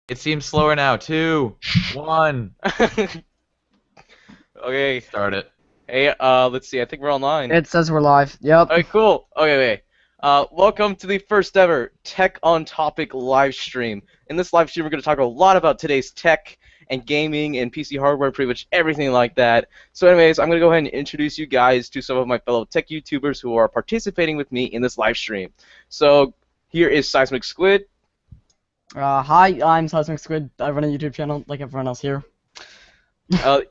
It seems slower now. Two, one. Okay. Start it. Hey, let's see. I think we're online. It says we're live. Yep. Okay, cool. Okay. Welcome to the first ever Tech on Topic live stream. In this live stream, we're going to talk a lot about today's tech and gaming and PC hardware, pretty much everything like that. So anyways, I'm going to go ahead and introduce you guys to some of my fellow tech YouTubers who are participating with me in this live stream. So here is Seismic Squid. Hi, I'm Seismic Squid. I run a YouTube channel like everyone else here.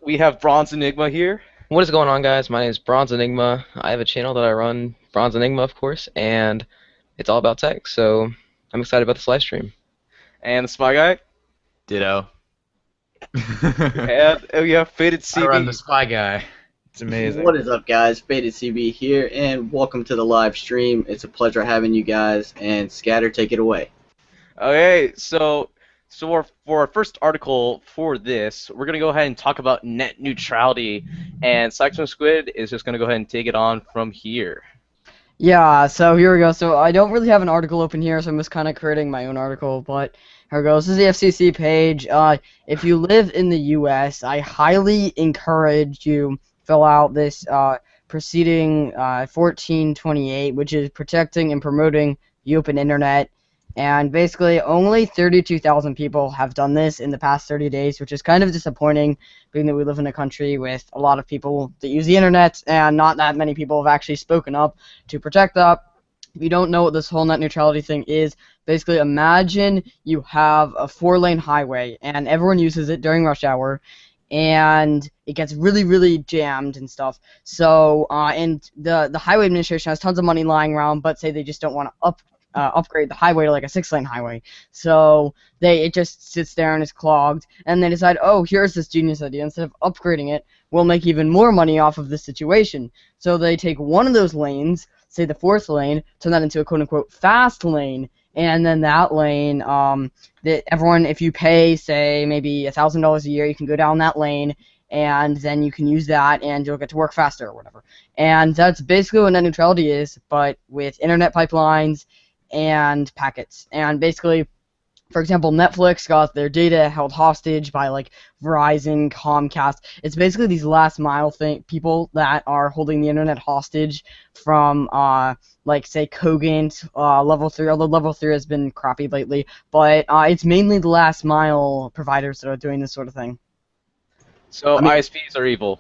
We have Bronze Enigma here. What is going on, guys? My name is Bronze Enigma. I have a channel that I run, Bronze Enigma, of course, and it's all about tech, so I'm excited about this live stream. And the Spy Guy. Ditto. And we have FatedCb. I run the Spy Guy. It's amazing. What is up, guys? FatedCb here, and welcome to the live stream. It's a pleasure having you guys, and Scatter, take it away. Okay, so for our first article for this, we're going to go ahead and talk about net neutrality, and Seismic Squid is just going to go ahead and take it on from here. Yeah, so here we go. So I don't really have an article open here, so I'm just kind of creating my own article, but here we go. This is the FCC page. If you live in the U.S., I highly encourage you fill out this proceeding 1428, which is protecting and promoting the open internet. And basically, only 32,000 people have done this in the past 30 days, which is kind of disappointing, being that we live in a country with a lot of people that use the internet, and not that many people have actually spoken up to protect that. If you don't know what this whole net neutrality thing is, basically imagine you have a 4-lane highway, and everyone uses it during rush hour, and it gets really, really jammed and stuff. So, and the highway administration has tons of money lying around, but say they just don't want to upgrade the highway to like a 6-lane highway. So it just sits there and is clogged, and they decide, oh, here's this genius idea. Instead of upgrading it, we'll make even more money off of this situation. So they take one of those lanes, say the 4th lane, turn that into a quote-unquote fast lane, and then that lane, that everyone, if you pay, say, maybe $1,000 a year, you can go down that lane, and then you can use that, and you'll get to work faster or whatever. And that's basically what net neutrality is, but with internet pipelines and packets. And basically, for example, Netflix got their data held hostage by like Verizon, Comcast. It's basically these last mile people that are holding the internet hostage from like say Cogent, level 3, although level 3 has been crappy lately, but it's mainly the last mile providers that are doing this sort of thing. So ISPs are evil.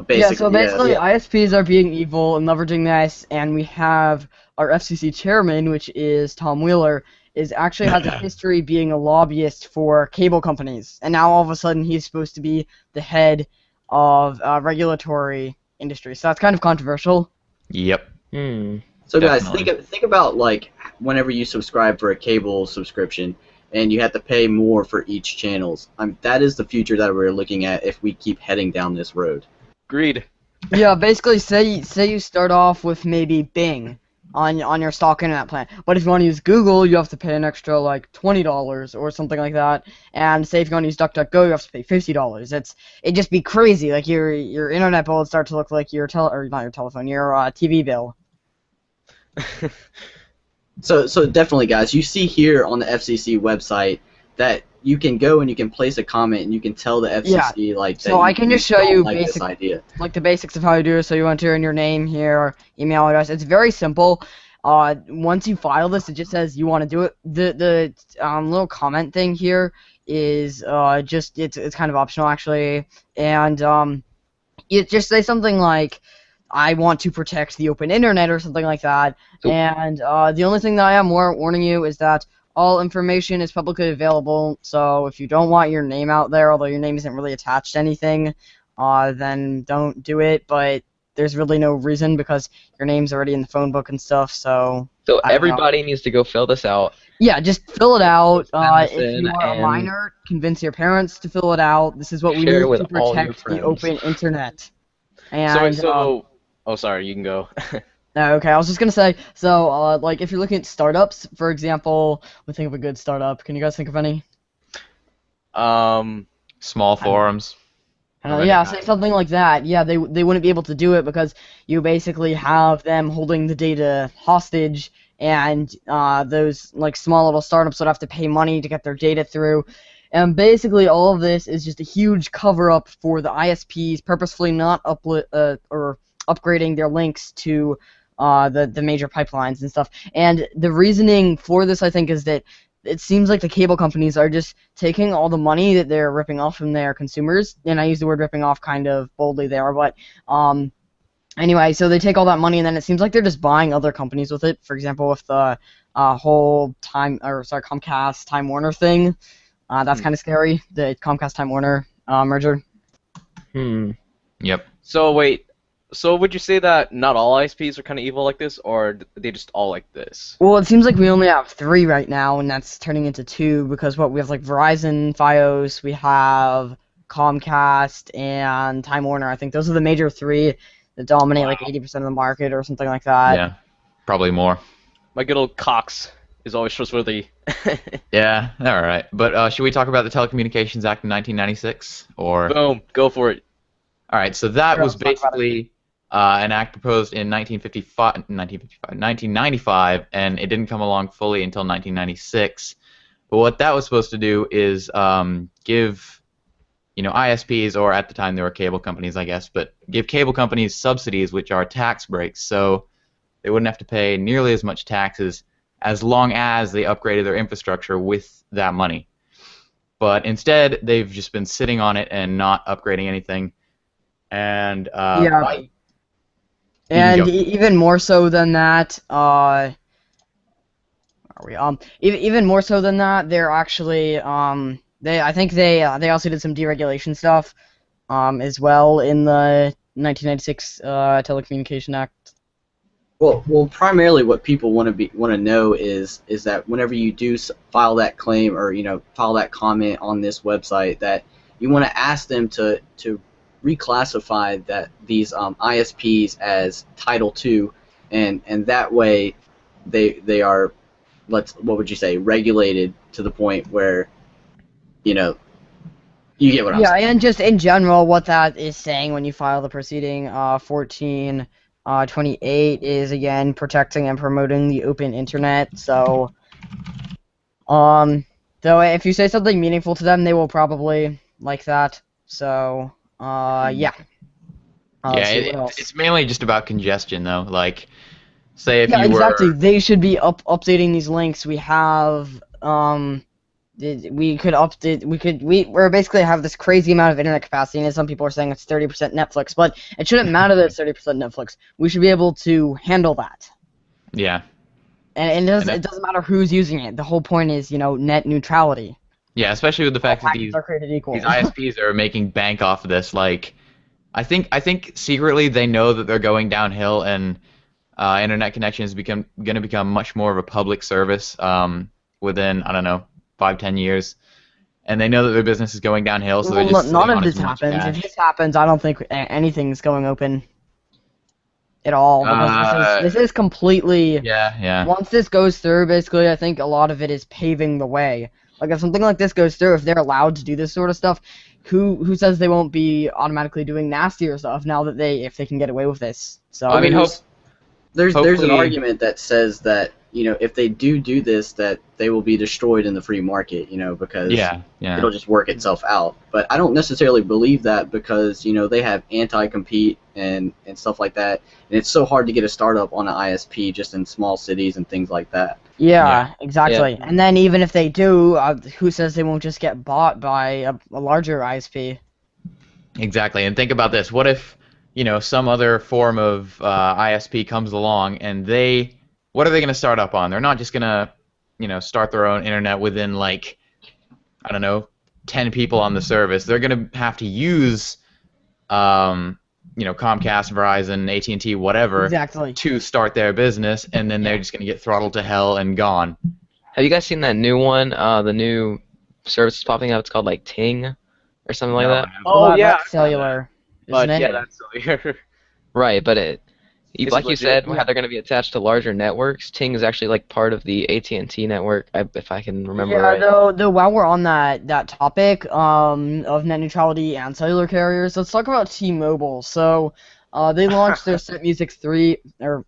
Yeah, so basically ISPs are being evil and leveraging this, and we have our FCC chairman, which is Tom Wheeler, is actually has a history being a lobbyist for cable companies, and now all of a sudden he's supposed to be the head of regulatory industry. So that's kind of controversial. Yep. So guys, Definitely. think about like whenever you subscribe for a cable subscription, and you have to pay more for each channels. That is the future that we're looking at if we keep heading down this road. Greed. Yeah, basically, say you start off with maybe Bing on your stock internet plan, but if you want to use Google, you have to pay an extra like $20 or something like that. And say if you want to use DuckDuckGo, you have to pay $50. It'd just be crazy. Like your internet bill would start to look like your not your telephone, your TV bill. So definitely, guys, you see here on the FCC website that you can go and you can place a comment and you can tell the FCC like that. So I can just show you this idea. like the basics of how to do it. So you enter in your name here, or email address. It's very simple. Once you file this, it just says you want to do it. The little comment thing here is just it's kind of optional actually, and it just say something like, I want to protect the open internet or something like that. And the only thing that I am warning you is that all information is publicly available, so if you don't want your name out there, although your name isn't really attached to anything, then don't do it, but there's really no reason because your name's already in the phone book and stuff, so... So everybody needs to go fill this out. Yeah, just fill it out. If in you are a and- minor, convince your parents to fill it out. This is what we Share need it with to all your protect the friends. open internet. And, Oh, sorry, you can go. Okay, I was just gonna say, so, like, if you're looking at startups, for example, we think of a good startup. Can you guys think of any? Small forums. Yeah, say something like that. Yeah, they wouldn't be able to do it because you basically have them holding the data hostage, and those like small little startups would have to pay money to get their data through. And basically, all of this is just a huge cover-up for the ISPs purposefully not or upgrading their links to the major pipelines and stuff. And the reasoning for this, I think, is that it seems like the cable companies are just taking all the money that they're ripping off from their consumers, and I use the word ripping off kind of boldly there, but anyway, so they take all that money, and then it seems like they're just buying other companies with it. For example, with the whole Comcast Time Warner thing, that's kind of scary. The Comcast Time Warner merger. Yep. So wait, so would you say that not all ISPs are kind of evil like this, or they just all like this? Well, it seems like we only have 3 right now, and that's turning into 2 because we have like Verizon, Fios, we have Comcast, and Time Warner. I think those are the major 3 that dominate like 80% of the market or something like that. Yeah. Probably more. My good old Cox is always trustworthy. Yeah. All right. But should we talk about the Telecommunications Act of 1996? Or Boom, go for it. all right. So that Sure, was let's talk about it. basically an act proposed in 1995, and it didn't come along fully until 1996. But what that was supposed to do is give, ISPs, or at the time they were cable companies, I guess, but give cable companies subsidies, which are tax breaks, so they wouldn't have to pay nearly as much taxes as long as they upgraded their infrastructure with that money. But instead, they've just been sitting on it and not upgrading anything. And Yeah. You And can go. even more so than that, where are we? Even more so than that, they're actually I think they also did some deregulation stuff as well in the 1996 Telecommunication Act. Well, primarily what people want to know is that whenever you do file that claim or file that comment on this website, that you want to ask them to reclassify these ISPs as Title II, and that way they are, what would you say, regulated to the point where you get what I'm Yeah, saying. and just in general, what that is saying when you file the proceeding, 1428 is again protecting and promoting the open internet. So, though if you say something meaningful to them, they will probably like that. So, yeah. Yeah, Let's see what else. it's mainly just about congestion, though. Like, say if Yeah, you exactly. were... They should be updating these links. We have we could update. We basically have this crazy amount of internet capacity, and some people are saying it's 30% Netflix, but it shouldn't matter that it's 30% Netflix. We should be able to handle that, Yeah. and it doesn't matter who's using it. The whole point is net neutrality. Yeah, especially with the All fact that packages are created equal. these ISPs are making bank off of this. Like, I think secretly they know that they're going downhill, and internet connection is going to become much more of a public service within, I don't know, 5-10 years. And they know that their business is going downhill, so they're Well, just sitting none on of as this much happens. cash. If this happens, I don't think anything's going open at all because this is completely. Yeah. Once this goes through, basically, I think a lot of it is paving the way. Like, if something like this goes through, if they're allowed to do this sort of stuff, who says they won't be automatically doing nastier stuff now that if they can get away with this? So I mean, there's an hopefully- argument that says that if they do this, that they will be destroyed in the free market, because yeah. it'll just work itself out. But I don't necessarily believe that because they have anti-compete and stuff like that, and it's so hard to get a startup on an ISP just in small cities and things like that. yeah, exactly. And then even if they do, who says they won't just get bought by a larger ISP? Exactly. And think about this. What if, some other form of ISP comes along and what are they going to start up on? They're not just going to, start their own internet within, like, I don't know, 10 people on the service. They're going to have to use, Comcast, Verizon, AT&T, whatever, Exactly. to start their business, and then they're just going to get throttled to hell and gone. Have you guys seen that new one? The new service is popping up. It's called like Ting or something like that. Oh, yeah. That's cellular, isn't But it? yeah, that's cellular. Right, but Is like it you legit? said, how they're going to be attached to larger networks. Ting is actually like part of the AT&T network, if I can remember Yeah, right. though while we're on that topic of net neutrality and cellular carriers, let's talk about T-Mobile. So, they launched their Set Music 3, or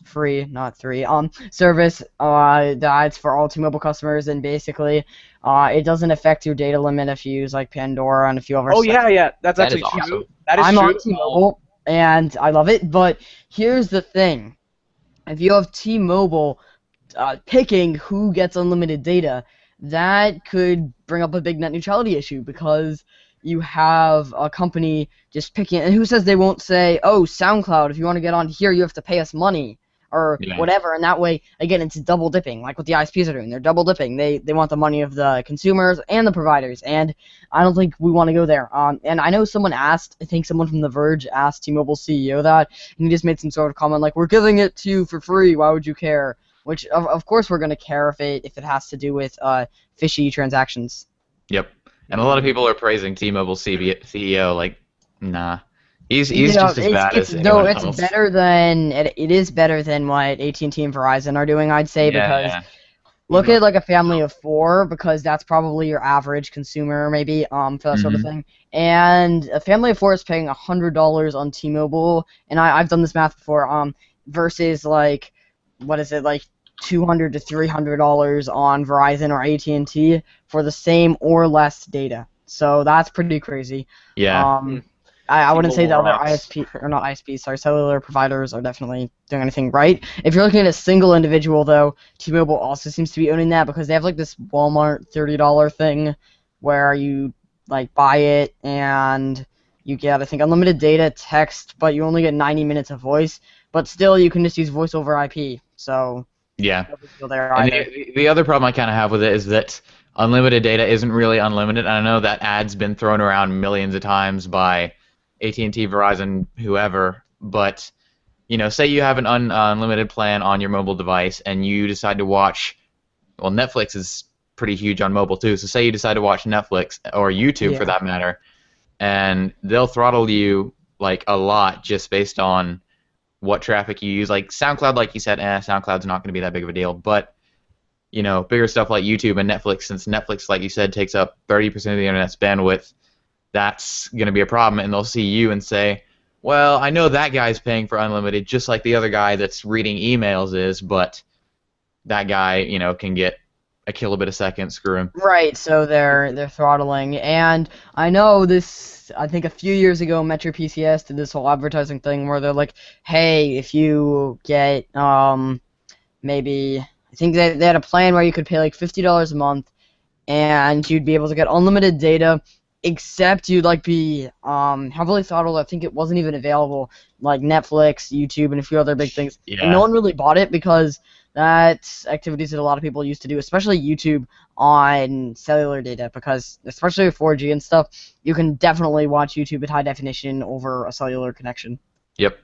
free, not three, service that's for all T-Mobile customers, and basically it doesn't affect your data limit if you use like Pandora and a few other Oh sites. yeah, that's That is actually true. awesome. That is I'm true. on T-Mobile and I love it, but here's the thing. If you have T-Mobile picking who gets unlimited data, that could bring up a big net neutrality issue because you have a company just picking, and who says they won't say, oh, SoundCloud, if you want to get on here, you have to pay us money or Yeah. whatever, and that way, again, it's double dipping, like what the ISPs are doing. They're double dipping. They want the money of the consumers and the providers, and I don't think we want to go there. And I know someone asked, I think someone from The Verge asked T-Mobile CEO that, and he just made some sort of comment like, we're giving it to you for free, why would you care? Which, of course, we're going to care if it has to do with fishy transactions. Yep. And a lot of people are praising T-Mobile CEO. Like, nah, he's You know, just as bad as anyone it's else. better than it is better than what AT&T and Verizon are doing, I'd say, because Yeah. look at like a family of four, because that's probably your average consumer, maybe, for that sort of Mhm. thing. And a family of four is paying $100 on T-Mobile, and I've done this math before, versus like, what is it, like $200 to $300 on Verizon or AT&T for the same or less data. So that's pretty crazy. Yeah. I wouldn't say the T-Mobile other rocks. ISP, or not ISPs, sorry, cellular providers are definitely doing anything right. If you're looking at a single individual, though, T-Mobile also seems to be owning that because they have like this Walmart $30 thing where you like buy it and you get, I think, unlimited data, text, but you only get 90 minutes of voice. But still, you can just use voice over IP. So Yeah. no big deal there And either. the other problem I kind of have with it is that unlimited data isn't really unlimited. And I know that ad's been thrown around millions of times by AT&T, Verizon, whoever. But say you have an unlimited plan on your mobile device, and you decide to watch. Well, Netflix is pretty huge on mobile too. So say you decide to watch Netflix or YouTube for Yeah. that matter, and they'll throttle you like a lot just based on what traffic you use. Like SoundCloud, like you said, SoundCloud's not going to be that big of a deal. But bigger stuff like YouTube and Netflix, since Netflix, like you said, takes up 30% of the internet's bandwidth, that's going to be a problem. And they'll see you and say, well, I know that guy's paying for unlimited just like the other guy that's reading emails is, but that guy, can get a kilobit a second. Screw him. Right, so they're throttling, and I know this. I think a few years ago, Metro PCS did this whole advertising thing where they're like, "Hey, if you get maybe I think they had a plan where you could pay like $50 a month, and you'd be able to get unlimited data, except you'd like be heavily throttled. I think it wasn't even available, like Netflix, YouTube, and a few other big things. Yeah. And no one really bought it because that's activities that a lot of people used to do, especially YouTube on cellular data, because especially with 4G and stuff, you can definitely watch YouTube at high definition over a cellular connection. Yep.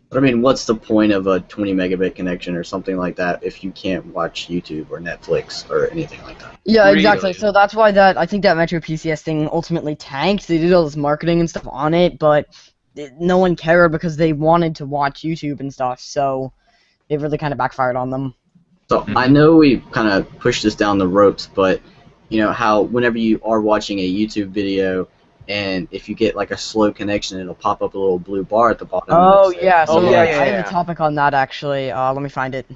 But I mean, what's the point of a 20 megabit connection or something like that if you can't watch YouTube or Netflix or anything like that? Yeah, Really? exactly. So that's why I think that Metro PCS thing ultimately tanked. They did all this marketing and stuff on it, but no one cared because they wanted to watch YouTube and stuff. So it really kind of backfired on them. So I know we kind of pushed this down the ropes, but how whenever you are watching a YouTube video, and if you get like a slow connection, it'll pop up a little blue bar at the bottom. Oh and it'll say, yeah, so Oh, yeah, I yeah, have yeah. a topic on that actually. Let me find it.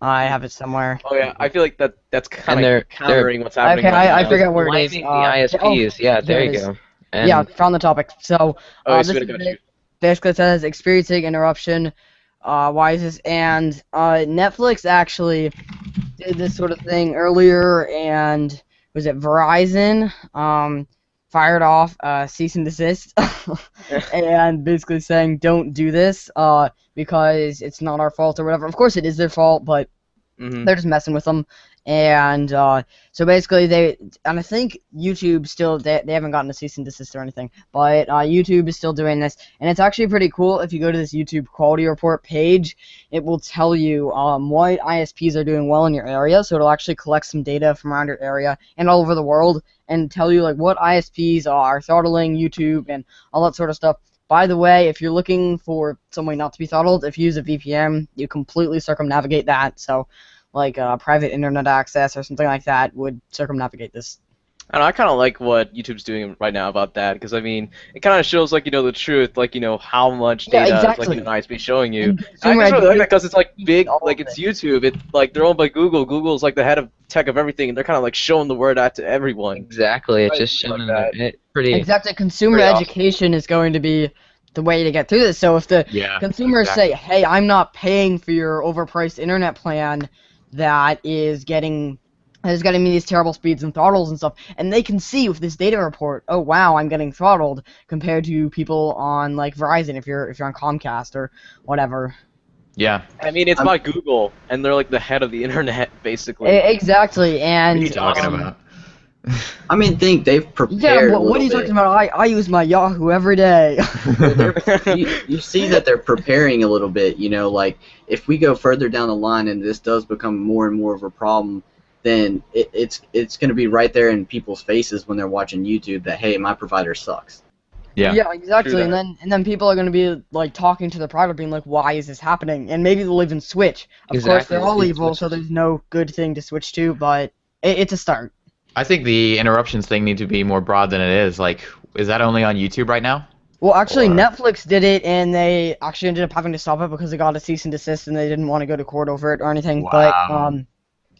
I have it somewhere. Oh yeah, I feel like that's kind And they're- of countering what's happening. Okay, right I now. forget where it is. Blaming the ISPs. Yeah, there there you it is. go. And Yeah, found the topic. So Oh, this sweet, I is got it. you. Basically says experiencing interruption. Why is this? And Netflix actually did this sort of thing earlier, and was it Verizon? Fired off cease and desist, and basically saying don't do this because it's not our fault or whatever. Of course, it is their fault, but Mhm. they're just messing with them. And so basically and I think YouTube still, they haven't gotten a cease and desist or anything, but YouTube is still doing this, and it's actually pretty cool. If you go to this YouTube quality report page, it will tell you what ISPs are doing well in your area, so it'll actually collect some data from around your area and all over the world, and tell you like what ISPs are throttling YouTube and all that sort of stuff. By the way, if you're looking for some way not to be throttled, if you use a VPN, you completely circumnavigate that, so like private internet access or something like that would circumnavigate this. I don't know, I kind of like what YouTube's doing right now about that because I mean, it kind of shows like the truth, like how much Yeah, data like exactly. an ISP is showing you. And And I consumer just really like that education because it's like big, all like of it's it. YouTube. It's like they're owned by Google. Google's like the head of tech of everything, and they're kind of like showing the word out to everyone. Exactly. It's I just really shown like in there. that. It pretty Exactly. Consumer pretty awesome. education is going to be the way to get through this. So if the Yeah, consumers exactly. say, "Hey, I'm not paying for your overpriced internet plan that is getting me these terrible speeds and throttles and stuff," and they can see with this data report, "Oh wow, I'm getting throttled compared to people on like Verizon if you're on Comcast or whatever." Yeah. I mean, it's I'm, by Google, and they're like the head of the internet, basically. Exactly. What are you And talking about? I mean, think they've yeah, prepared a what are little you bit. talking about? I use my Yahoo every day. You see that they're preparing a little bit. Like if we go further down the line and this does become more and more of a problem, then it's going to be right there in people's faces when they're watching YouTube that hey, my provider sucks. Yeah. Yeah, True exactly. And that. then people are going to be like talking to the provider, being like, "Why is this happening?" And maybe they'll even switch. Of course, Exactly. they're We'll all see the evil, so switches. there's no good thing to switch to. But it's a start. I think the interruptions thing needs to be more broad than it is. Like, is that only on YouTube right now? Well, actually, Or Netflix did it, and they actually ended up having to stop it because they got a cease and desist, and they didn't want to go to court over it or anything. But wow.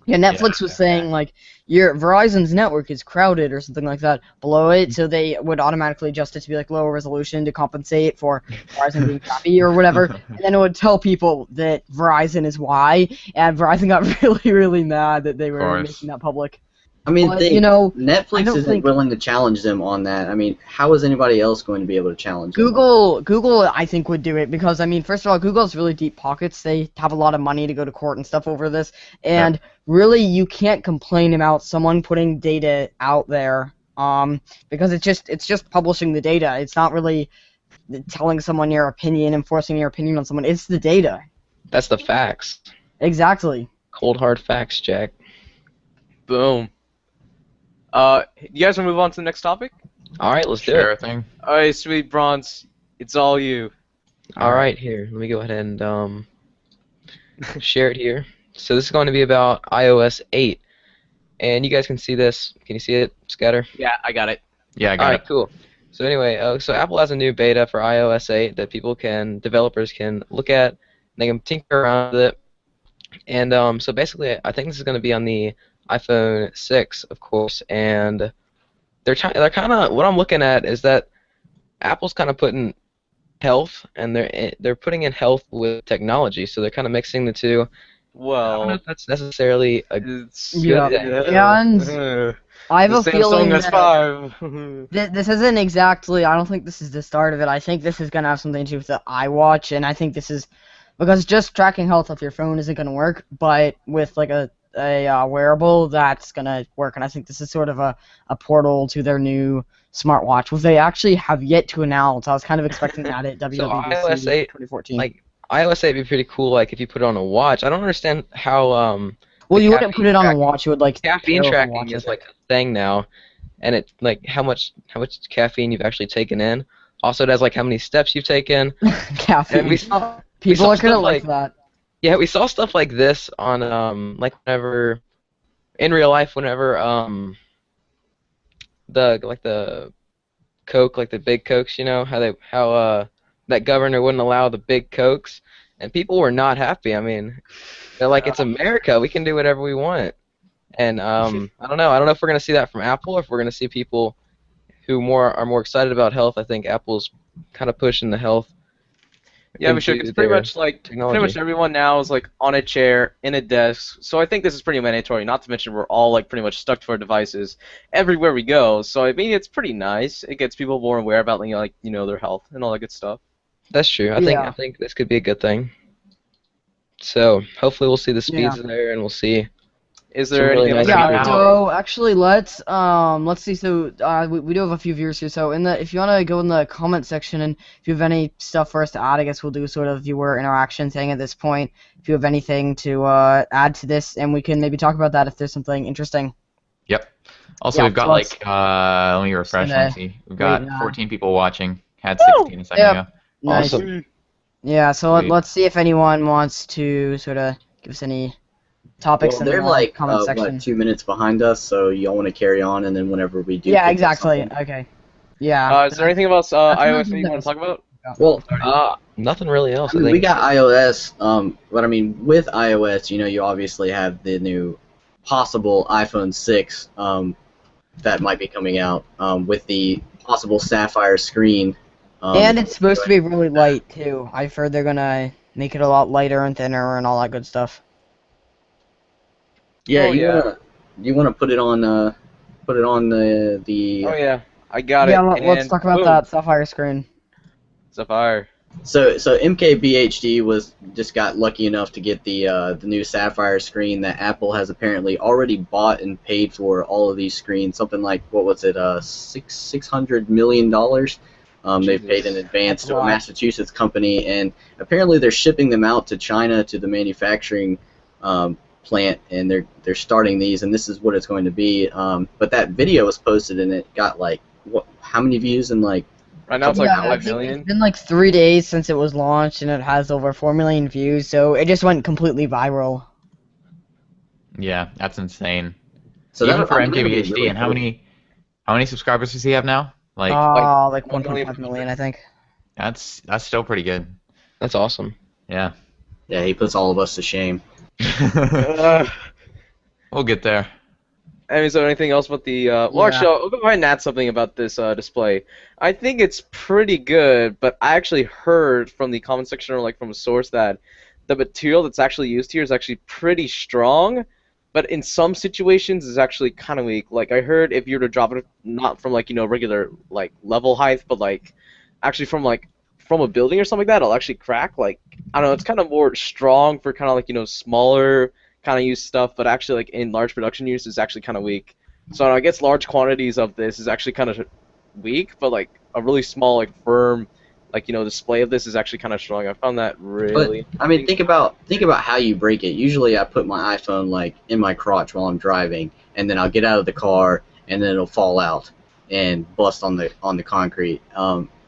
yeah, Yeah. Netflix was saying like your Verizon's network is crowded or something like that below it, so they would automatically adjust it to be like lower resolution to compensate for Verizon being crappy or whatever, and then it would tell people that Verizon is why, and Verizon got really really mad that they Of were course. making that public. I mean, But think I Netflix don't isn't think willing to challenge them on that. I mean, how is anybody else going to be able to challenge them? Google I think would do it because I mean first of all Google has really deep pockets. They have a lot of money to go to court and stuff over this, and really you can't complain about someone putting data out there because it's just publishing the data. It's not really telling someone your opinion and forcing your opinion on someone. It's the data. That's the facts. Exactly. Cold hard facts, Jack. Boom. You guys want to move on to the next topic? All right, let's do Sure it. thing. All right, sweet Bronze, it's all you. All right, here. Let me go ahead and share it here. So this is going to be about iOS 8, and you guys can see this. Can you see it, Scatter? Yeah, I got it. Yeah, I All got right, cool. So anyway, so Apple has a new beta for iOS 8 that developers can look at. They can tinker around with it, and so basically, I think this is going to be on the iPhone 6, of course, and they're kind of what I'm looking at is that Apple's kind of putting health and they're putting in health with technology, so they're kind of mixing the two. I don't know Well, if that's necessarily a it's Yeah. thing. And I have the a feeling Samsung that S5. this isn't exactly. I don't think this is the start of it. I think this is gonna have something to do with the iWatch, and I think this is because just tracking health off your phone isn't gonna work, but with like a wearable, that's gonna work. And I think this is sort of a portal to their new smartwatch, which they actually have yet to announce. I was kind of expecting that at So WWDC iOS 8, 2014. like iOS 8 would be pretty cool. Like if you put it on a watch, I don't understand how Well, the you wouldn't put it on a tracking- watch. You would like caffeine pair with a tracking watch, I is think. like a thing now, and it's like how much caffeine you've actually taken in. Also, it has like how many steps you've taken. Caffeine. And we saw People saw are gonna stuff like like- that. Yeah, we saw stuff like this on like whenever in real life, whenever the Coke, like the big Cokes, you know, how that governor wouldn't allow the big Cokes, and people were not happy. I mean, they're like, it's America, we can do whatever we want. And I don't know if we're gonna see that from Apple, or if we're gonna see people who are more excited about health. I think Apple's kind of pushing the health. Yeah, we should. into It's pretty their much like technology. pretty much everyone now is like on a chair in a desk. So I think this is pretty mandatory. Not to mention we're all like pretty much stuck to our devices everywhere we go. So I mean it's pretty nice. It gets people more aware about their health and all that good stuff. That's true. I Yeah. think this could be a good thing. So hopefully we'll see the speeds there, and we'll see. Is Some there really anything else? nice you Yeah, can Yeah, do? so actually let's see. So we do have a few viewers here. So if you wanna go in the comment section and if you have any stuff for us to add, I guess we'll do sort of viewer interaction thing at this point. If you have anything to add to this, and we can maybe talk about that if there's something interesting. Yep. Also, Yeah, we've got so let's- let me refresh gonna and see. We've got wait, 14 people watching. Had Woo! 16 a second Yep. ago. Nice. Awesome. Yeah. So Sweet. let's see if anyone wants to sort of give us any topics Well, in they're the like comment section. what 2 minutes behind us, so y'all want to carry on, and then whenever we do. Yeah, pick up exactly. something- Okay. Yeah. Is there anything about That's really iOS that good you want to talk about? Well, Nothing really else. I I mean, we think. got iOS, but I mean, with iOS, you obviously have the new possible iPhone 6 that might be coming out with the possible sapphire screen. And it's supposed to be really light too. I've heard they're gonna make it a lot lighter and thinner and all that good stuff. Yeah, Oh, yeah. You wanna put it on the Oh yeah, I got Yeah, it. let's And talk about boom, that Sapphire screen. Sapphire. So MKBHD just got lucky enough to get the new Sapphire screen that Apple has apparently already bought and paid for all of these screens. Something like, what was it, $600 million. They've paid in advance That's a to a lot. Massachusetts company, and apparently they're shipping them out to China to the manufacturing plant, and they're starting these, and this is what it's going to be. But that video was posted, and it got like how many views in like. Right now it's like Yeah, I 5 think million. it's been like 3 days since it was launched, and it has over 4 million views. So it just went completely viral. Yeah, that's insane. So Even that, for I mean, that'll be MKBHD, really and cool. how many subscribers does he have now? Like Like 1 million. 1.5 million, I think. that's still pretty good. That's awesome. Yeah. Yeah, he puts all of us to shame. We'll get there. I mean, is there anything else about the? Well, Yeah. actually, I'll go ahead and add something about this display. I think it's pretty good, but I actually heard from the comment section or like from a source that the material that's actually used here is actually pretty strong, but in some situations is actually kind of weak. Like I heard if you were to drop it not from like regular like level height, but like actually from a building or something like that, it'll actually crack. Like I don't know, it's kind of more strong for kind of like smaller kind of use stuff, but actually like in large production use is actually kind of weak. So I guess large quantities of this is actually kind of weak, but like a really small like firm display of this is actually kind of strong. I found that really. But I mean, think about how you break it. Usually, I put my iPhone like in my crotch while I'm driving, and then I'll get out of the car, and then it'll fall out and bust on the concrete.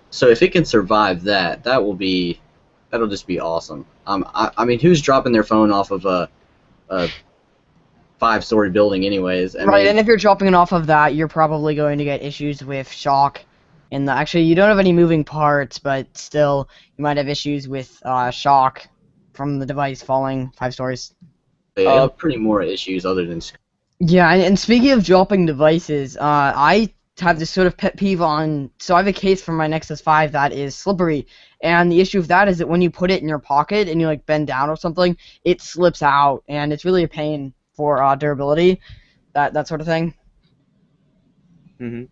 So if it can survive that, that'll just be awesome. I mean, who's dropping their phone off of a 5-story building, anyways? I Right, mean, and if you're dropping it off of that, you're probably going to get issues with shock. And actually, you don't have any moving parts, but still, you might have issues with shock from the device falling 5 stories. they have pretty more issues other than. Yeah, and speaking of dropping devices, I have this sort of pet peeve on. So I have a case for my Nexus 5 that is slippery, and the issue with that is that when you put it in your pocket and you like bend down or something, it slips out, and it's really a pain for durability, that sort of thing. Hmm.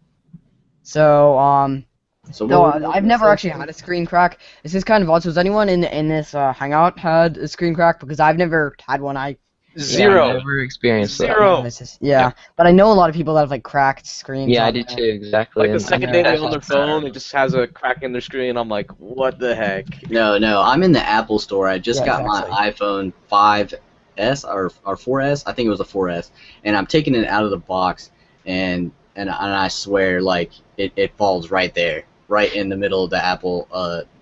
So So no, what were you I've gonna never say? actually had a screen crack. This is kind of odd. So has anyone in this hangout had a screen crack? Because I've never had one. Zero. Never experienced that. Zero. Yeah, but I know a lot of people that have like cracked screens. Yeah, I on do there. too. Exactly. Like the And second I day know. they own their phone, it just has a crack in their screen. I'm like, what the heck? No, I'm in the Apple store. I just Yeah, got exactly. my iPhone 5S or 4S. I think it was a 4S, and I'm taking it out of the box, and I swear, like it falls right there, right in the middle of the Apple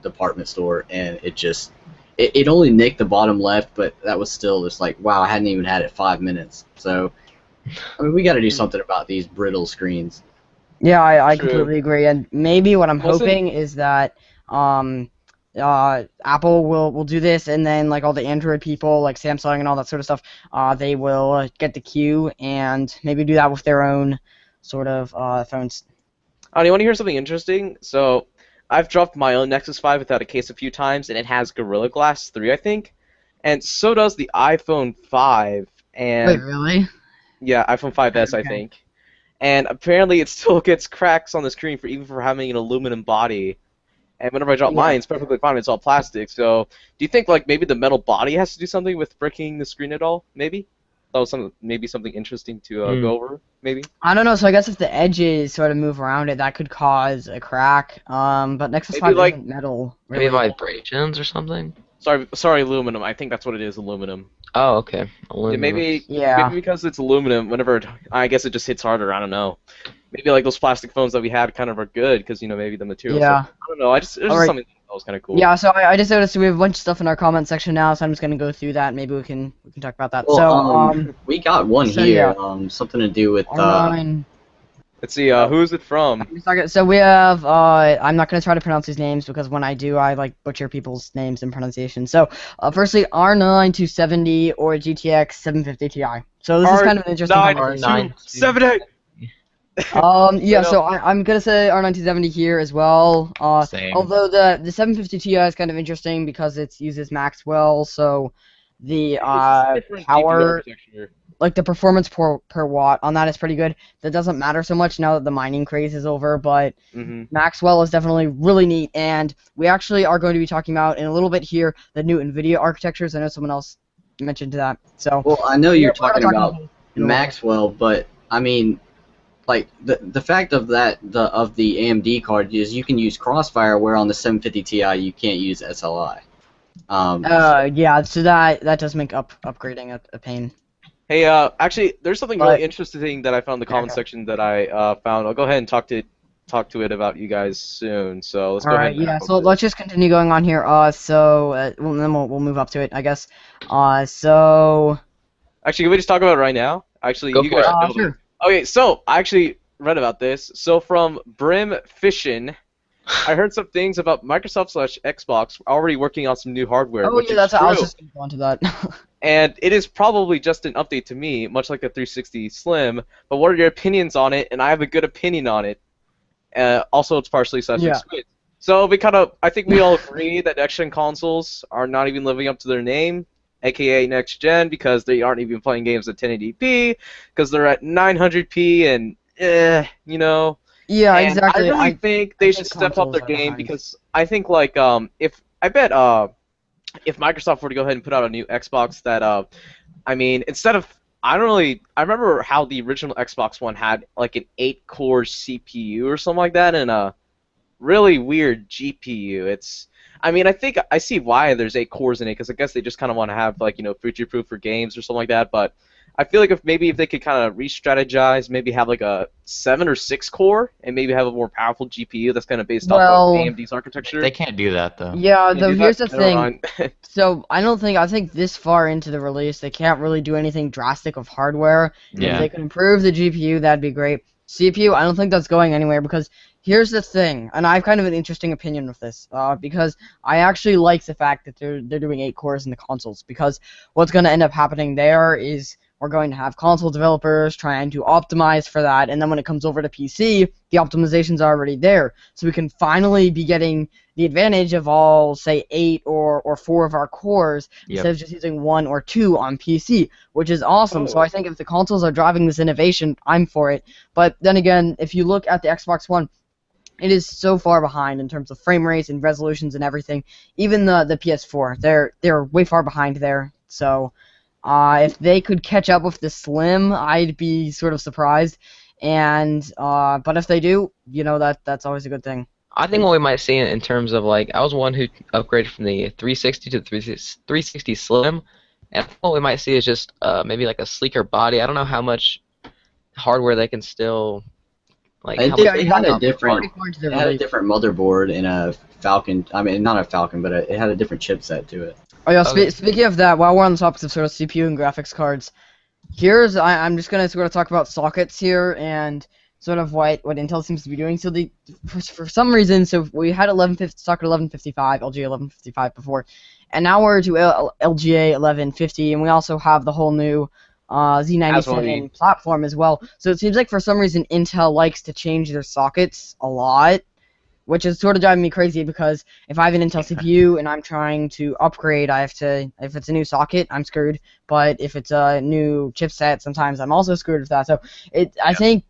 department store, and it only nicked the bottom left, but that was still just like, wow, I hadn't even had it 5 minutes. So, I mean, we got to do something about these brittle screens. Yeah, I True. completely agree. And maybe what I'm Wasn't- hoping is that Apple will do this, and then like all the Android people, like Samsung and all that sort of stuff, they will get the queue and maybe do that with their own sort of phones. Oh, you want to hear something interesting? So, I've dropped my own Nexus 5 without a case a few times, and it has Gorilla Glass 3, I think. And so does the iPhone 5. And Wait, really? yeah, iPhone 5S, I Okay. think. And apparently it still gets cracks on the screen even for having an aluminum body. And whenever I drop Yeah. mine, it's perfectly fine. It's all plastic. So, do you think like maybe the metal body has to do something with breaking the screen at all? Maybe that was something interesting to go over. Maybe. I don't know. So I guess if the edges sort of move around it, that could cause a crack. But Nexus Maybe 5 like- isn't metal. maybe Really. vibrations or something. Sorry, aluminum. I think that's what it is, aluminum. Oh, okay. Yeah, Aluminum. maybe Yeah. because it's aluminum. I guess it just hits harder. I don't know. Maybe like those plastic phones that we had kind of are good because maybe the materials. Yeah. I don't know. There's just Alright. something That was kind of cool. Yeah, so I just noticed we have a bunch of stuff in our comment section now, so I'm just gonna go through that. Maybe we can talk about that. Well, So we got one so, here. yeah. Something to do with R9. Let's see. Who is it from? So we have I'm not gonna try to pronounce these names because when I do, I like butcher people's names and pronunciation. So firstly, R9 270 or GTX 750 Ti. So this is kind of an interesting conversation. R9 278. Yeah, so I'm gonna say R9 270 here as well. Same. Although the 750 Ti is kind of interesting because it uses Maxwell, so the Different GPU power, architecture. like the performance per watt on that is pretty good. That doesn't matter so much now that the mining craze is over, but Maxwell is definitely really neat, and we actually are going to be talking about in a little bit here the new NVIDIA architectures. I know someone else mentioned that. So Well, I know you're we're talking about Maxwell, but I mean, like the fact of that of the AMD card is you can use Crossfire, where on the 750 Ti you can't use SLI. Yeah, so that does make upgrading a pain. Hey, actually, there's something But- really interesting that I found in the comment section that I found. I'll go ahead and talk to it about you guys soon. So let's go ahead. Alright, yeah, so let's just continue going on here. Well, then we'll move up to it, I guess. So... Actually, can we just talk about it right now? Actually, Go you for guys it. should know Sure. this. Okay, so I actually read about this. So from Brim Fishin, I heard some things about Microsoft/Xbox already working on some new hardware. Oh, which yeah, is I was true. just going to go on to that. And it is probably just an update to me, much like the 360 Slim. But what are your opinions on it? And I have a good opinion on it. Also, it's partially Yeah. Squid. So I think we all agree that next-gen consoles are not even living up to their name, aka next-gen, because they aren't even playing games at 1080p, because they're at 900p, and you know. Yeah, And exactly. I really think they I should think step up their consoles are game behind. because I think if Microsoft were to go ahead and put out a new Xbox that I mean, I remember how the original Xbox One had like an 8-core CPU or something like that and a really weird GPU. I think I see why there's 8 cores in it because I guess they just kind of want to have like, future-proof for games or something like that, but I feel like if they could kind of re-strategize, maybe have like a 7 or 6 core and maybe have a more powerful GPU that's kind of based off of AMD's architecture. They can't do that though. Yeah, Can't though do here's that? the Never thing. mind. So I think this far into the release, they can't really do anything drastic with hardware. Yeah. If they could improve the GPU, that'd be great. CPU, I don't think that's going anywhere because here's the thing, and I have kind of an interesting opinion with this, because I actually like the fact that they're doing 8 cores in the consoles because what's going to end up happening there is we're going to have console developers trying to optimize for that, and then when it comes over to PC, the optimization's already there. So we can finally be getting the advantage of all, say, 8 or 4 of our cores instead of just using 1 or 2 on PC, which is awesome. So I think if the consoles are driving this innovation, I'm for it. But then again, if you look at the Xbox One, it is so far behind in terms of frame rates and resolutions and everything. Even the PS4, they're way far behind there. So if they could catch up with the Slim, I'd be sort of surprised. And but if they do, that's always a good thing. I think what we might see in terms of like, I was one who upgraded from the 360 to the 360 Slim, and what we might see is just maybe like a sleeker body. I don't know how much hardware they can still like. It, how did- much it had a Pretty different far into the it had a release. different motherboard and a Falcon. I mean, not a Falcon, but it had a different chipset to it. Oh yeah, Okay. speaking of that, while we're on the topics of sort of CPU and graphics cards, I'm just gonna sort of talk about sockets here and sort of what Intel seems to be doing. So for some reason, so we had socket 1155, LGA 1155 before, and now we're to LGA 1150, and we also have the whole new Z97 platform as well. So it seems like for some reason Intel likes to change their sockets a lot, which is sort of driving me crazy because if I have an Intel CPU and I'm trying to upgrade, if it's a new socket, I'm screwed. But if it's a new chipset, sometimes I'm also screwed with that. So I think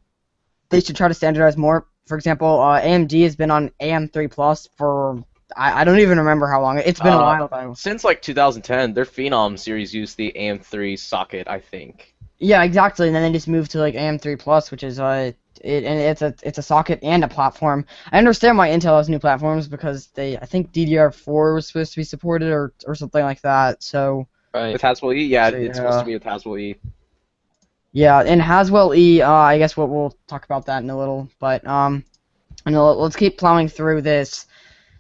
they should try to standardize more. For example, AMD has been on AM3 Plus for I don't even remember how long. It's been a while though. Since like 2010, their Phenom series used the AM3 socket, I think. Yeah, exactly. And then they just moved to like AM3 Plus, which is it's a socket and a platform. I understand why Intel has new platforms because I think DDR4 was supposed to be supported or something like that. So right. With Haswell E, yeah, So, it's supposed to be with Haswell E. yeah, and Haswell E. I guess we'll talk about that in a little. But let's keep plowing through this.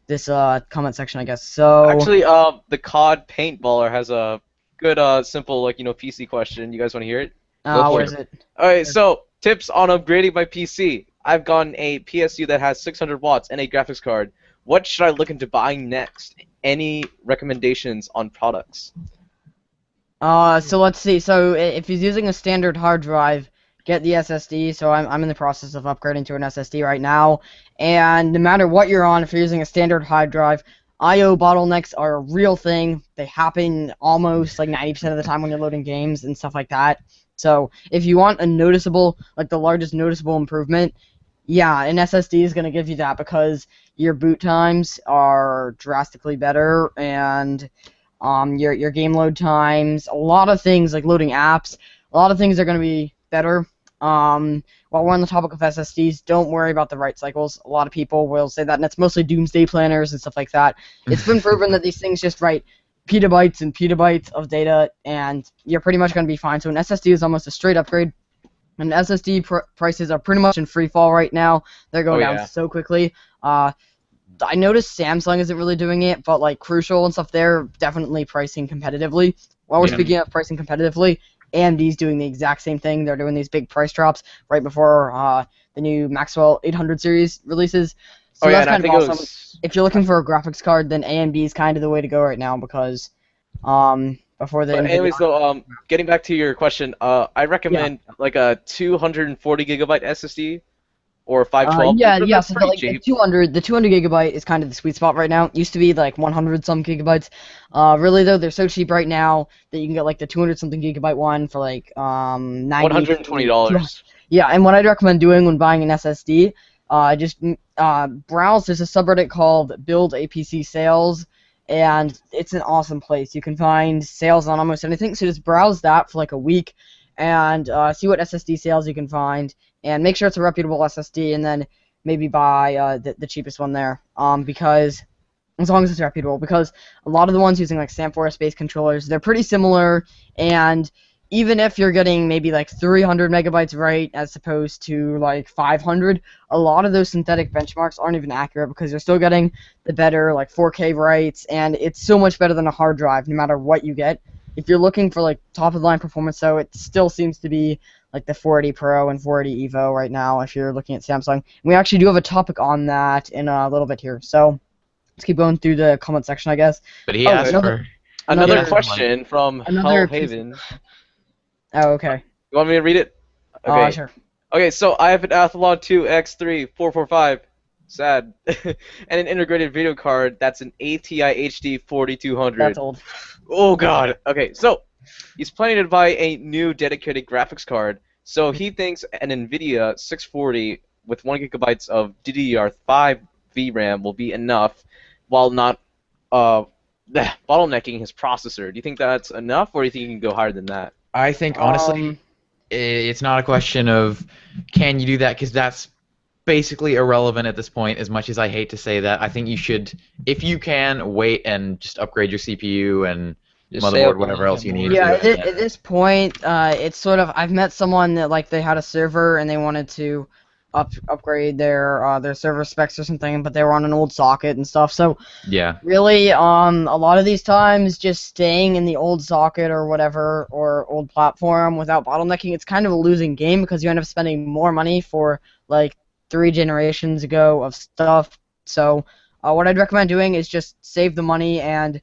this comment section, I guess. So Actually, the COD paintballer has a good, simple, like, PC question. You guys want to hear it? Go for where it. is it? Alright, so tips on upgrading my PC. I've gotten a PSU that has 600 watts and a graphics card. What should I look into buying next? Any recommendations on products? So let's see. So if he's using a standard hard drive, get the SSD. So I'm in the process of upgrading to an SSD right now. And no matter what you're on, if you're using a standard hard drive, I/O bottlenecks are a real thing. They happen almost like 90% of the time when you're loading games and stuff like that. So if you want a noticeable, like the largest noticeable improvement, yeah, an SSD is going to give you that because your boot times are drastically better and your game load times, a lot of things like loading apps, a lot of things are going to be better. While we're on the topic of SSDs, don't worry about the write cycles. A lot of people will say that, and it's mostly doomsday planners and stuff like that. It's been proven that these things just write petabytes and petabytes of data, and you're pretty much going to be fine. So an SSD is almost a straight upgrade. And SSD prices are pretty much in free fall right now. They're going down so quickly. I noticed Samsung isn't really doing it, but like Crucial and stuff, they're definitely pricing competitively. While we're speaking of pricing competitively, AMD's doing the exact same thing. They're doing these big price drops right before the new Maxwell 800 series releases. So that's kind of awesome. If you're looking for a graphics card, then AMD is kind of the way to go right now because before the. But anyways, though, getting back to your question, I recommend like a 240 gigabyte SSD or 512. Yeah. So pretty like cheap. the 200 gigabyte is kind of the sweet spot right now. It used to be like 100 some gigabytes. Really though, they're so cheap right now that you can get like the 200 something gigabyte one for like $120. Yeah, and what I'd recommend doing when buying an SSD, just browse. There's a subreddit called Build APC Sales, and it's an awesome place. You can find sales on almost anything. So just browse that for like a week, and see what SSD sales you can find, and make sure it's a reputable SSD, and then maybe buy the cheapest one there. Because as long as it's reputable, because a lot of the ones using like SAM4S-based controllers, they're pretty similar, and even if you're getting maybe like 300 megabytes right as opposed to like 500, a lot of those synthetic benchmarks aren't even accurate because you're still getting the better like 4K writes, and it's so much better than a hard drive no matter what you get. If you're looking for like top of the line performance, though, it still seems to be like the 480 Pro and 480 Evo right now if you're looking at Samsung. We actually do have a topic on that in a little bit here, so let's keep going through the comment section, I guess. But he asked for another question from Hellhaven. Oh, okay. You want me to read it? Okay. Sure. Okay, so I have an Athlon 2 X3 445, sad, and an integrated video card that's an ATI HD 4200. That's old. Oh god. Okay, so he's planning to buy a new dedicated graphics card. So he thinks an NVIDIA 640 with 1 gigabytes of DDR5 VRAM will be enough, while not bottlenecking his processor. Do you think that's enough, or do you think you can go higher than that? I think honestly, it's not a question of can you do that, because that's basically irrelevant at this point. As much as I hate to say that, I think you should, if you can, wait and just upgrade your CPU and motherboard, whatever else you need. Yeah, at this point, it's sort of. I've met someone that like they had a server and they wanted to upgrade their server specs or something, but they were on an old socket and stuff. So yeah, really, a lot of these times, just staying in the old socket or whatever or old platform without bottlenecking, it's kind of a losing game because you end up spending more money for like 3 generations ago of stuff. So what I'd recommend doing is just save the money and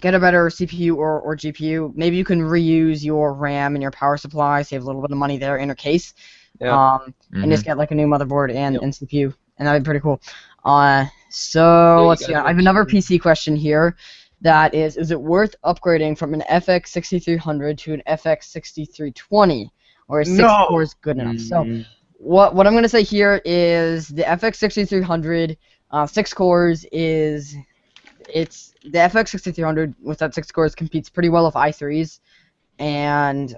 get a better CPU or GPU. Maybe you can reuse your RAM and your power supply, save a little bit of money there in a case. And just get like a new motherboard and CPU, and that'd be pretty cool. So let's see. I have another PC question here. That is it worth upgrading from an FX 6300 to an FX 6320, or is 6 cores good enough? So what I'm gonna say here is the FX 6300, 6 cores is the FX 6300 with that 6 cores competes pretty well with i3s, and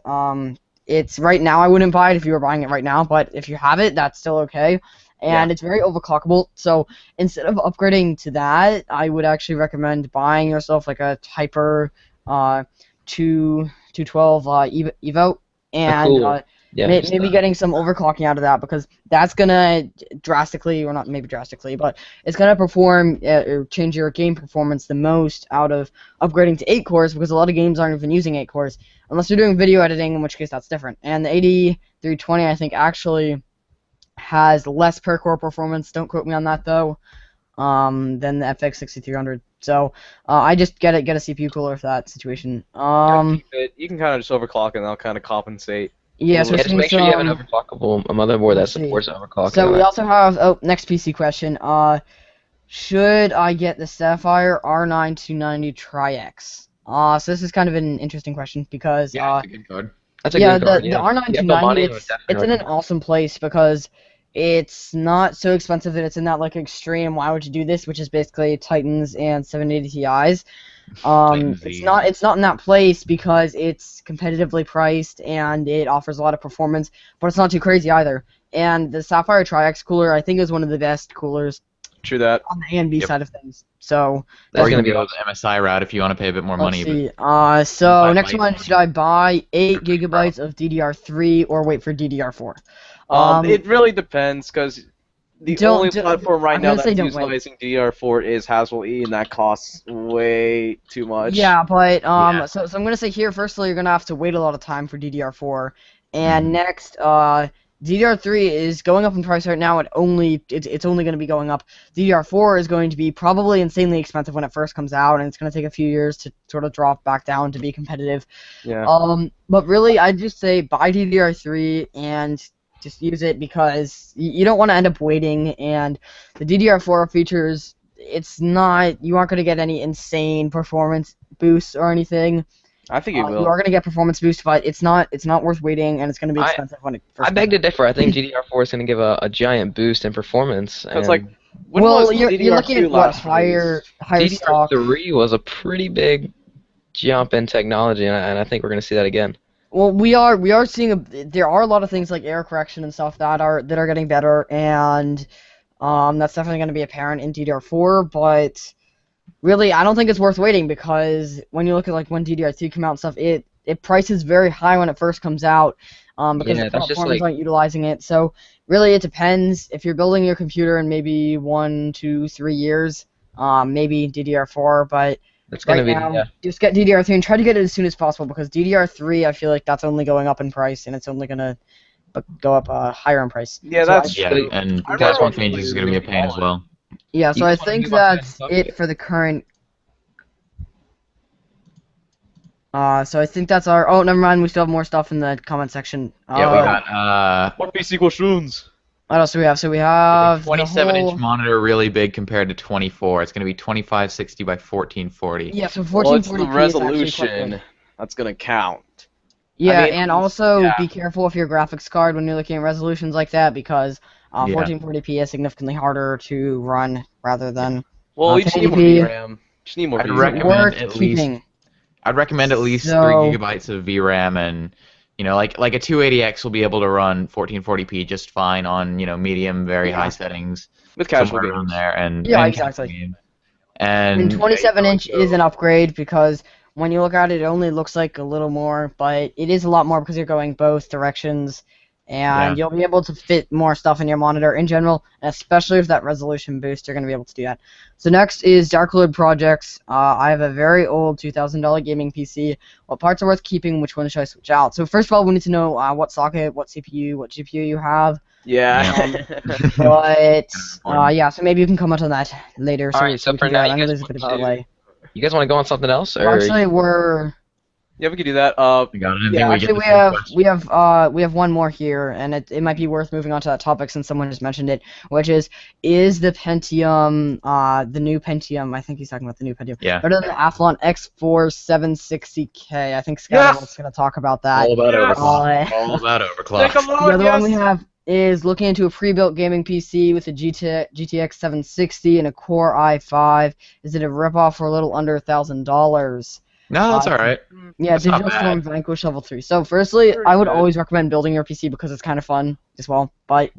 it's right now I wouldn't buy it if you were buying it right now, but if you have it, that's still okay. And it's very overclockable, so instead of upgrading to that, I would actually recommend buying yourself like a Hyper 212 Evo, and Yeah, Maybe getting some overclocking out of that, because that's gonna drastically, or not maybe drastically, but it's gonna perform or change your game performance the most out of upgrading to 8 cores, because a lot of games aren't even using 8 cores unless you're doing video editing, in which case that's different. And the 8320 I think actually has less per core performance. Don't quote me on that though. Than the FX 6300. So I just get a CPU cooler for that situation. You can kind of just overclock and that'll kind of compensate. Yeah, so Yeah, just make sure you have an overclockable motherboard that supports overclocking. So we also have next PC question. Should I get the Sapphire R9 290 Tri-X? So this is kind of an interesting question because Yeah, that's a good card. That's a good card. the R9 You have the money, 290 it's in an awesome place because it's not so expensive that it's in that like extreme why would you do this, which is basically Titans and 780 Ti's. It's not in that place because it's competitively priced and it offers a lot of performance, but it's not too crazy either. And the Sapphire Tri-X cooler I think is one of the best coolers. True that. On the AMD side of things. So that's gonna be the MSI route if you want to pay a bit more money. See. So next one, should I buy 8 GB of DDR3 or wait for DDR4? It really depends because the only platform right now that's utilizing DDR4 is Haswell E, and that costs way too much. Yeah, but so I'm gonna say here, firstly, you're gonna have to wait a lot of time for DDR4, and next, DDR3 is going up in price right now. It's only going to be going up. DDR4 is going to be probably insanely expensive when it first comes out, and it's going to take a few years to sort of drop back down to be competitive. Yeah. But really, I'd just say buy DDR3 and just use it because you don't want to end up waiting. And the DDR4 features, you aren't going to get any insane performance boosts or anything. I think it will. You are going to get performance boost, but it's not worth waiting, and it's going to be expensive when it first. I beg to differ. I think GDR4 is going to give a giant boost in performance. It's like, you're looking at what higher stock. DDR3 was a pretty big jump in technology, and I think we're going to see that again. Well, we are seeing there are a lot of things like error correction and stuff that are getting better, and that's definitely going to be apparent in DDR4, but. Really, I don't think it's worth waiting because when you look at like when DDR3 came out and stuff, it prices very high when it first comes out because the platforms aren't utilizing it. So really, it depends. If you're building your computer in maybe 1, 2, 3 years, maybe DDR4. But that's gonna be just get DDR3 and try to get it as soon as possible because DDR3, I feel like that's only going up in price and it's only gonna go up higher in price. Yeah, and platform changes is gonna be a pain as well. Yeah, so I think that's it for the current. So I think that's our. Oh, never mind. We still have more stuff in the comment section. Yeah, we got. One PC questions. What else do we have? So we have 27-inch monitor, really big compared to 24. It's going to be 2560 by 1440. Yeah, so 1440p it's the resolution that's going to count. Yeah, and also be careful with your graphics card when you're looking at resolutions like that because 1440p is significantly harder to run rather than. Well, you just need more VRAM. Just need more VRAM. I'd recommend at least 3 GB of VRAM, and like a 280X will be able to run 1440p just fine on medium, very high settings with casual games around there, and exactly. And 27-inch is an upgrade because when you look at it, it only looks like a little more, but it is a lot more because you're going both directions. And you'll be able to fit more stuff in your monitor in general, and especially with that resolution boost, you're going to be able to do that. So next is Dark Lord projects. I have a very old $2,000 gaming PC. What parts are worth keeping? Which one should I switch out? So first of all, we need to know what socket, what CPU, what GPU you have. Yeah. So maybe you can comment on that later. All right, so for now, you guys want to go on something else? Or actually, yeah, we could do that. We have one more here, and it might be worth moving on to that topic since someone just mentioned it, which is the Pentium, the new Pentium? I think he's talking about the new Pentium. Yeah. Better than the Athlon X4 760K. I think Scott going to talk about that. All about overclock. All about overclock. The other one we have is looking into a pre-built gaming PC with a GTX 760 and a Core i5. Is it a ripoff for a little under $1,000? No, that's alright. Yeah, Digital Storm Vanquish Level 3. So, firstly, I would always recommend building your PC because it's kind of fun as well. But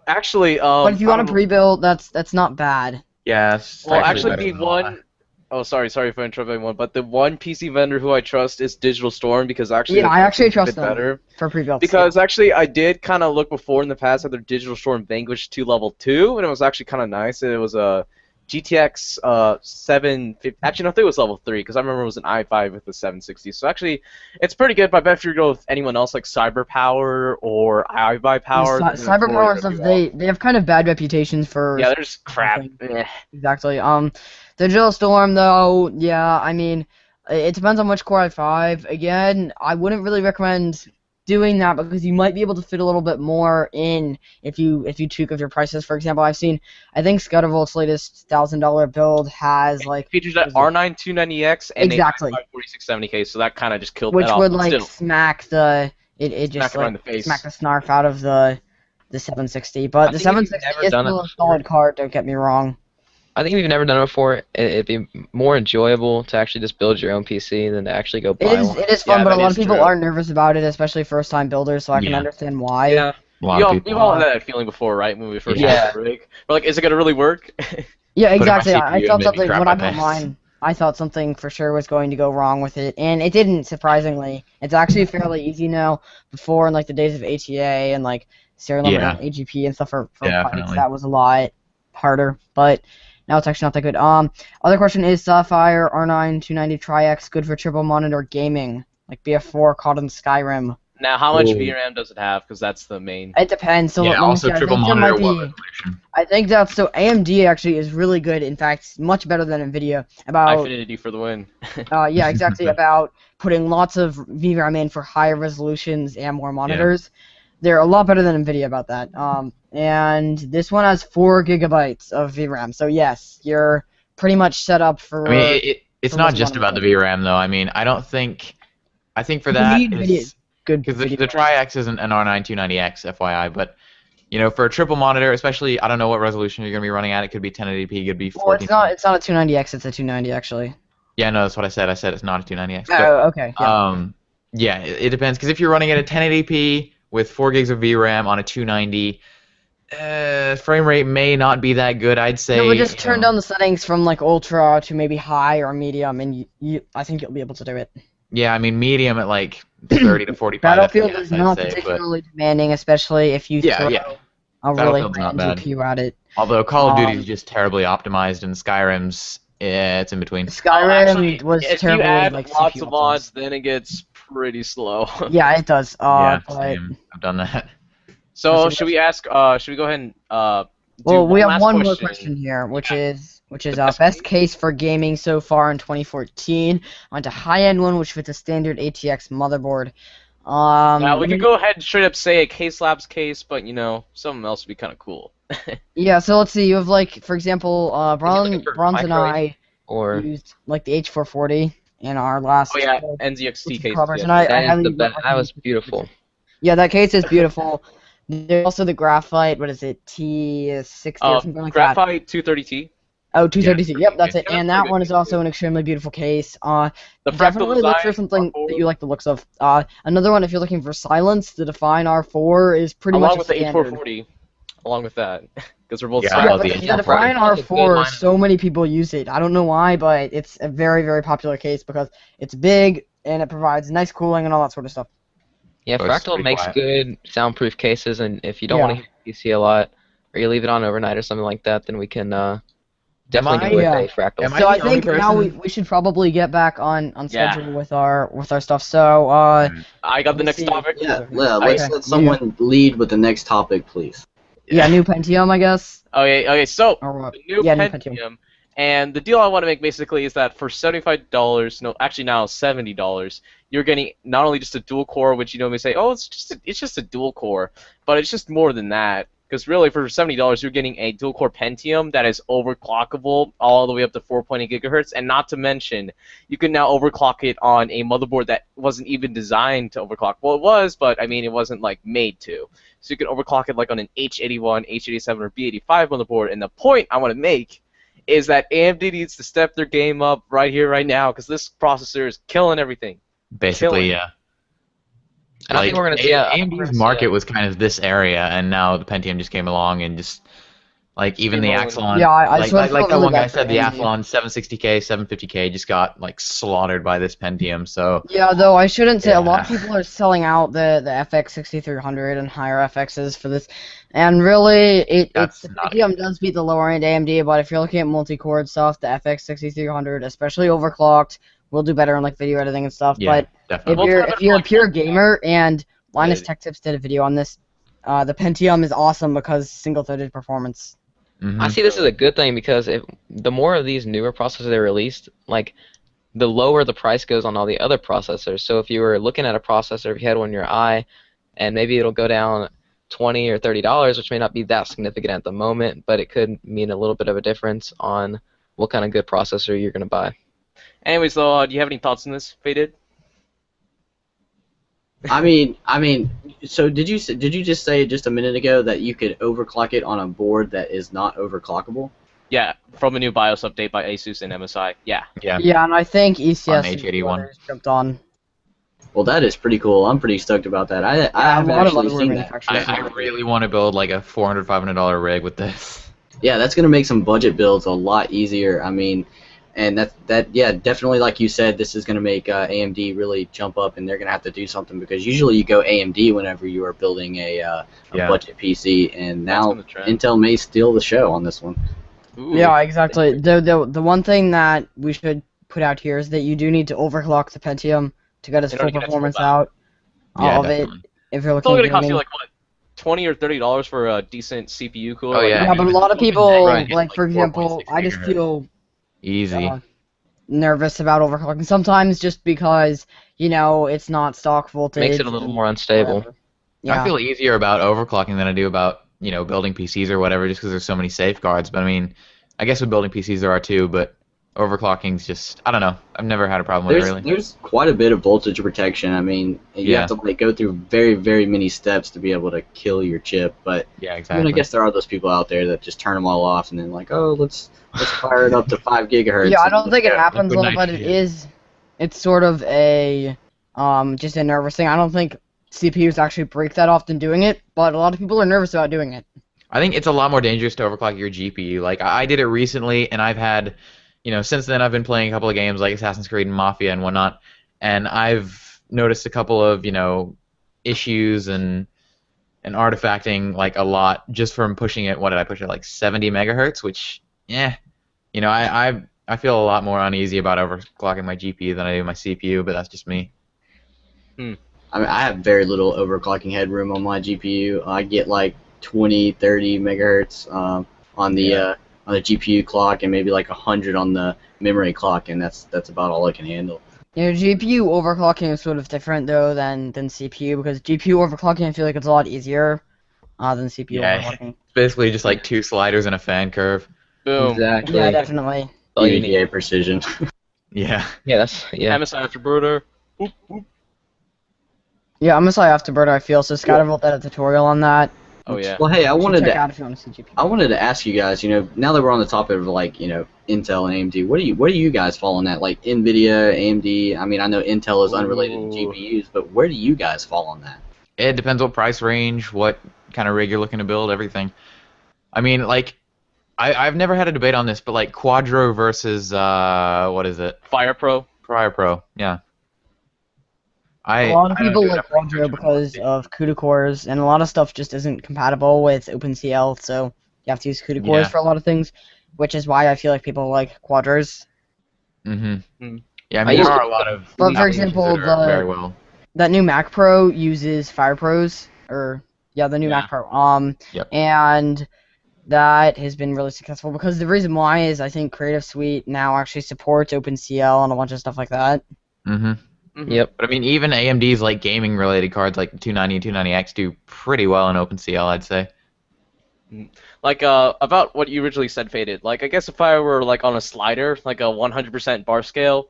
actually, but if you want to pre-build, that's not bad. Yeah. Well, actually, Oh, sorry for interrupting everyone, but the one PC vendor who I trust is Digital Storm because actually Yeah, their I actually pricing is a trust bit them better. for pre-built. Because actually, I did kind of look before in the past at their Digital Storm Vanquish 2 Level 2, and it was actually kind of nice. It was a GTX 750. Actually, no, I think it was Level 3 because I remember it was an i5 with the 760. So actually, it's pretty good. But I bet if you go with anyone else like CyberPower or iBuyPower, they're gonna totally CyberPower rip stuff, you off. they have kind of bad reputations for. Yeah, they're just crap. something. Eh. Exactly. Digital Storm though, yeah, I mean, it depends on which Core i5. Again, I wouldn't really recommend doing that because you might be able to fit a little bit more in if you tweak of your prices. For example, I think Scuddervolt's latest $1,000 build has like Features that R9 290X and exactly, a 4670K, so that kind of just killed which that off. would But like still, smack the it just smack her in like the face. smack the snarf out of the 760. But the I think if you've 760 never is done it still a before- solid card. Don't get me wrong. I think if you've never done it before, it'd be more enjoyable to actually just build your own PC than to actually go buy one. It is fun, Yeah, but a that lot is of people true. are nervous about it, especially first-time builders. So I can Yeah. understand why. Yeah. A lot of people. You've all had that feeling before, right? When we first Yeah. got the rig. We're like, is it gonna really work? Yeah, Put in my exactly. I CPU thought and maybe something crap when my I bought pants. mine. I thought something for sure was going to go wrong with it, and it didn't. Surprisingly, it's actually fairly easy now. Before, in like the days of ATA and like serial number Yeah. and AGP and stuff for Definitely. pikes, that was a lot harder. But now it's actually not that good. Other question is Sapphire R9 290 Tri-X good for triple monitor gaming, like BF4 caught in Skyrim. Now, how much Ooh. VRAM does it have? Because that's the main. It depends. So Yeah, let me also see. I triple think there monitor, might what be. resolution? I think that's so. AMD actually is really good. In fact, much better than Nvidia. About Infinity for the win. yeah, exactly. About putting lots of VRAM in for higher resolutions and more monitors. They're a lot better than Nvidia about that. And this one has 4 gigabytes of VRAM. So yes, you're pretty much set up for. I mean, it's for not most just about the monitors. VRAM though. I mean, I think for You that need video- is good because video. the Tri-X isn't an R9 290X, FYI, but you know, for a triple monitor, especially, I don't know what resolution you're gonna be running at. It could be 1080p, it could be Well, 14. it's not a 290X. It's a 290 actually. Yeah, no, that's what I said. I said it's not a 290X. Oh, okay. Yeah. Yeah, it depends because if you're running at a 1080p with 4 gigs of VRAM on a 290, frame rate may not be that good. I'd say. No, but just you turn know, down the settings from like ultra to maybe high or medium, and I think you'll be able to do it. Yeah, I mean medium at like 30 to 45. Battlefield FPS, is I'd not say, but particularly demanding, especially if you yeah, throw yeah. a really Battlefield's high not bad. GPU at it. Although Call of Duty is Um, just terribly optimized, and Skyrim's it's in between. Skyrim Actually, was if terribly you add like lots CPU of mods, optimized. then it gets pretty slow. Yeah, it does. Yeah, But same. I've done that. So Let's see should we ask? Should we go ahead and do well, we have last one more question here, which is best best case for gaming so far in 2014. On to high-end one, which fits a standard ATX motherboard. Now we could go ahead and straight up say a Case Labs case, but you know, something else would be kind of cool. Yeah, so let's see. You have like, for example, looking for Bronze and micro I Or used like the H440 in our last. Oh yeah, build, NZXT which is case. Clobbers, Yeah. and I that highly is the best. That recommend was it. beautiful. Yeah, that case is beautiful. There's also the graphite. What is it? T60 or something like that. Graphite 230T. Oh, 230. Yep, that's it. Yeah, And that's that pretty one good is also case, an extremely beautiful case. The fractal Definitely look for design, something R4. that you like the looks of. Another one, if you're looking for silence, the Define R4 is pretty along much with a the standard. H440. Along with that, because we're both. Yeah, I Yeah, love but the the H440. Define That's a good R4, line. so many people use it. I don't know why, but it's a very, very popular case because it's big and it provides nice cooling and all that sort of stuff. Yeah, So it's Fractal pretty makes quiet. good soundproof cases, and if you don't want to hear PC a lot, or you leave it on overnight or something like that, then we can definitely I- go with yeah. a Fractal. Am I So I the only think now person- we should probably get back on Yeah. schedule with our stuff. So I got the Let me next see. topic. Yeah, Okay. let someone lead with the next topic, please. yeah, new Pentium, I guess. Okay. So Or what? the new Yeah, new Pentium, and the deal I want to make basically is that for $75, no, actually now $70, you're getting not only just a dual core, which you know may say, oh, it's just a dual core, but it's just more than that. Because really, for $70, you're getting a dual-core Pentium that is overclockable all the way up to 4.8 gigahertz, and not to mention, you can now overclock it on a motherboard that wasn't even designed to overclock. Well, it was, but I mean, it wasn't like made to. So you can overclock it like on an H81, H87, or B85 motherboard. And the point I want to make is that AMD needs to step their game up right here, right now, because this processor is killing everything. Basically, Killing. yeah. And I think we're gonna see AMD's market was kind of this area, and now the Pentium just came along and just Like even the Steamrolling. Axelon, Yeah, I like sort of like feel that really one guy bad for said, the AMD. Athlon 760K, 750K just got like slaughtered by this Pentium. So Yeah, though I shouldn't say a lot of Yeah. people are selling out the FX 6300 and higher FXs for this, and really That's the not Pentium does beat the lower end AMD, but if you're looking at multi-core stuff, the FX 6300, especially overclocked, will do better in like video editing and stuff. yeah, But definitely. if you're a pure gamer, and Linus Good. Tech Tips did a video on this, the Pentium is awesome because single-threaded performance. I Mhm. see this as a good thing because if the more of these newer processors they released, like the lower the price goes on all the other processors. So if you were looking at a processor, if you had one in your eye, and maybe it'll go down $20 or $30, which may not be that significant at the moment, but it could mean a little bit of a difference on what kind of good processor you're going to buy. Anyways, though, do you have any thoughts on this, Faded? I mean, so did you just say just a minute ago that you could overclock it on a board that is not overclockable? Yeah, from a new BIOS update by Asus and MSI. Yeah. Yeah. Yeah, and I think ECS On and H81. others jumped on. Well, that is pretty cool. I'm pretty stoked about that. I Yeah, a haven't lot of actually other seen that. manufacturers. I really want to build like a $400, $500 rig with this. Yeah, that's gonna make some budget builds a lot easier. I mean, and yeah, definitely like you said, this is gonna make AMD really jump up, and they're gonna have to do something because usually you go AMD whenever you are building a Yeah. budget PC, and That's now been the trend. Intel may steal the show on this one. Ooh. Yeah, exactly. The one thing that we should put out here is that you do need to overclock the Pentium to get its In full order to get its full performance value. out Yeah, of it. definitely. If you're It's looking only at gonna cost you gaming. like what, $20 or $30 for a decent CPU cooler. Oh, Like, yeah. Yeah, but a lot of people, Right. like for Like example, 4.6 I just gigahertz. feel Easy. nervous about overclocking sometimes just because it's not stock voltage. Makes it a little and more unstable. whatever. Yeah. I feel easier about overclocking than I do about building PCs or whatever, just because there's so many safeguards. But I mean, I guess with building PCs there are too, but overclocking's just, I don't know. I've never had a problem with it really. There's quite a bit of voltage protection. I mean, you Yeah. have to like go through very, very many steps to be able to kill your chip. But Yeah, I mean, exactly. I guess there are those people out there that just turn them all off and then like, oh, let's fire it up to 5 gigahertz. Yeah, I and don't think it Yeah, happens a liquid lot, but nitrogen. it's sort of a just a nervous thing. I don't think CPUs actually break that often doing it, but a lot of people are nervous about doing it. I think it's a lot more dangerous to overclock your GPU. Like I did it recently, and I've had, since then I've been playing a couple of games like Assassin's Creed and Mafia and whatnot, and I've noticed a couple of issues and artifacting like a lot just from pushing it. What did I push it like 70 megahertz? Which, I feel a lot more uneasy about overclocking my GPU than I do my CPU, but that's just me. I mean, I have very little overclocking headroom on my GPU. I get like 20, 30 megahertz on the GPU clock, and maybe like 100 on the memory clock, and that's about all I can handle. GPU overclocking is sort of different though than CPU because GPU overclocking I feel like it's a lot easier than CPU Yeah. overclocking. It's basically just like two sliders and a fan curve. boom. Exactly. Yeah, definitely. all you need. EVGA precision. Yeah. Yeah. MSI Afterburner. Boop, boop. Yeah, MSI Afterburner I feel so Scattervault did a tutorial on that. Oh yeah. Well, hey, I You should wanted check to out if you want to see GPU. I wanted to ask you guys, now that we're on the topic of like, Intel and AMD, where do you guys fall on that? Like Nvidia, AMD. I mean, I know Intel is unrelated to Ooh. GPUs, but where do you guys fall on that? It depends what price range, what kind of rig you're looking to build, everything. I mean, like, I've never had a debate on this, but like Quadro versus what is it? Fire Pro. Fire Pro. Yeah. A lot of I don't people do like enough research Quadro on because it. of CUDA cores, and a lot of stuff just isn't compatible with OpenCL, so you have to use CUDA cores Yeah. for a lot of things, which is why I feel like people like Quadros. Mm-hmm. Mm. Yeah, I I mean, used there to- are a lot of. But, for applications example, that are the- very well. That new Mac Pro uses Fire Pros, the new Yeah. Mac Pro. Yep. And that has been really successful because the reason why is I think Creative Suite now actually supports OpenCL and a bunch of stuff like that. Mm-hmm. Mhm. Yep. But I mean, even AMD's like gaming related cards like 290 and 290X do pretty well in OpenCL, I'd say. Like about what you originally said, Faded. Like I guess if I were like on a slider, like a 100% bar scale,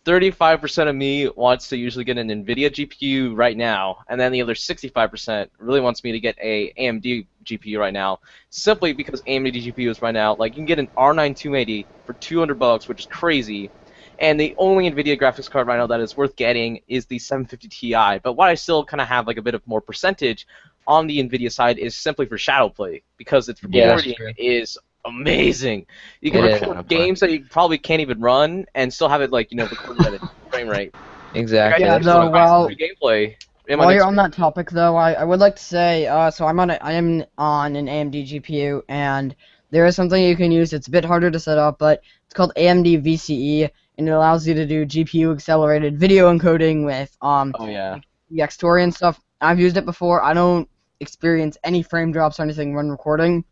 35% of me wants to usually get an NVIDIA GPU right now, and then the other 65% really wants me to get a AMD GPU right now, simply because AMD GPUs right now, like you can get an R9 280 for $200, which is crazy, and the only NVIDIA graphics card right now that is worth getting is the 750 Ti. But what I still kind of have like a bit of more percentage on the NVIDIA side is simply for shadow play because its Yeah, that's recording true. is amazing. You can It is. record games that you probably can't even run and still have it like recorded at a frame rate. Exactly. Like, I Yeah, think That's this though, is what, my well, gameplay. In my while next you're on that topic, though, I would like to say, so I am on an AMD GPU, and there is something you can use. It's a bit harder to set up, but it's called AMD VCE, and it allows you to do GPU accelerated video encoding with Oh yeah. the Xtory and stuff. I've used it before. I don't experience any frame drops or anything when recording,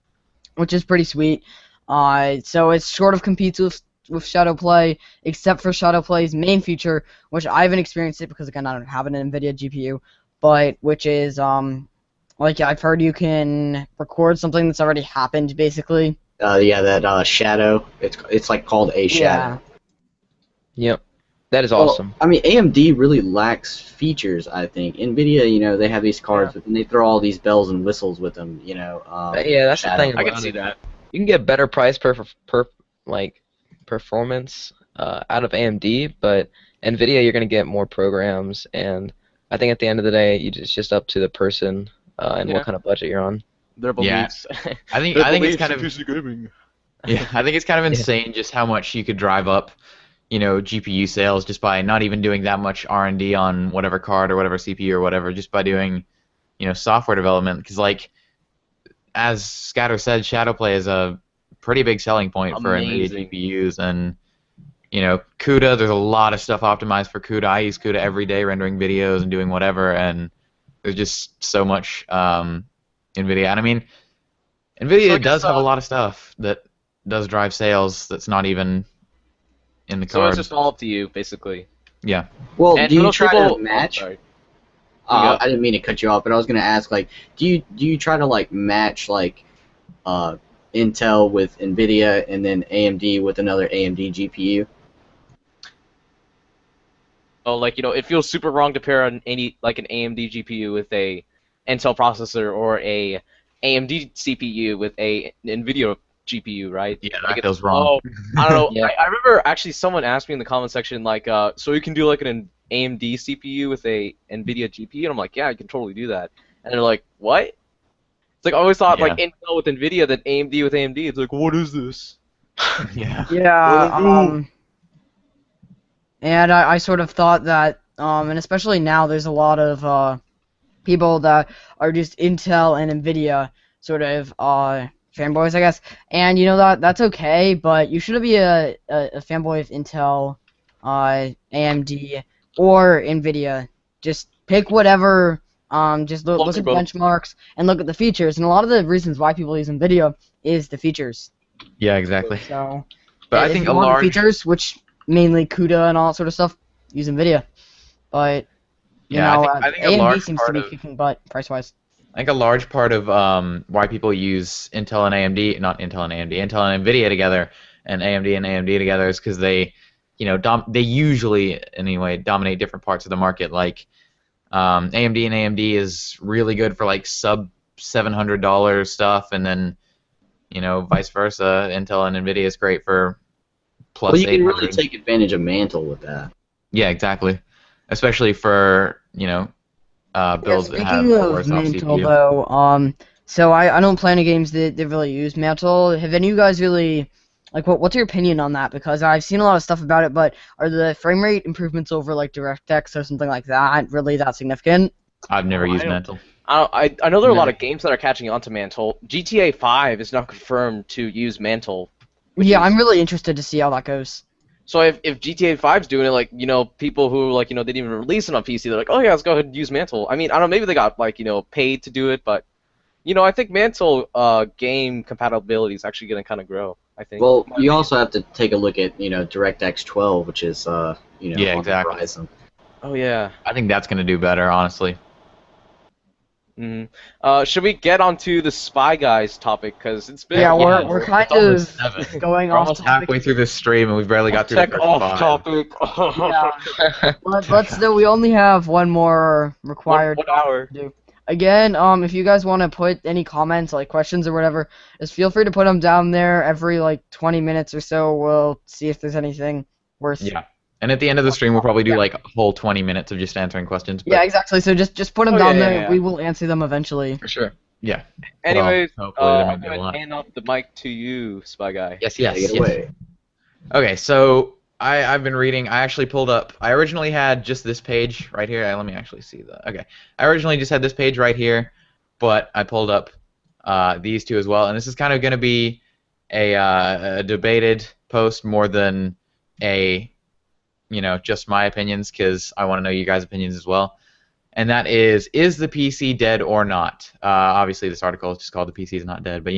which is pretty sweet. So it sort of competes with Shadow Play, except for Shadow Play's main feature, which I haven't experienced it because again I don't have an NVIDIA GPU, but which is like I've heard you can record something that's already happened basically. Yeah, that shadow. It's like called a shadow. yep. That is Well, awesome. I mean, AMD really lacks features. I think Nvidia, they have these cards, but then they throw all these bells and whistles with them. But yeah, that's the shadow. thing I can about see it. that. You can get better price per like performance out of AMD, but NVIDIA you're gonna get more programs, and I think at the end of the day, it's just up to the person and Yeah. what kind of budget you're on. Their Yeah. beliefs. I think it's kind of gaming. yeah, I think it's kind of insane just how much you could drive up, GPU sales just by not even doing that much R&D on whatever card or whatever CPU or whatever, just by doing, software development. Because like, as Scatter said, Shadowplay is a pretty big selling point for Amazing. NVIDIA GPUs, and CUDA. There's a lot of stuff optimized for CUDA. I use CUDA every day rendering videos and doing whatever, and there's just so much NVIDIA. And I mean, NVIDIA So I guess, does have a lot of stuff that does drive sales that's not even in the So it's cards. just all up to you, basically. Yeah. Well, And do for you those try people, to match? sorry. Yeah. I didn't mean to cut you off, but I was gonna ask, like, do you try to like match like Intel with Nvidia and then AMD with another AMD GPU? Oh, like it feels super wrong to pair an AMD GPU with a Intel processor or a AMD CPU with a NVIDIA GPU, right? Yeah, Like that feels wrong. I don't know. Yeah. I remember actually someone asked me in the comment section like, so you can do like an AMD CPU with a NVIDIA GPU, and I'm like, yeah, I can totally do that. And they're like, what? It's like I always thought like Yeah. Intel with NVIDIA, then AMD with AMD. It's like, what is this? Yeah. Yeah, and I sort of thought that, and especially now, there's a lot of people that are just Intel and Nvidia sort of fanboys, I guess. And that's okay, but you shouldn't be a fanboy of Intel, AMD, or Nvidia. Just pick whatever. Just look at the both. benchmarks and look at the features. And a lot of the reasons why people use Nvidia is the features. Yeah, exactly. So, But I if think you a want the large features, which mainly CUDA and all that sort of stuff, use Nvidia. But Yeah, I think a AMD large seems to part be of kicking butt price-wise. I think a large part of why people use Intel and AMD, not Intel and AMD, Intel and NVIDIA together, and AMD together is because they, they usually anyway dominate different parts of the market. Like AMD and AMD is really good for like sub $700 stuff, and then vice versa. Intel and NVIDIA is great for plus Well, you can 800. really take advantage of Mantle with that. Yeah, exactly. Especially for builds that have Speaking a of worse off Mantle, CPU. though, so I don't play any games that really use Mantle. Have any of you guys really, like, what's your opinion on that? Because I've seen a lot of stuff about it, but are the frame rate improvements over, like, DirectX or something like that really that significant? I've never I used don't- Mantle. I know there are a lot Never. of games that are catching on to Mantle. GTA 5 is now confirmed to use Mantle. which Yeah, is- I'm really interested to see how that goes. So if GTA 5's doing it, like people who like they didn't even release it on PC, they're like, oh yeah, let's go ahead and use Mantle. I mean, I don't know, maybe they got like paid to do it, but I think Mantle game compatibility is actually gonna kind of grow. I think. Well, you also have to take a look at DirectX 12, which is Yeah, on the exactly. horizon. Oh yeah. I think that's gonna do better, honestly. hmm Should we get onto the Spy Guys topic? Because it's been Yeah, a while. we're kind It's almost of 7. going We're off almost topic. halfway through this stream, and we've barely got through the Tech first off 5. topic. Yeah. Let's do. We only have one more required. One hour. Again, if you guys want to put any comments, like questions or whatever, just feel free to put them down there every like 20 minutes or so. We'll see if there's anything worth. Yeah. And at the end of the stream, we'll probably do like a whole 20 minutes of just answering questions. But Yeah, exactly. So just put them Oh, down yeah, there. yeah, yeah. We will answer them eventually. For sure. yeah. Anyways, hopefully there may I'm be a going to lot. hand off the mic to you, Spy Guy. Yes, Take yes. it away. Okay, so I've been reading. I actually pulled up. I originally had just this page right here. Let me actually see that. Okay, I originally just had this page right here, but I pulled up these two as well. And this is kind of going to be a debated post more than a just my opinions, because I want to know you guys' opinions as well. And that is the PC dead or not? Obviously, this article is just called "The PC is not dead," but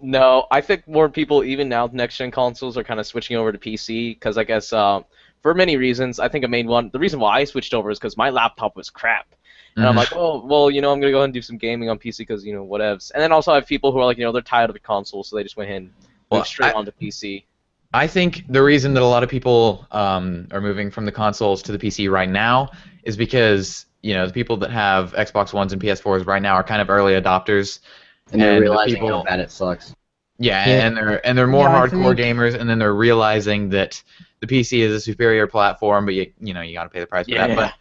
No, I think more people, even now, next-gen consoles are kind of switching over to PC because I guess for many reasons. I think a main one, the reason why I switched over is because my laptop was crap. And I'm like, oh, well, I'm going to go ahead and do some gaming on PC because, whatevs. And then also I have people who are like, they're tired of the console, so they just went ahead and moved straight onto PC. I think the reason that a lot of people are moving from the consoles to the PC right now is because the people that have Xbox Ones and PS4s right now are kind of early adopters, And they're and realizing people, how bad it sucks. yeah, Yeah. and they're more Yeah, I hardcore think- gamers, and then they're realizing that the PC is a superior platform, but you got to pay the price for that. But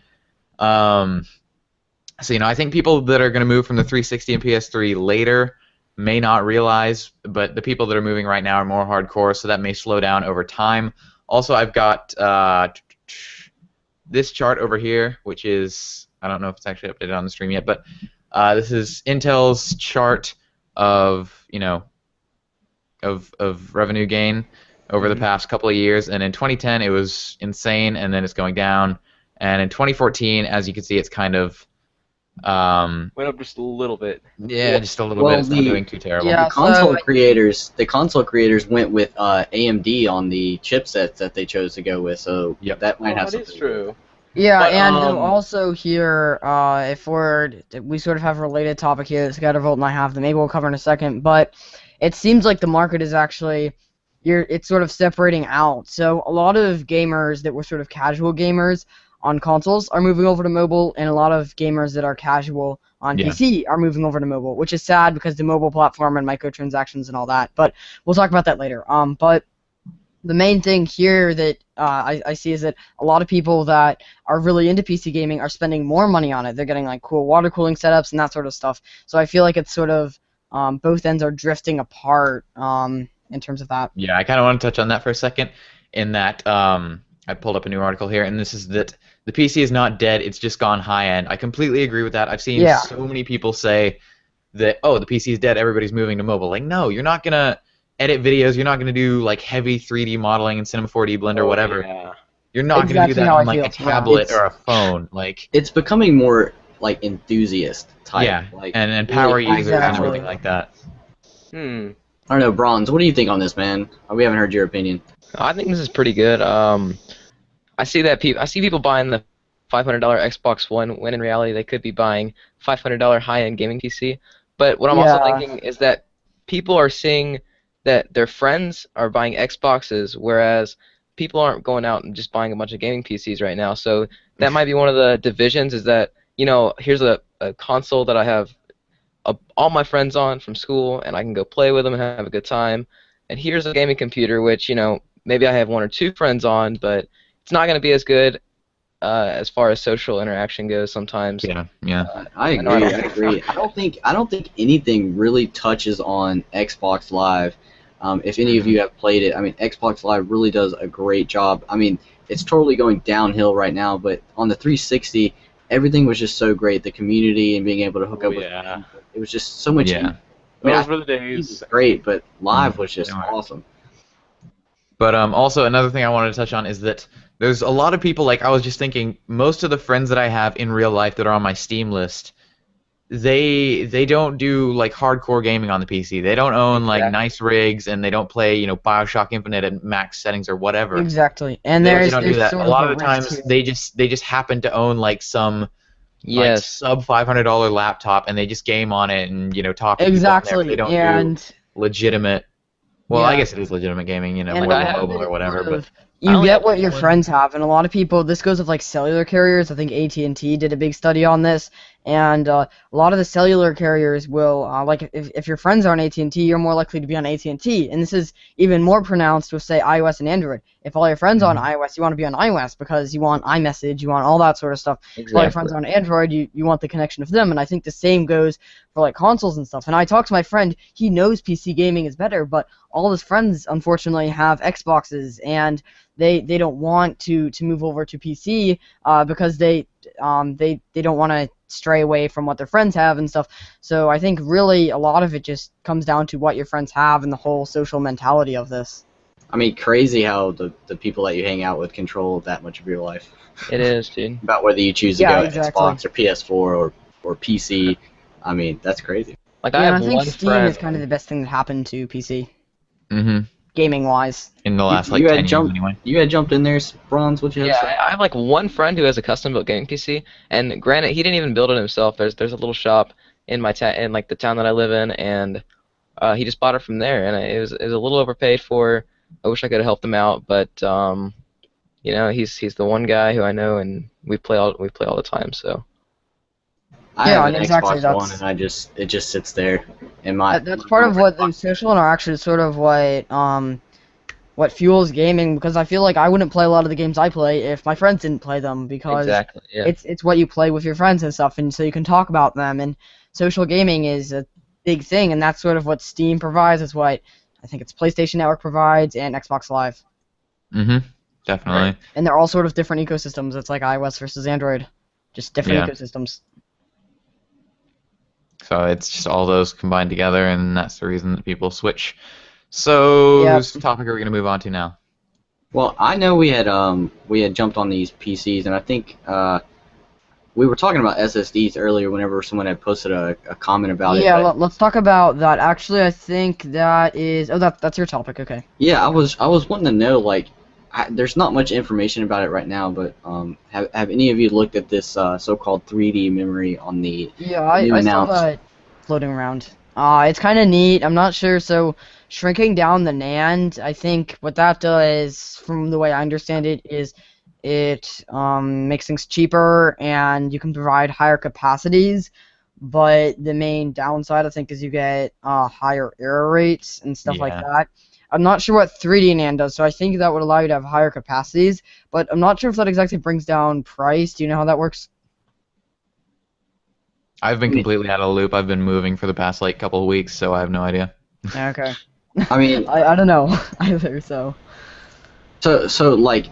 so I think people that are going to move from the 360 and PS3 later may not realize, but the people that are moving right now are more hardcore, so that may slow down over time. Also, I've got this chart over here, which is, I don't know if it's actually updated on the stream yet, but this is Intel's chart of of revenue gain over the past couple of years, and in 2010 it was insane, and then it's going down, and in 2014, as you can see, it's kind of Went up just a little bit. just a little well, bit. It's not doing too terrible. Yeah. The console so- creators went with AMD on the chipsets that they chose to go with, so Yep. that might have That something is to do with it. true. Yeah, But, and also here, if we sort of have a related topic here that Scattervolt and I have that maybe we'll cover in a second, but it seems like the market is actually, it's sort of separating out. So a lot of gamers that were sort of casual gamers on consoles are moving over to mobile, and a lot of gamers that are casual on Yeah. PC are moving over to mobile, which is sad because the mobile platform and microtransactions and all that. But we'll talk about that later. But the main thing here that I see is that a lot of people that are really into PC gaming are spending more money on it. They're getting like cool water cooling setups and that sort of stuff. So I feel like it's sort of both ends are drifting apart in terms of that. Yeah, I kind of want to touch on that for a second. In that, I pulled up a new article here, and this is that the PC is not dead; it's just gone high end. I completely agree with that. I've seen Yeah. so many people say that, oh, the PC is dead, everybody's moving to mobile. Like, no, you're not gonna edit videos. You're not gonna do like heavy 3D modeling in Cinema 4D, Blender, whatever. Yeah. You're not gonna Exactly do that how on I like feel. a Yeah. tablet It's- or a phone. Like, It's becoming more like enthusiast type. yeah, Like, and power really users and Exactly. everything like that. Hmm. I don't know, Bronze. What do you think on this, man? We haven't heard your opinion. I think this is pretty good. I see people buying the $500 Xbox One when in reality they could be buying $500 high-end gaming PC. But what I'm also Yeah. thinking is that people are seeing that their friends are buying Xboxes, whereas people aren't going out and just buying a bunch of gaming PCs right now. So that might be one of the divisions, is that, here's a console that I have all my friends on from school, and I can go play with them and have a good time. And here's a gaming computer, which, maybe I have one or two friends on, but it's not going to be as good as far as social interaction goes sometimes. Yeah, yeah. I know I agree. don't- I agree. I don't think anything really touches on Xbox Live. If any of you have played it, I mean, Xbox Live really does a great job. I mean, it's totally going downhill right now, but on the 360, everything was just so great. The community and being able to hook up with friends, it was just so much. Yeah. I mean, Those I were the think it days. was great, but Live was just They were. awesome. But also another thing I wanted to touch on is that there's a lot of people, like I was just thinking, most of the friends that I have in real life that are on my Steam list, they don't do like hardcore gaming on the PC. They don't own like Exactly. nice rigs, and they don't play BioShock Infinite at max settings or whatever. Exactly. And They there's don't do that. sort A lot of of the rift times here. they just happen to own like some like Yes. sub $500 laptop, and they just game on it and talk to people on there, but Exactly. they don't do And legitimate. Well, I Yeah. guess it is legitimate gaming, And whether I have- mobile or whatever. sort But of- I you only get have what your one. friends have, and a lot of people. This goes with like cellular carriers. I think AT&T did a big study on this, And a lot of the cellular carriers will, like if your friends are on AT&T, you're more likely to be on AT&T. And this is even more pronounced with, say, iOS and Android. If all your friends are on iOS, you want to be on iOS because you want iMessage, you want all that sort of stuff. If all your friends are on Android, you want the connection with them. And I think the same goes for like consoles and stuff. And I talked to my friend, he knows PC gaming is better, but all his friends unfortunately have Xboxes, and they don't want to move over to PC because they don't want to stray away from what their friends have and stuff. So I think really a lot of it just comes down to what your friends have and the whole social mentality of this. I mean, crazy how the people that you hang out with control that much of your life. It is, dude. About whether you choose to Yeah, go exactly. Xbox or PS4 or PC. I mean, that's crazy. Like Yeah, I and have I think one Steam friend. is kind of the best thing that happened to PC, Mm-hmm. gaming-wise. In the last You had 10 years jumped- anyway. You had jumped in there, Bronze. What you have Yeah, to say? I have like one friend who has a custom-built gaming PC, and granted, he didn't even build it himself. There's a little shop in my in like the town that I live in, and he just bought it from there, and it was a little overpaid for. I wish I could have helped him out, but you know, he's the one guy who I know, and we play all the time. So I Yeah, have an exactly, Xbox that's- One, and it just sits there in my. That's part of what the social interaction is sort of what fuels gaming, because I feel like I wouldn't play a lot of the games I play if my friends didn't play them, because exactly, yeah. it's what you play with your friends and stuff, and so you can talk about them, and social gaming is a big thing, and that's sort of what Steam provides. It's what I think it's PlayStation Network provides and Xbox Live, Mm-hmm. Definitely. Right. and they're all sort of different ecosystems. It's like iOS versus Android, just different Yeah. ecosystems. So it's just all those combined together, and that's the reason that people switch. So, Yep. whose topic are we going to move on to now? Well, I know we had jumped on these PCs, and I think we were talking about SSDs earlier. Whenever someone had posted a comment about it. Yeah, but- let's talk about that. Actually, I think that is. Oh, that's your topic. Okay. Yeah, I was wanting to know, like, there's not much information about it right now, but have any of you looked at this so-called 3D memory on the Yeah, new I saw announced? that floating around. It's kind of neat. I'm not sure. So, shrinking down the NAND, I think what that does, from the way I understand it, is it makes things cheaper and you can provide higher capacities. But the main downside, I think, is you get higher error rates and stuff like Yeah. that. I'm not sure what 3D NAND does, so I think that would allow you to have higher capacities, but I'm not sure if that exactly brings down price. Do you know how that works? I've been completely out of the loop. I've been moving for the past couple of weeks, so I have no idea. Okay. I mean, I don't know either, so. so like,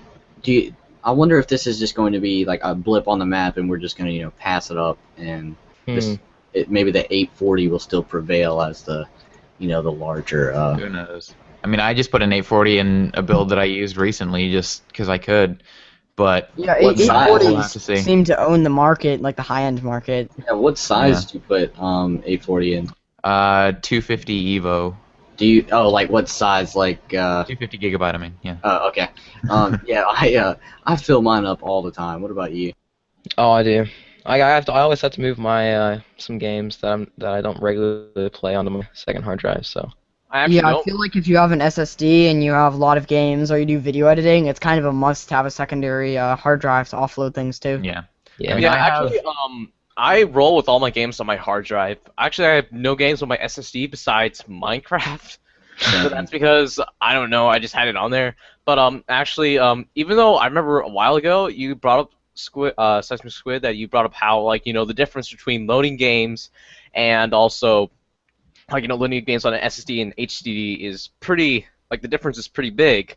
I wonder if this is just going to be like a blip on the map, and we're just going to pass it up, and maybe the 840 will still prevail as the the larger. Who knows? I mean, I just put an 840 in a build that I used recently just because I could, but Yeah, What size? We'll have to see. 840s seem to own the market, like the high-end market. Yeah, what size do you put 840 in? 250 Evo, Do you like what size? Like 250 gigabyte. I mean, yeah. oh, okay. Yeah, I fill mine up all the time. What about you? Oh, I do. I always have to move my some games that I don't regularly play onto my second hard drive. So I actually Yeah, I don't. feel like if you have an SSD and you have a lot of games or you do video editing, it's kind of a must to have a secondary hard drive to offload things to. Yeah. yeah. I mean, Yeah, I have- actually, I roll with all my games on my hard drive. Actually, I have no games on my SSD besides Minecraft. So that's because I don't know. I just had it on there. But actually, even though I remember a while ago you brought up Sesame Squid, that you brought up how the difference between loading games and also loading games on an SSD and HDD is pretty the difference is pretty big.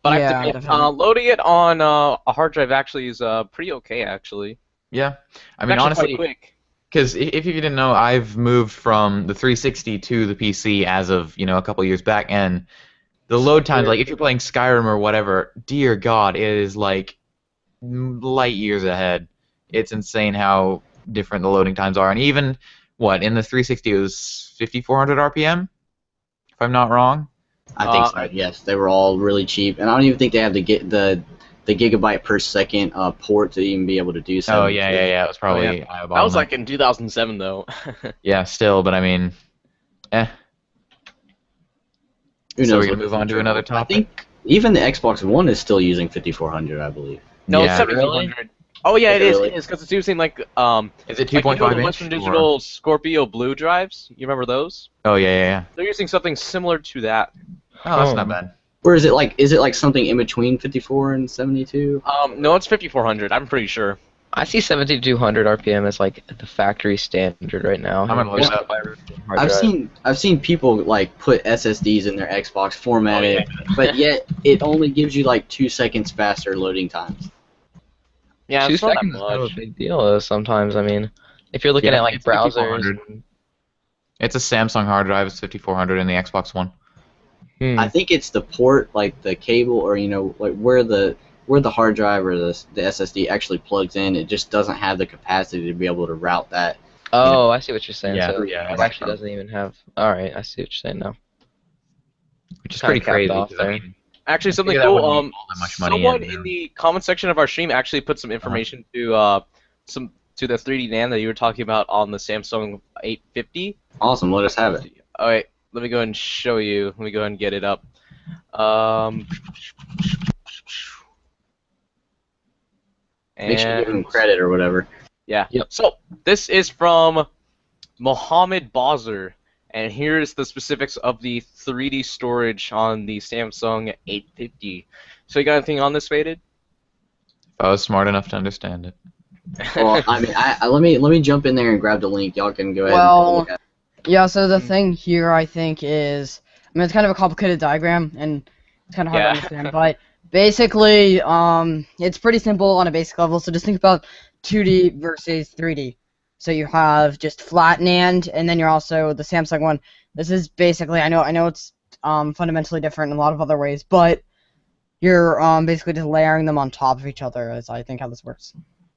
But I have to Yeah, admit, definitely. loading it on a hard drive actually is pretty okay actually. Yeah. I It's mean, actually honestly, quite quick. because if you didn't know, I've moved from the 360 to the PC as of a couple years back, and the load times, like if you're playing Skyrim or whatever, dear God, it is like light years ahead. It's insane how different the loading times are, and even in the 360 it was 5400 RPM, if I'm not wrong. I think so. Yes, they were all really cheap, and I don't even think they have the gigabyte per second port to even be able to do so. Oh yeah. It was probably That was like in 2007 though. yeah, still, but I mean, Who So knows we're what gonna the move on to future another holds. I topic? think even the Xbox One is still using 5400, I believe. No, Yeah, it's 7200. Oh yeah, it is. Really? It is because it's using like Is it like 2.5 the inch? Western or- Digital Scorpio Blue drives. You remember those? Oh yeah. They're using something similar to that. Oh, that's Oh. not bad. Or is it like something in between 54 and 72? No, it's 5400. I'm pretty sure. I see 7200 RPM as like the factory standard right now. I'm gonna look Just it up. by hard I've drive. seen people like put SSDs in their Xbox formatted, but yet it only gives you like 2 seconds faster loading times. Yeah, 2 it's not that seconds is kind of a much. big deal though, sometimes. I mean, if you're looking Yeah, at like it's browsers. 5400. It's a Samsung hard drive. It's 5400 in the Xbox One. I think it's the port, like the cable, or like where the hard drive or the SSD actually plugs in. It just doesn't have the capacity to be able to route that. Oh, I see what you're saying. Yeah, So yeah, it actually doesn't even have. All right, I see what you're saying now. Which is Kinda pretty capped crazy. off 'Cause, I there. mean, Actually, something figure that cool. wouldn't be all that much money Someone in, in the comment section of our stream actually put some information to the 3D NAND that you were talking about on the Samsung 850. Awesome, let us have it. All right, let me go ahead and show you. Let me go ahead and get it up. Um, Make sure you give and them credit or whatever. yeah. Yep. So this is from Mohammed Bozzer, and here's the specifics of the 3D storage on the Samsung 850. So you got anything on this, Faded? if I was smart enough to understand it. Well, I mean, let me jump in there and grab the link. Y'all can go ahead and Well, look at it. Yeah, so the thing here, I think, is, I mean, it's kind of a complicated diagram, and it's kind of hard to Yeah. understand, but basically, it's pretty simple on a basic level, so just think about 2D versus 3D. So you have just flat NAND, and then you're also the Samsung one. This is basically, I know it's fundamentally different in a lot of other ways, but you're basically just layering them on top of each other, is I think how this works.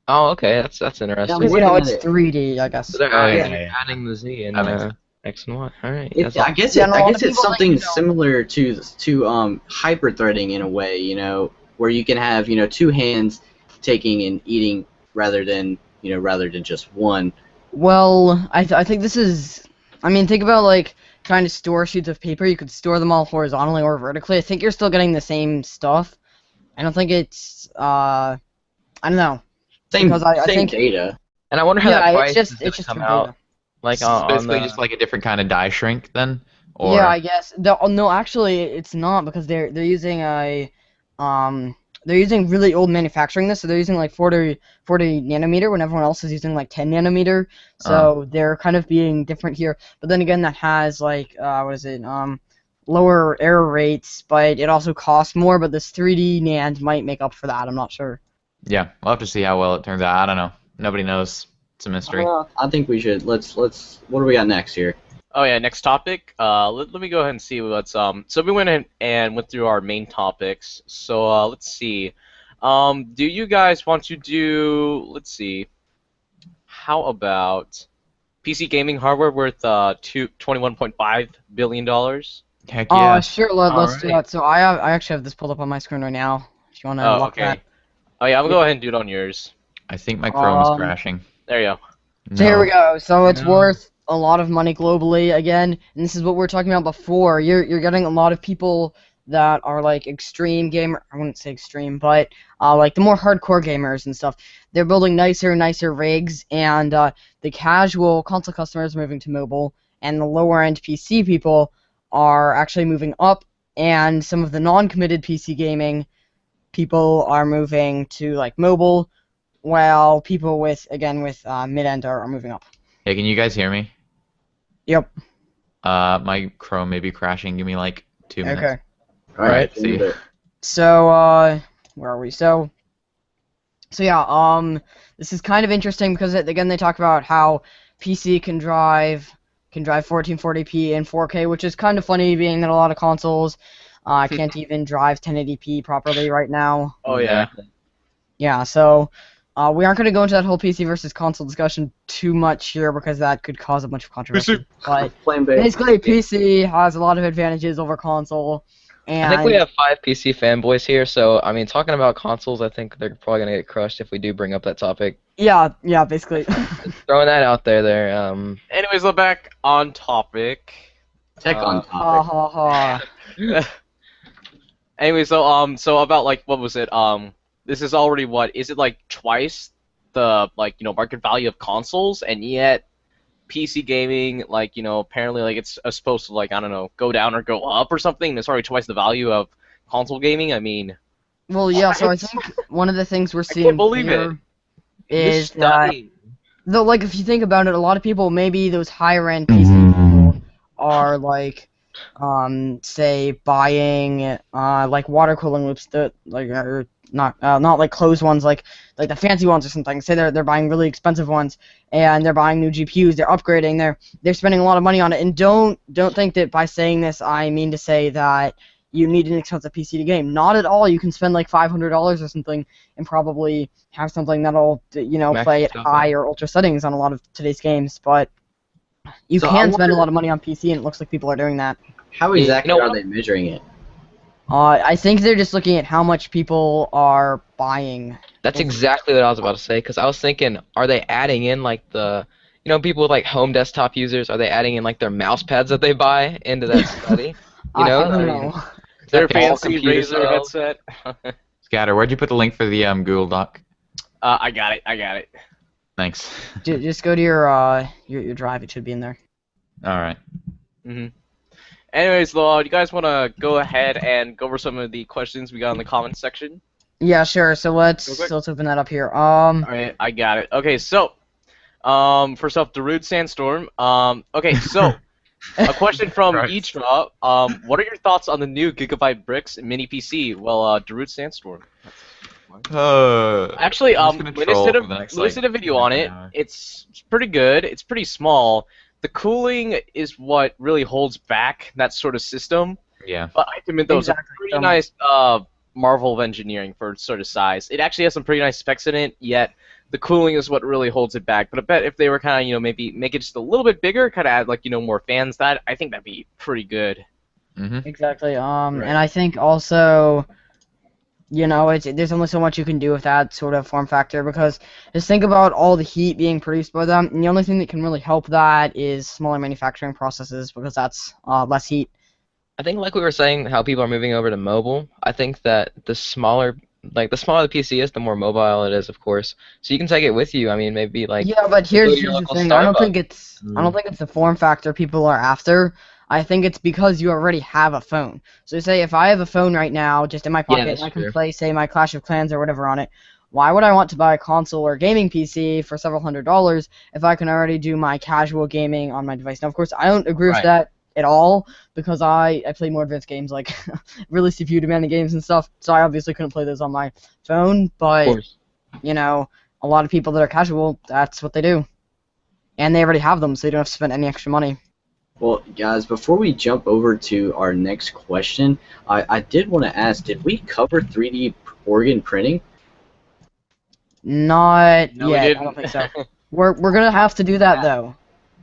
Oh, okay, that's interesting. Because, looking it's at it. 3D, I guess. So they're Oh, adding the Z and That makes sense. X and Y. All right. It, that's I all. guess Yeah, it, and a I lot guess of it's people, like, something similar to hyper threading in a way, where you can have two hands taking and eating rather than just one. Well, I think this is. I mean, think about like trying to store sheets of paper. You could store them all horizontally or vertically. I think you're still getting the same stuff. I don't think it's. I don't know. Same Because I same think. data. And I wonder how Yeah, that it's price just is gonna it's just come for out. data. Like It's on basically the. just like a different kind of die shrink then, or Yeah, I guess. No, actually, it's not because they're using a they're using really old manufacturing this, so they're using like 40 nanometer when everyone else is using like 10 nanometer. So they're kind of being different here. But then again, that has like what is it? Lower error rates, but it also costs more. But this 3D NAND might make up for that. I'm not sure. yeah, we'll have to see how well it turns out. I don't know. Nobody knows. It's a mystery. I think we should let's what do we got next here? Oh yeah, next topic. Let me go ahead and see what's So we went in and went through our main topics. So let's see. Do you guys want to do? Let's see. How about PC gaming hardware worth $21.5 billion? Heck yeah. Sure. Let's do Alright. that. So I actually have this pulled up on my screen right now. If you want to Oh, look okay. at. Oh yeah, I'm gonna go ahead and do it on yours. I think my Chrome is Um, crashing. There you go. So here we No. go. So it's No. worth a lot of money globally again, and this is what we were talking about before. You're getting a lot of people that are like extreme gamer. I wouldn't say extreme, but like the more hardcore gamers and stuff. They're building nicer and nicer rigs, and the casual console customers are moving to mobile, and the lower end PC people are actually moving up, and some of the non-committed PC gaming people are moving to like mobile, while people with mid-end are moving up. Hey, can you guys hear me? Yep. My Chrome may be crashing. Give me like 2 minutes. Okay. All right, Right, give me see. the- So where are we? So yeah, this is kind of interesting because again they talk about how PC can drive 1440p and 4K, which is kind of funny, being that a lot of consoles can't even drive 1080p properly right now. Oh yeah. Yeah, so we aren't going to go into that whole PC versus console discussion too much here because that could cause a bunch of controversy. But Flame bait. basically, PC has a lot of advantages over console. And I think we have 5 PC fanboys here, so I mean, talking about consoles, I think they're probably gonna get crushed if we do bring up that topic. yeah, basically. Throwing that out there. Anyways, we're back on topic. Tech on Ha topic. ha ha. Anyway, so about like what was it? This is already what? Is it like twice the market value of consoles, and yet PC gaming, apparently it's supposed to I don't know, go down or go up or something. It's already twice the value of console gaming. I mean, Well, yeah. So I what? think one of the things we're I seeing can't believe here it. is This that study. though, like if you think about it, a lot of people, maybe those higher end PC people, are say buying like water cooling loops that are not like closed ones like the fancy ones or something. Say they're buying really expensive ones and they're buying new GPUs, they're upgrading, they're spending a lot of money on it. And don't think that by saying this I mean to say that you need an expensive PC to game. Not at all. You can spend like $500 or something and probably have something that'll play at high or ultra settings on a lot of today's games. But you So I can spend a wonder- lot of money on PC, and it looks like people are doing that. How exactly know are what? they measuring it? I think they're just looking at how much people are buying. That's exactly what I was about to say, because I was thinking, are they adding in people with home desktop users, are they adding in their mouse pads that they buy into that study? I don't I mean, know. Their all fancy computer Razer sales. headset. Scatter, where'd you put the link for the Google Doc? I got it. Thanks. Just go to your drive. It should be in there. All right. Anyways, though, you guys want to go ahead and go over some of the questions we got in the comments section? Yeah, sure. So let's Real quick. open that up here. Alright, I got it. Okay, so, first off, Darude Sandstorm. Okay, so, a question from Right. Eatraw. What are your thoughts on the new Gigabyte Bricks mini PC? Well, Darude Sandstorm. Actually, I'm just gonna when they troll did for the next, a video on it, hour. it's pretty good. It's pretty small. The cooling is what really holds back that sort of system. Yeah. But I admit though, Exactly. it's a pretty nice marvel of engineering for its sort of size. It actually has some pretty nice specs in it, yet the cooling is what really holds it back. But I bet if they were kind of, maybe make it just a little bit bigger, kind of add more fans, I think that'd be pretty good. Exactly. And I think also, there's only so much you can do with that sort of form factor, because just think about all the heat being produced by them, and the only thing that can really help that is smaller manufacturing processes, because that's less heat. I think like we were saying, how people are moving over to mobile, I think that the smaller the PC is, the more mobile it is, of course. So you can take it with you. I mean, maybe Yeah, but here's to your the local thing. I don't Starbucks. think it's the form factor people are after. I think it's because you already have a phone. So say if I have a phone right now, just in my pocket, that's and I can true. play, say, my Clash of Clans or whatever on it, why would I want to buy a console or gaming PC for several $100s if I can already do my casual gaming on my device? Now, of course, I don't agree with Right. that at all, because I play more advanced games, like really CPU demanding games and stuff, so I obviously couldn't play those on my phone, but, Of course. a lot of people that are casual, that's what they do. And they already have them, so you don't have to spend any extra money. Well, guys, before we jump over to our next question, I did want to ask, did we cover 3D organ printing? Not No, we yet, I didn't. don't think so. We're gonna have to do that, though.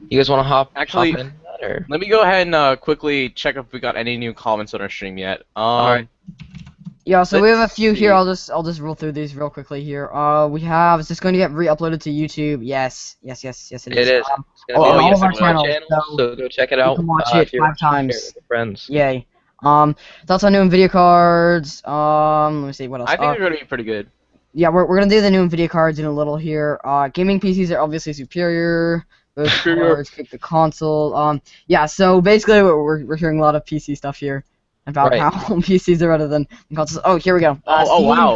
You guys want to hop Actually- in that, or? Let me go ahead and quickly check if we got any new comments on our stream yet. Alright. Yeah, so we have a Let's few see. here. I'll just roll through these real quickly here. We have, is this going to get re-uploaded to YouTube? Yes, it is. It is. It's gonna Oh, be on on all of our our channels, channel, so go check it you out. can watch if it you're 5 watching, share times. it with your friends. Yay. Thoughts on new NVIDIA cards. Let me see what else. I think they're going to be pretty good. Yeah, we're gonna do the new NVIDIA cards in a little here. Gaming PCs are obviously superior. Those Superior. cards kick the console. Yeah, so basically we're hearing a lot of PC stuff here about Right. how PCs are better than consoles. Oh, here we go. Oh, Steam wow.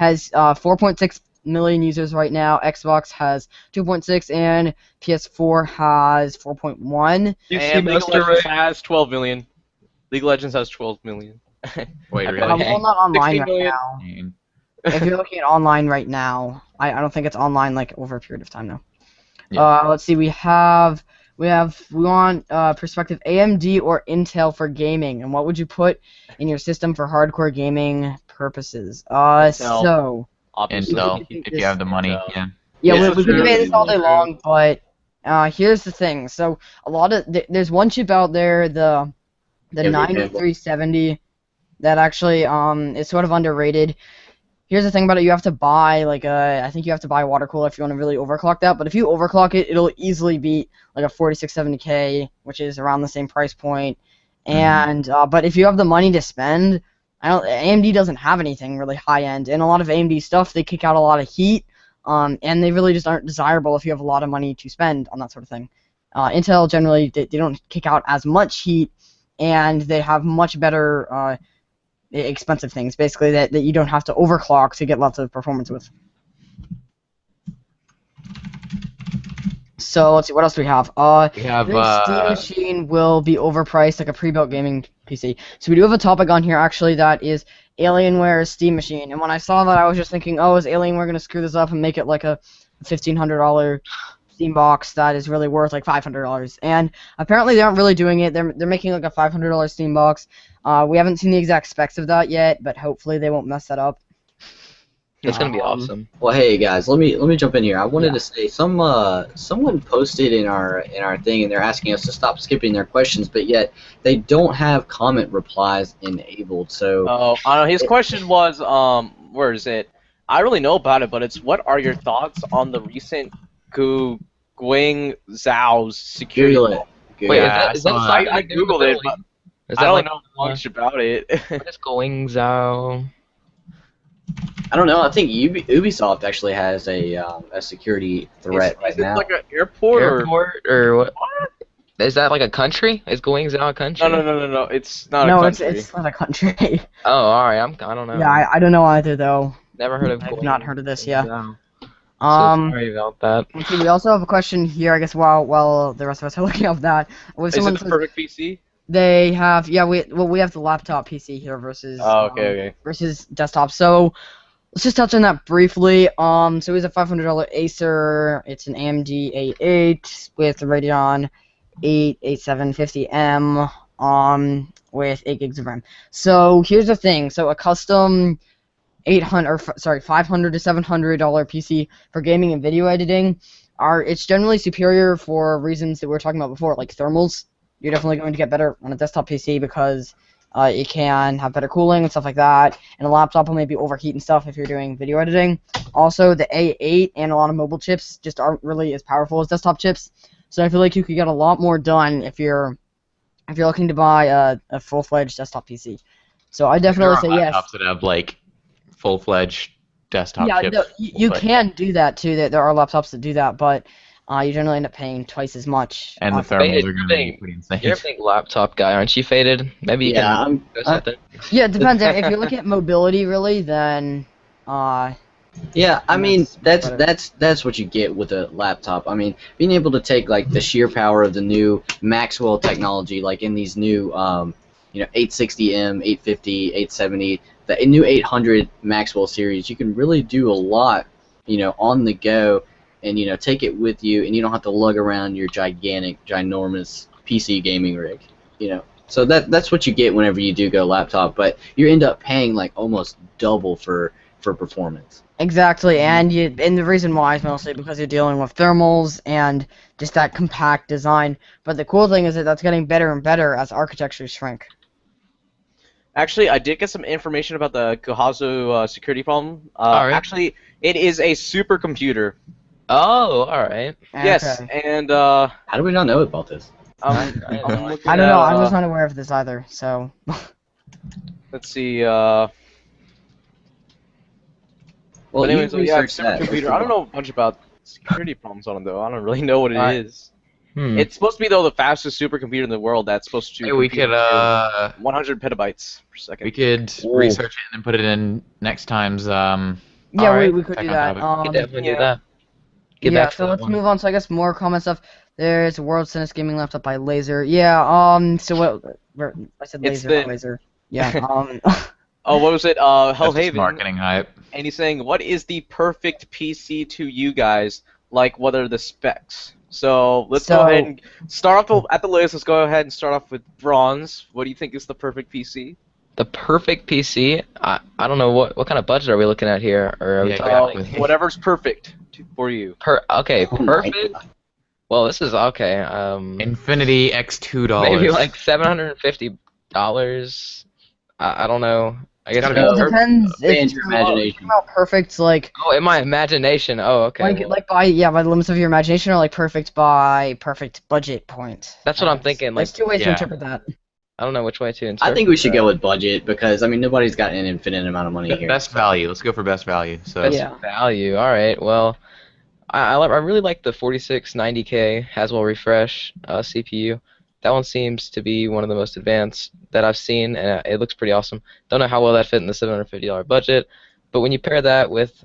has 4.6 million users right now. Xbox has 2.6, and PS4 has 4.1. And League of Legends has 12 million. League of Legends has 12 million. Wait, Okay. really? Well, not online 60 right million. now. If you're looking at online right now, I don't think it's online like over a period of time now. Yeah. Let's see. We want perspective AMD or Intel for gaming, and what would you put in your system for hardcore gaming purposes? Intel. So Obviously. Intel, if you have the money, Intel. yeah. yeah, Yes, we that's could true. debate this all day True. long, but here's the thing. So a lot of there's one chip out there, the Yeah, we 9370, that actually is sort of underrated. Here's the thing about it: you have to buy I think you have to buy a water cooler if you want to really overclock that. But if you overclock it, it'll easily beat like a 4670K, which is around the same price point. And but if you have the money to spend, AMD doesn't have anything really high end, and a lot of AMD stuff they kick out a lot of heat. and they really just aren't desirable if you have a lot of money to spend on that sort of thing. Intel generally they don't kick out as much heat, and they have much better expensive things, basically that you don't have to overclock to get lots of performance with. So let's see, what else do we have? We have This Steam machine will be overpriced like a pre-built gaming PC. So we do have a topic on here actually that is Alienware's Steam machine. And when I saw that, I was just thinking, oh, is Alienware gonna screw this up and make it like a $1,500 Steam box that is really worth like $500? And apparently they aren't really doing it. They're making like a $500 Steam box. We haven't seen the exact specs of that yet, but hopefully they won't mess that up. It's gonna be awesome. Well, hey guys, let me jump in here. I wanted to say someone posted in our thing, and they're asking us to stop skipping their questions, but yet they don't have comment replies enabled. So I know his question was where is it? I don't really know about it, but it's what are your thoughts on the recent Guang Zhao's security? Google it. Google Wait, it. is that I googled it, but I don't know much about it. What is going Zhao? I don't know. I think Ubisoft actually has a security threat right is it now. like an airport? Or what? Is that like a country? Is going Zhao a country? No. It's not a No, country. it's not a country. Oh, alright. I don't know. Yeah, I don't know either though. Never heard of. I've not heard of this. Yeah. Zhao. So Okay, sorry about that. we also have a question here, I guess, while the rest of us are looking up that. Is it the perfect PC? They have, we have the laptop PC here versus okay. versus desktop. So let's just touch on that briefly. So it's a $500 Acer. It's an AMD A8 with a Radeon 8 8750M with 8 gigs of RAM. So here's the thing. So a custom $500 to $700 PC for gaming and video editing it's generally superior for reasons that we were talking about before, like thermals. You're definitely going to get better on a desktop PC because it can have better cooling and stuff like that, and a laptop will maybe overheat and stuff if you're doing video editing. Also, the A8 and a lot of mobile chips just aren't really as powerful as desktop chips, so I feel like you could get a lot more done if you're looking to buy a full-fledged desktop PC. So I definitely say yes. Laptops that have like full-fledged desktop chips. Yeah, you can do that too. There are laptops that do that, but you generally end up paying twice as much. And the thermals are going to be pretty insane. You're a big laptop guy, aren't you, Faded? Maybe you can go something. Yeah, it depends. If you're looking at mobility, really, then Yeah, I mean that's what you get with a laptop. I mean, being able to take like the sheer power of the new Maxwell technology, like in these new 860M, 850, 870, the new 800 Maxwell series, you can really do a lot, on the go, and take it with you, and you don't have to lug around your ginormous PC gaming rig. So that's what you get whenever you do go laptop, but you end up paying like almost double for performance. Exactly, and the reason why is mostly because you're dealing with thermals and just that compact design. But the cool thing is that that's getting better and better as architectures shrink. Actually, I did get some information about the Kohazu security problem. Alright. Actually, it is a supercomputer. Oh, alright. Yes, Okay. and How do we not know about this? I don't know. I was not aware of this either. So. Let's see. Well, but anyways, you yeah, research that. supercomputer. I don't know much about security problems on it though. I don't really know what it Alright. is. Hmm. It's supposed to be though the fastest supercomputer in the world. That's supposed to. Hey, we compute could 100 petabytes per second. we could research it and put it in next time's Yeah, alright, we could Tech do on that. Topic. We could definitely yeah. do that. Get Yeah, back to so that let's one. move on. So I guess more common stuff. There's a world's thinnest gaming laptop by Laser. Yeah. So what? I said It's Laser, thin. not Laser. Yeah. Oh, what was it? That's just Hellhaven. marketing hype. And he's saying, what is the perfect PC to you guys? Like, what are the specs? So let's go ahead and start off at the list. Let's go ahead and start off with bronze. What do you think is the perfect PC? The perfect PC? I don't know, what kind of budget are we looking at here? Or are we Yeah, talking exactly. Whatever's perfect for you. Okay, Oh my perfect? God. Well, this is okay. Infinity X $2. Maybe like $750. I don't know. I guess gotta It be depends. Expand If your you're talking imagination. about perfect, like Oh, in my imagination. Oh, okay. well, by the limits of your imagination, or like perfect by perfect budget point. That's what I I'm guess. thinking. Like, There's two ways to yeah. interpret that. I don't know which way to interpret I think we should that. go with budget because I mean nobody's got an infinite amount of money here. Best value. Let's go for best value. So Best Yeah. value. All right. Well, I really like the 4690K Haswell refresh CPU. That one seems to be one of the most advanced that I've seen, and it looks pretty awesome. Don't know how well that fit in the $750 budget, but when you pair that with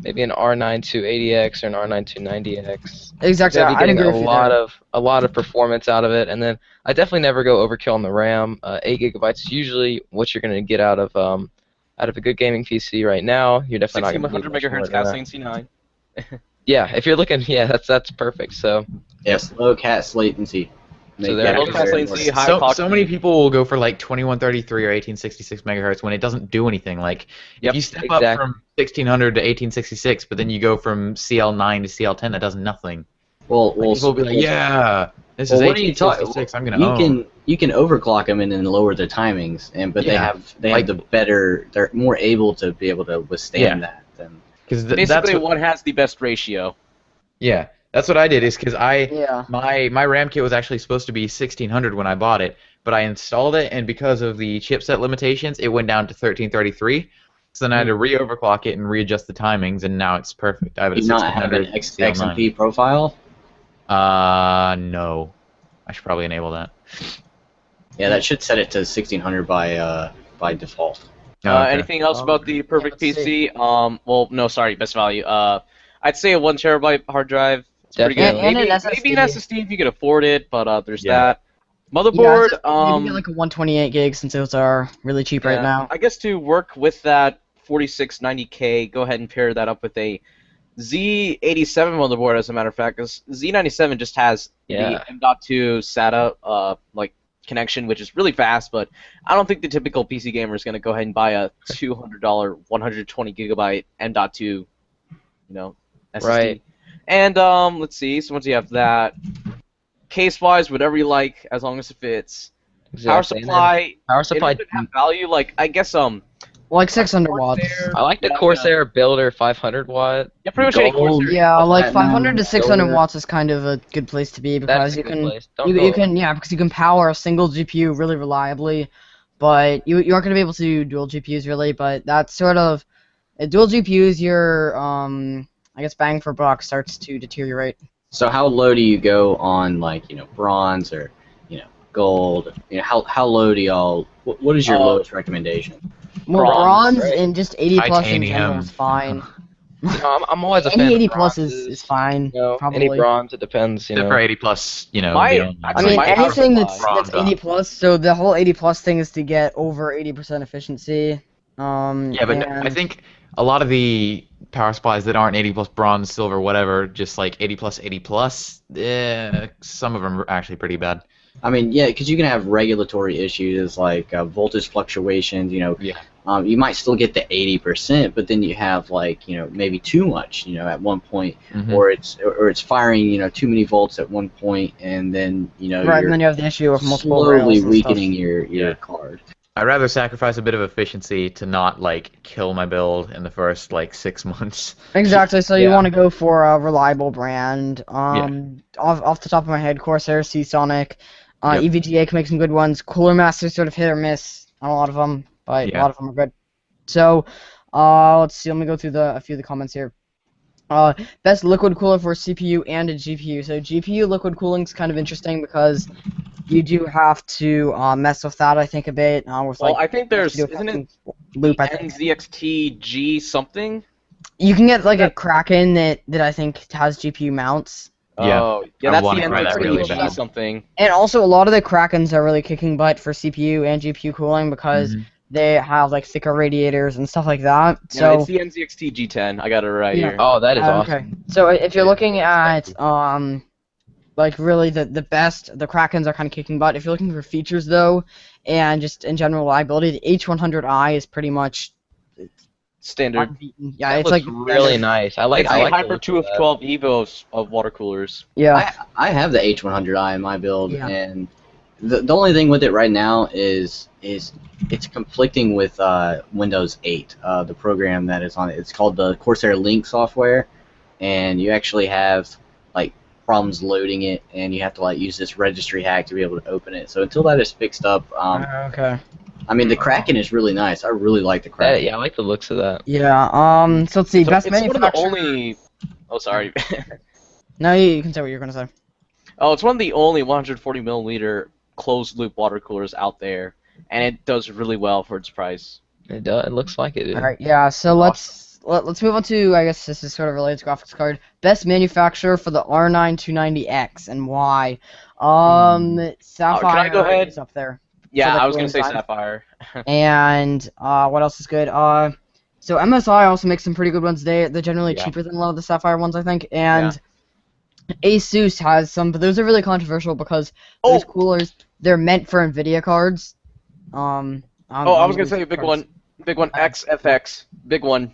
maybe an R9 280X or an R9 290X, Exactly. you're gonna be I'd getting agree with you there. a lot of performance out of it. And then I definitely never go overkill on the RAM. 8 GB is usually what you're gonna get out of a good gaming PC right now. You're definitely not gonna need 1600 much more megahertz than that. Cat C9. Yeah, if you're looking, yeah, that's perfect. So Yes, low CAS latency. So Make there that it is. very Low CAS important. latency, high so clock many speed. people will go for like 2133 or 1866 megahertz when it doesn't do anything. Like Yep, if you step exactly. up from 1600 to 1866, but then you go from CL9 to CL10, that does nothing. Well, Like, people will be like, yeah, this is well, what are you talking? 1866. I'm gonna own. You can overclock them and then lower the timings, but Yeah. they Like- have the better. They're more able to be able to withstand that than. Because Basically, that's what, one has the best ratio. yeah, that's what I did. Is because Yeah. my RAM kit was actually supposed to be 1600 when I bought it, but I installed it, and because of the chipset limitations, it went down to 1333. So then I had to re-overclock it and readjust the timings, and now it's perfect. I have it Do at you not have an 1600 CL9. XMP profile? No. I should probably enable that. Yeah, that should set it to 1600 by default. Okay. Anything else about the perfect let's PC? Well, no, sorry, best value. I'd say a 1 terabyte hard drive. It's pretty good. Definitely. And Maybe, an maybe an SSD if you could afford it, but there's Yeah. that. Yeah, Motherboard. maybe get like a 128 gig since those are really cheap right Yeah, now. I guess to work with that 4690K, go ahead and pair that up with a Z87 motherboard, as a matter of fact, because Z97 just has Yeah. the M.2 SATA like connection, which is really fast, but I don't think the typical PC gamer is going to go ahead and buy a $200 120 gigabyte M.2, SSD. Right. And let's see. So once you have that, case-wise, whatever you like, as long as it fits. Power Exactly. And then supply. Power It supply. doesn't have value. Like I guess Like 600 watts. Corsair- I like the Yeah, Corsair Builder 500 watt. Yeah, pretty much any Gold. Corsair. Yeah, like Platinum, 500 to 600 silver. watts is kind of a good place to be That's because a you good can place. Don't you go- can because you can power a single GPU really reliably, but you aren't going to be able to do dual GPUs really. But that's sort of dual GPUs. Your I guess bang for buck starts to deteriorate. So how low do you go on bronze or gold? How low do y'all? What is your lowest recommendation? Well, Bronze, bronze right? and just 80 plus in Titanium. general is fine. I'm always a fan. Any of 80 plus bronzes. is fine. You know, Probably. any bronze, it depends. Except for 80 plus, My- you I Actually, mean, my power anything supply- that's 80 plus. So the whole 80 plus thing is to get over 80% efficiency. Yeah, but I and- think a lot of the power supplies that aren't 80 plus bronze, silver, whatever, just like 80 plus, some of them are actually pretty bad. I mean, yeah, because you can have regulatory issues like voltage fluctuations. Yeah. You might still get the 80%, but then you have maybe too much. At one point, Mhm. or it's firing too many volts at one point, and then right, you're and then you have the issue of multiple slowly rails and weakening stuff. your Yeah. card. I'd rather sacrifice a bit of efficiency to not like kill my build in the first like 6 months. Exactly. So you Yeah. want to go for a reliable brand. Off the top of my head, Corsair, Seasonic, Yep. EVGA can make some good ones. Cooler Master sort of hit or miss on a lot of them, but Yeah. a lot of them are good. So, let's see. Let me go through a few of the comments here. Best liquid cooler for a CPU and a GPU. So GPU liquid cooling is kind of interesting because you do have to mess with that, I think, a bit. With Well, like, I think there's you have to isn't do a it fucking loop. I think NZXT-G something? you can get like a Kraken that I think has GPU mounts. Yeah. Oh, yeah, I that's wanna the try that really NZXT-G bad. something. And also, a lot of the Krakens are really kicking butt for CPU and GPU cooling because Mhm. they have like thicker radiators and stuff like that. Yeah, So it's the NZXT-G10. I got it right Yeah. here. Oh, that is okay. awesome. So if you're looking at like really the best, the Krakens are kind of kicking butt. If you're looking for features though, and just in general reliability, the H100i is pretty much Standard. unbeaten. Yeah, That it's looks like really nice. I like. It's I the like the Hyper look 2 of of that. 12 EVOs of water coolers. Yeah. I have the H100i in my build, Yeah. and the only thing with it right now is it's conflicting with Windows 8, the program that is on it. It's called the Corsair Link software, and you actually have like problems loading it, and you have to like use this registry hack to be able to open it. So until that is fixed up, Okay. I mean the Kraken is really nice. I really like the Kraken. Yeah, I like the looks of that. Yeah. So let's see. So Best it's one of the manufacturer. only. Oh, sorry. No, you can say what you're gonna say. Oh, it's one of the only 140 milliliter closed loop water coolers out there, and it does really well for its price. It does. It looks like it. Dude. All right. Yeah. So let's move on to, I guess this is sort of related to graphics card. Best manufacturer for the R9 290X and why? Sapphire I go ahead? is up there. Yeah, the I was gonna cooling say design. Sapphire. And what else is good? So MSI also makes some pretty good ones. They're generally Yeah. cheaper than a lot of the Sapphire ones, I think. And Asus has some, but those are really controversial because those coolers, they're meant for NVIDIA cards. I was gonna say big one, XFX, big one.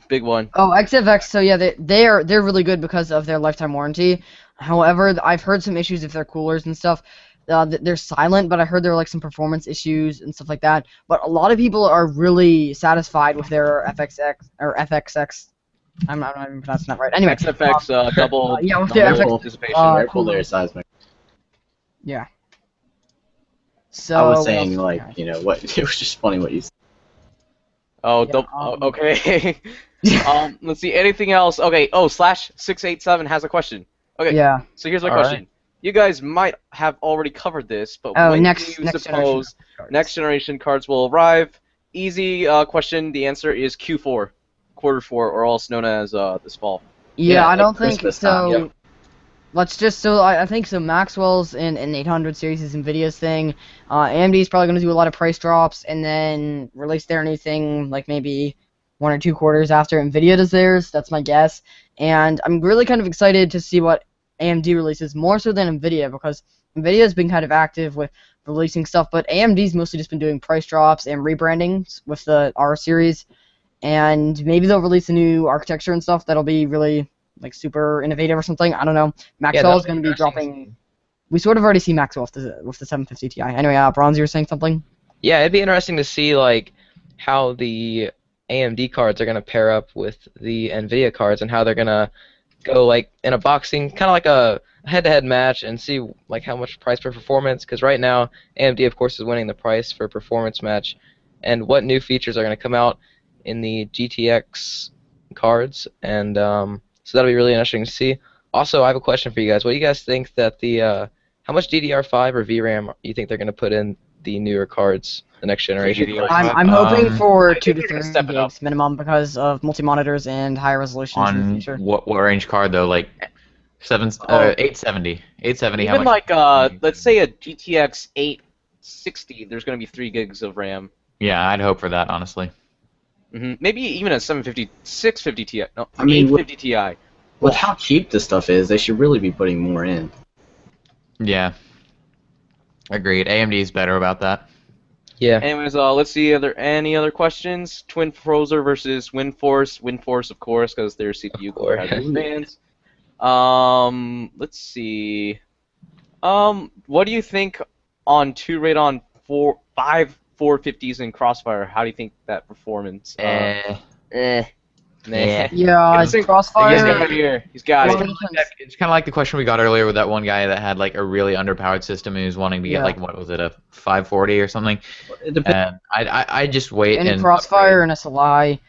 Oh, XFX. So yeah, they're really good because of their lifetime warranty. However, I've heard some issues with their coolers and stuff. They're silent, but I heard there were like some performance issues and stuff like that. But a lot of people are really satisfied with their FXX or FXX. I'm not even pronouncing that right. Anyway, XFX double. yeah, with their Double FX. Dissipation. Careful there, seismic. Yeah. So I was what saying else? like, you know, what it was just funny what you said. Oh, Yeah, okay. Let's see. Anything else? Okay. Oh, /687 has a question. Okay. Yeah. So here's my All question. You guys might have already covered this, but Oh, when next do you generation suppose cards. next generation cards will arrive? Easy question. The answer is Q4, Q4, or also known as this fall. Yeah, I like don't think Christmas so. time, yep. Let's just I think so. Maxwell's in 800 series is Nvidia's thing. AMD's probably going to do a lot of price drops and then release their new thing like maybe 1 or 2 quarters after Nvidia does theirs. That's my guess. And I'm really kind of excited to see what AMD releases more so than Nvidia because Nvidia's been kind of active with releasing stuff, but AMD's mostly just been doing price drops and rebrandings with the R series. And maybe they'll release a new architecture and stuff that'll be really like super innovative or something. I don't know. Maxwell's going to be dropping. We sort of already see Maxwell with the 750 Ti. Anyway, Bronze, you were saying something? Yeah, it'd be interesting to see like how the AMD cards are gonna pair up with the NVIDIA cards and how they're gonna go like in a boxing, kind of like a head-to-head match, and see like how much price per performance. Because right now AMD, of course, is winning the price for performance match, and what new features are gonna come out in the GTX cards, and so that'll be really interesting to see. Also, I have a question for you guys. What do you guys think that the how much DDR5 or VRAM you think they're going to put in the newer cards, the next generation? DDR5? I'm hoping for I 2 think to they're gonna 3 step it up. gigs minimum because of multi-monitors and higher resolutions in the On future. what range card though? Like 870. 870. How Even much? like let's say a GTX 860, there's gonna be 3 gigs of RAM. Yeah, I'd hope for that honestly. Maybe even a 750, 650 Ti. No, I mean, 850 Ti. With how cheap this stuff is, they should really be putting more in. Yeah. Agreed. AMD is better about that. Yeah. Anyways, let's see. Are there any other questions? Twin Frozer versus WindForce. WindForce, of course, because their CPU core has course. fans. Let's see. What do you think on 2 Radeon 5 450s in Crossfire? How do you think that performance? Nah. Yeah. Yeah, He's got Crossfire. it here. He's got It's it. kind of like it's kind of like the question we got earlier with that one guy that had like a really underpowered system and he was wanting to get Yeah. like what was it, a 540 or something. It depends. And I just wait In and Crossfire and SLI,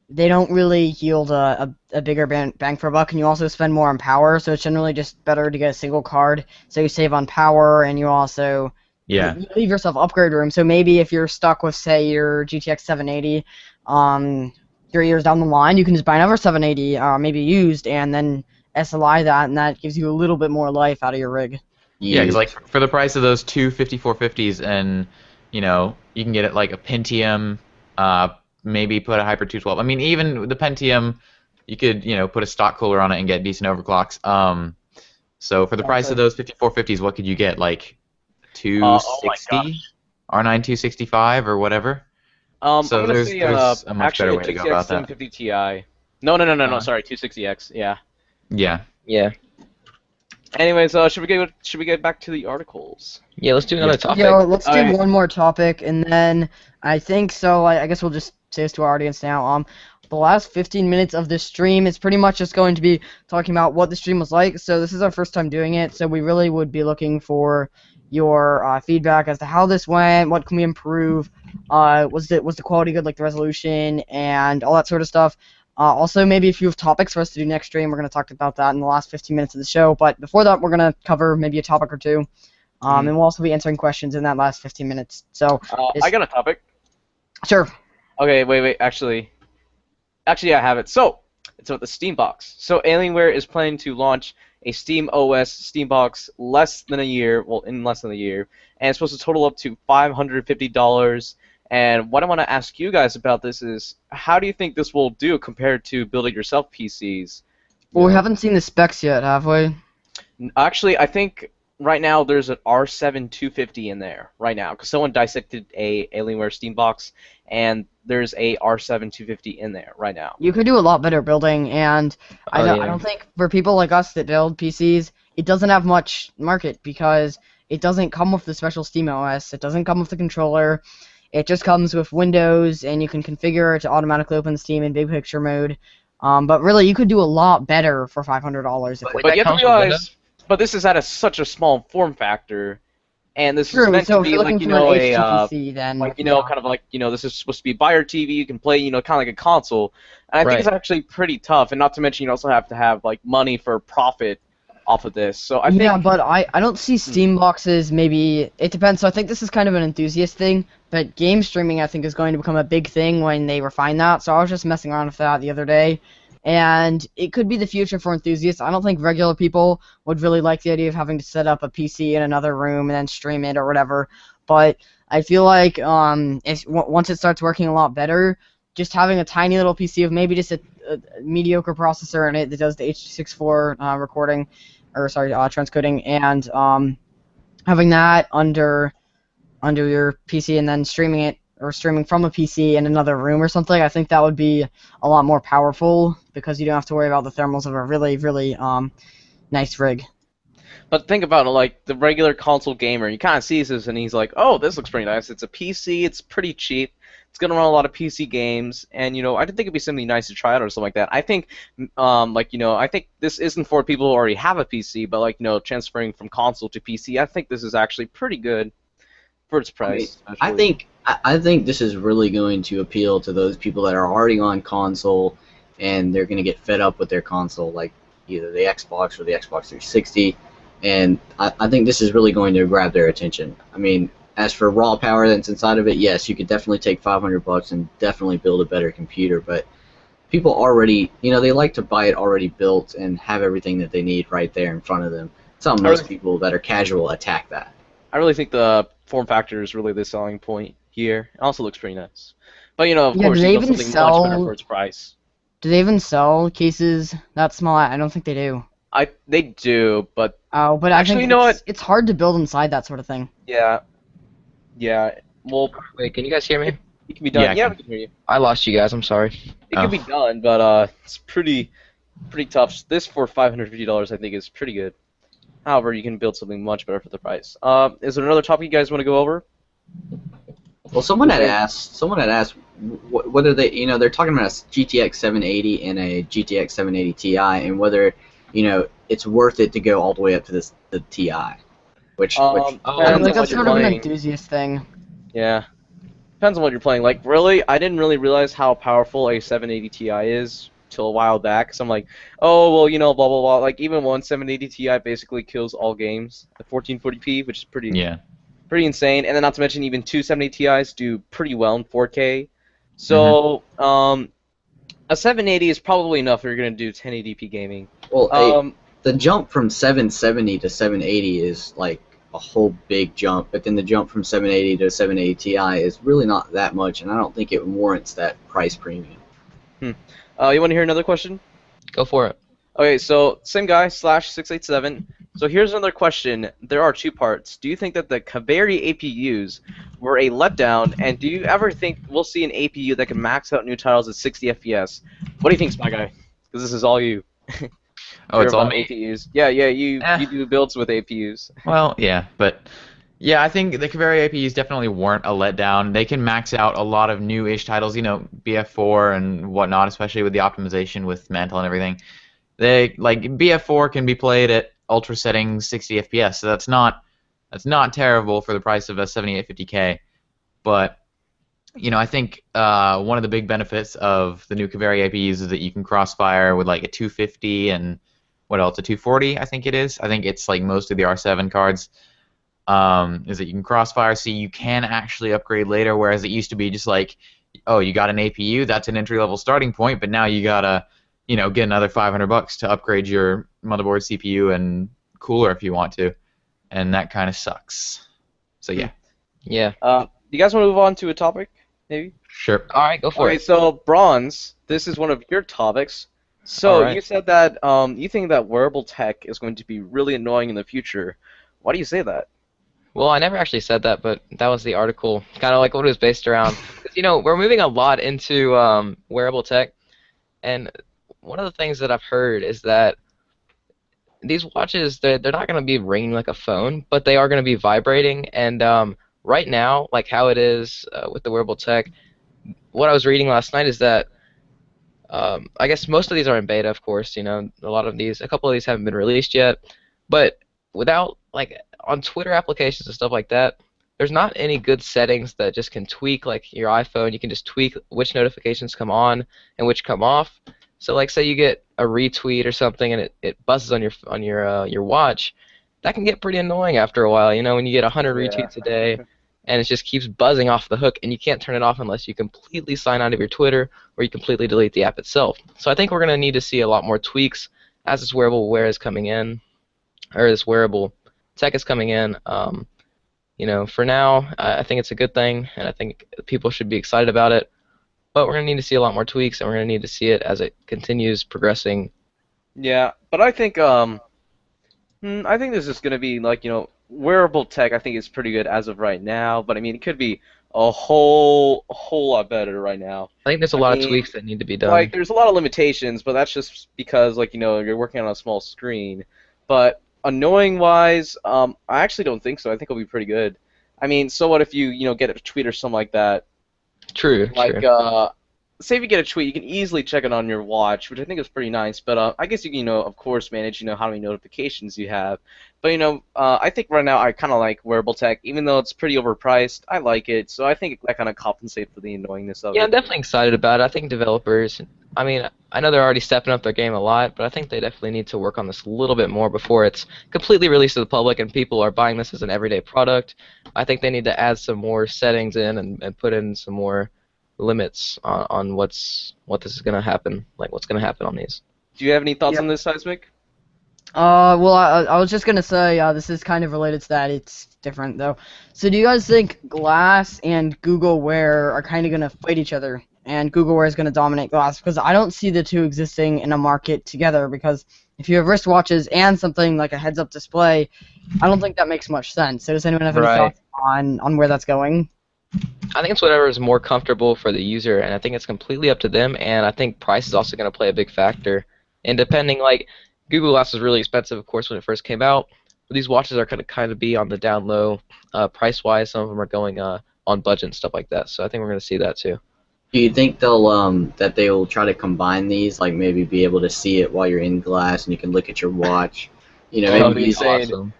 they don't really yield a bigger bang for a buck, and you also spend more on power, so it's generally just better to get a single card, so you save on power, and you also Yeah. you leave yourself upgrade room. So maybe if you're stuck with, say, your GTX 780, 3 years down the line, you can just buy another 780, maybe used, and then SLI that, and that gives you a little bit more life out of your rig. Yeah, because like for the price of those two 5450s, and you know you can get it like a Pentium, maybe put a Hyper 212. I mean, even the Pentium, you could put a stock cooler on it and get decent overclocks. So for the price of those 5450s, what could you get? Like 260, R9 265 or whatever. So So there's a much better way to go about that. 750 Ti. No, sorry, 260X. Yeah. Yeah. Yeah. Anyways, should we get back to the articles? Yeah, let's do another topic. Yo, let's do Alright. one more topic, and then I think so. I guess we'll just say this to our audience now. the last 15 minutes of this stream. It's pretty much just going to be talking about what the stream was like. So this is our first time doing it, so we really would be looking for your feedback as to how this went, what can we improve, was the quality good, like the resolution and all that sort of stuff. Also, maybe if you have topics for us to do next stream, we're going to talk about that in the last 15 minutes of the show. But before that, we're going to cover maybe a topic or two. And we'll also be answering questions in that last 15 minutes. So, I got a topic. Sure. Okay, wait. Actually, I have it. So, it's about the Steam Box. So, Alienware is planning to launch a Steam OS Steam Box in less than a year, and it's supposed to total up to $550. And what I want to ask you guys about this is, how do you think this will do compared to building yourself PCs? Well, we haven't seen the specs yet, have we? Actually, I think right now there's an R7 250 in there right now, because someone dissected a Alienware Steam Box, and there's a R7 250 in there right now. You could do a lot better building, and I don't think for people like us that build PCs, it doesn't have much market because it doesn't come with the special Steam OS. It doesn't come with the controller. It just comes with Windows, and you can configure it to automatically open Steam in big picture mode. But really, you could do a lot better for $500. But you have to realize, but this is at such a small form factor, and this is meant to be like, you know, this is supposed to be buyer TV. You can play, kind of like a console, and I think it's actually pretty tough. And not to mention, you also have to have like money for profit off of this. So I think. Yeah, but I don't see Steam boxes. Maybe it depends. So I think this is kind of an enthusiast thing, but game streaming I think is going to become a big thing when they refine that. So I was just messing around with that the other day. And it could be the future for enthusiasts. I don't think regular people would really like the idea of having to set up a PC in another room and then stream it or whatever. But I feel like once it starts working a lot better, just having a tiny little PC with maybe just a mediocre processor in it that does the H.264 recording, or sorry, transcoding, and having that under your PC and then streaming it, or streaming from a PC in another room or something, I think that would be a lot more powerful because you don't have to worry about the thermals of a really, really nice rig. But think about it, like the regular console gamer, you kind of sees this and he's like, oh, this looks pretty nice. It's a PC, it's pretty cheap, it's going to run a lot of PC games, and, I didn't think it'd be something nice to try out or something like that. I think, I think this isn't for people who already have a PC, but, transferring from console to PC, I think this is actually pretty good for its price. I think this is really going to appeal to those people that are already on console, and they're going to get fed up with their console, like either the Xbox or the Xbox 360, and I think this is really going to grab their attention. I mean, as for raw power that's inside of it, yes, you could definitely take $500 and definitely build a better computer, but people already, they like to buy it already built and have everything that they need right there in front of them. That's how most people that are casual attack that. I really think the form factor is really the selling point here. It also looks pretty nice. But, of course, you want something much better for its price. Do they even sell cases that small? I don't think they do. They do, but... Oh, but actually, it's hard to build inside that sort of thing. Yeah. Yeah. Well... Wait, can you guys hear me? It can be done. Yeah, we can hear you. I lost you guys, I'm sorry. It can be done, but it's pretty tough. This for $550 I think is pretty good. However, you can build something much better for the price. Is there another topic you guys want to go over? Well, someone had asked whether they, they're talking about a GTX 780 and a GTX 780 Ti, and whether, it's worth it to go all the way up to the Ti. I think that's sort of an enthusiast thing. Yeah. Depends on what you're playing. Like, really, I didn't really realize how powerful a 780 Ti is till a while back. So I'm like, oh, well, blah, blah, blah. Like, even one 780 Ti basically kills all games at 1440p, which is pretty insane. And then not to mention, even two 780 Ti's do pretty well in 4K. So, a 780 is probably enough if you're going to do 1080p gaming. Well, the jump from 770 to 780 is, like, a whole big jump, but then the jump from 780 to 780 Ti is really not that much, and I don't think it warrants that price premium. You want to hear another question? Go for it. Okay, so same guy, /687. So here's another question. There are two parts. Do you think that the Kaveri APUs were a letdown, and do you ever think we'll see an APU that can max out new titles at 60 FPS? What do you think, Spy Guy? Because this is all you. Oh, it's all me? APUs. Yeah, you do builds with APUs. Well, yeah, but Yeah, I think the Kaveri APUs definitely weren't a letdown. They can max out a lot of new-ish titles, BF4 and whatnot, especially with the optimization with Mantle and everything. They like BF4 can be played at ultra settings, 60 FPS, so that's not terrible for the price of a 7850K. But I think one of the big benefits of the new Kaveri APUs is that you can crossfire with like a 250 and what else, a 240, I think it is. I think it's like most of the R7 cards. Is that you can crossfire, so you can actually upgrade later, whereas it used to be just like, oh, you got an APU, that's an entry-level starting point, but now you gotta, get another $500 to upgrade your motherboard, CPU, and cooler if you want to, and that kind of sucks. So yeah, Yeah. Do you guys want to move on to a topic, maybe? sure. All right, go for Okay, it. so Bronze, this is one of your topics. So Alright. you said that you think that wearable tech is going to be really annoying in the future. Why do you say that? Well, I never actually said that, but that was the article, kind of like what it was based around. 'Cause, we're moving a lot into wearable tech, and one of the things that I've heard is that these watches, they're not going to be ringing like a phone, but they are going to be vibrating. And right now, like how it is with the wearable tech, what I was reading last night is that I guess most of these are in beta, of course. A couple of these haven't been released yet, but without like on Twitter applications and stuff like that, there's not any good settings that just can tweak like your iPhone. You can just tweak which notifications come on and which come off. So like say you get a retweet or something and it buzzes on your watch, that can get pretty annoying after a while. When you get 100 Yeah. retweets a day and it just keeps buzzing off the hook and you can't turn it off unless you completely sign out of your Twitter or you completely delete the app itself. So I think we're going to need to see a lot more tweaks as this wearable wear is coming in, or this wearable tech is coming in. For now, I think it's a good thing, and I think people should be excited about it. But we're going to need to see a lot more tweaks, and we're going to need to see it as it continues progressing. Yeah, but I think this is going to be like, wearable tech I think is pretty good as of right now, but I mean it could be a whole lot better right now. I think there's a I lot of mean, tweaks that need to be done. Like there's a lot of limitations, but that's just because like, you're working on a small screen. But annoying wise, I actually don't think so. I think it'll be pretty good. I mean, so what if you get a tweet or something like that? True. Like say if you get a tweet, you can easily check it on your watch, which I think is pretty nice. But I guess you can, of course, manage, how many notifications you have. But I think right now I kind of like wearable tech, even though it's pretty overpriced. I like it, so I think that kind of compensates for the annoyingness of Yeah, it. I'm definitely excited about it. I think developers, I mean, I know they're already stepping up their game a lot, but I think they definitely need to work on this a little bit more before it's completely released to the public and people are buying this as an everyday product. I think they need to add some more settings in and put in some more limits on what this is going to happen, like what's going to happen on these. Do you have any thoughts Yeah. on this, Seismic? Well, I was just gonna say, this is kind of related to that. It's different though. So, do you guys think Glass and Google Wear are kind of gonna fight each other, and Google Wear is gonna dominate Glass? Because I don't see the two existing in a market together. Because if you have wristwatches and something like a heads-up display, I don't think that makes much sense. So, does anyone have any Right. thoughts on where that's going? I think it's whatever is more comfortable for the user, and I think it's completely up to them, and I think price is also going to play a big factor. And depending, like, Google Glass was really expensive, of course, when it first came out. But these watches are going to kind of be on the down low price-wise. Some of them are going on budget and stuff like that, so I think we're going to see that too. Do you think that they will try to combine these, like maybe be able to see it while you're in glass and you can look at your watch? That would Maybe be use awesome.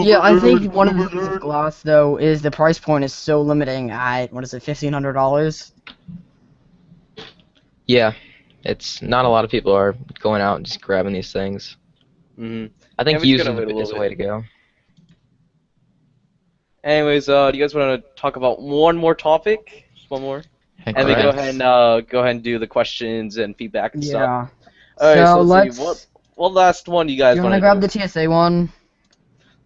Yeah, I think one of the things with Glass though is the price point is so limiting at what is it, $1,500? Yeah, it's not a lot of people are going out and just grabbing these things. Mm-hmm. I think Yeah, we just using gotta wait a them is little the way to go. Anyways, do you guys want to talk about one more topic? Just one more? Heck, And then alright. go ahead and do the questions and feedback and stuff. Yeah. Alright, So let's see. What last one do you guys You want wanna to grab do? the TSA one?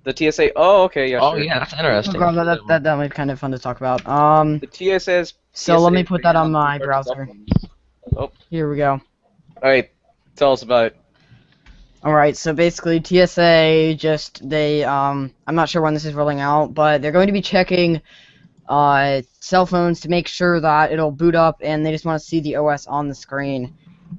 The TSA. Oh, okay, yeah, Oh sure. yeah, that's We'll interesting. grab that might be kind of fun to talk about. The TSA is. So let me TSA put that on banned my certain browser. supplements. Oh, Here we go. alright. Tell us about it. Alright, so basically TSA I'm not sure when this is rolling out, but they're going to be checking cell phones to make sure that it'll boot up and they just want to see the OS on the screen.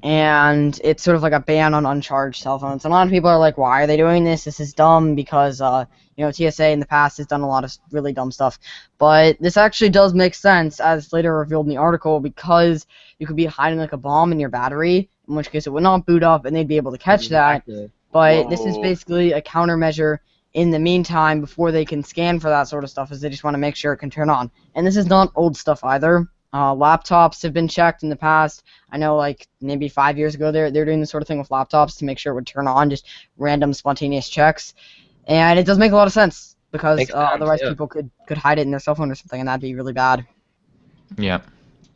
and it's sort of like a ban on uncharged cell phones. And a lot of people are like, why are they doing this? This is dumb because, TSA in the past has done a lot of really dumb stuff. But this actually does make sense, as later revealed in the article, because you could be hiding like a bomb in your battery, in which case it would not boot up and they'd be able to catch that. But this is Whoa. basically a countermeasure in the meantime before they can scan for that sort of stuff, as they just want to make sure it can turn on. And this is not old stuff either. Laptops have been checked in the past. I know, like, maybe 5 years ago, they're doing this sort of thing with laptops to make sure it would turn on, just random spontaneous checks. And it does make a lot of sense, because Makes sense, otherwise yeah. people could hide it in their cell phone or something, and that'd be really bad. Yeah.